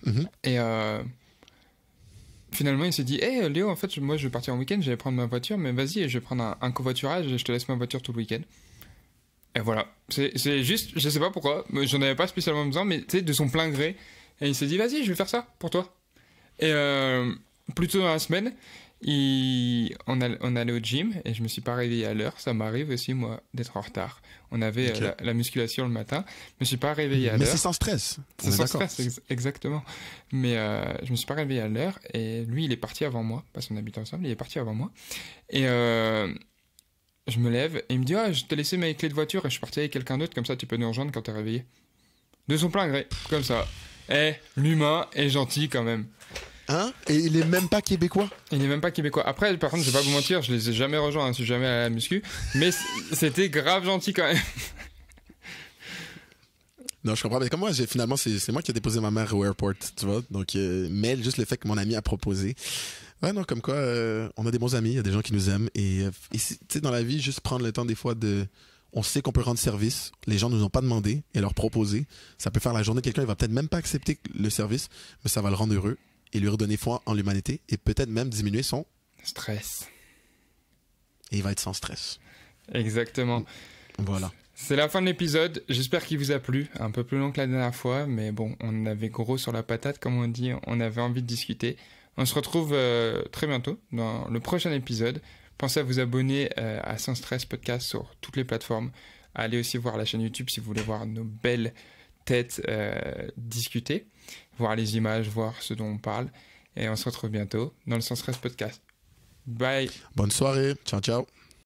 Mm-hmm. Et finalement, il s'est dit, hey Léo, en fait, moi, je vais partir en week-end, je vais prendre ma voiture, mais vas-y, je vais prendre un covoiturage et je te laisse ma voiture tout le week-end. Et voilà, c'est juste, je sais pas pourquoi, j'en avais pas spécialement besoin, mais tu sais, de son plein gré. Et il s'est dit, vas-y, je vais faire ça pour toi. Et plus tôt dans la semaine, on allait au gym et je me suis pas réveillé à l'heure. Ça m'arrive aussi, moi, d'être en retard. On avait la musculation le matin, je me suis pas réveillé à l'heure. Mais c'est sans stress. C'est sans stress, exactement. Mais je me suis pas réveillé à l'heure et lui, il est parti avant moi, parce qu'on habite ensemble, il est parti avant moi. Et je me lève et il me dit, je t'ai laissé mes clés de voiture et je suis parti avec quelqu'un d'autre, comme ça tu peux nous rejoindre quand t'es réveillé. De son plein gré, comme ça. L'humain est gentil quand même. Hein? Et il est même pas québécois? Il est même pas québécois. Après, par contre, je vais pas vous mentir, je les ai jamais rejoints, je suis jamais à la muscu, mais c'était grave gentil quand même. Non, je comprends. Mais comme moi, finalement, c'est moi qui ai déposé ma mère au airport, tu vois. Donc, mais juste le fait que mon ami a proposé. Ouais, non, comme quoi, on a des bons amis, il y a des gens qui nous aiment. Et tu sais, dans la vie, juste prendre le temps des fois on sait qu'on peut rendre service. Les gens ne nous ont pas demandé et leur proposer. Ça peut faire la journée de quelqu'un. Il va peut-être même pas accepter le service, mais ça va le rendre heureux et lui redonner foi en l'humanité et peut-être même diminuer son stress. Et il va être sans stress. Exactement. Voilà. C'est la fin de l'épisode. J'espère qu'il vous a plu. Un peu plus long que la dernière fois, mais bon, on avait gros sur la patate, comme on dit. On avait envie de discuter. On se retrouve très bientôt dans le prochain épisode. Pensez à vous abonner à Sans Stress Podcast sur toutes les plateformes. Allez aussi voir la chaîne YouTube si vous voulez voir nos belles têtes discuter, voir les images, voir ce dont on parle. Et on se retrouve bientôt dans le Sans Stress Podcast. Bye. Bonne soirée. Ciao, ciao.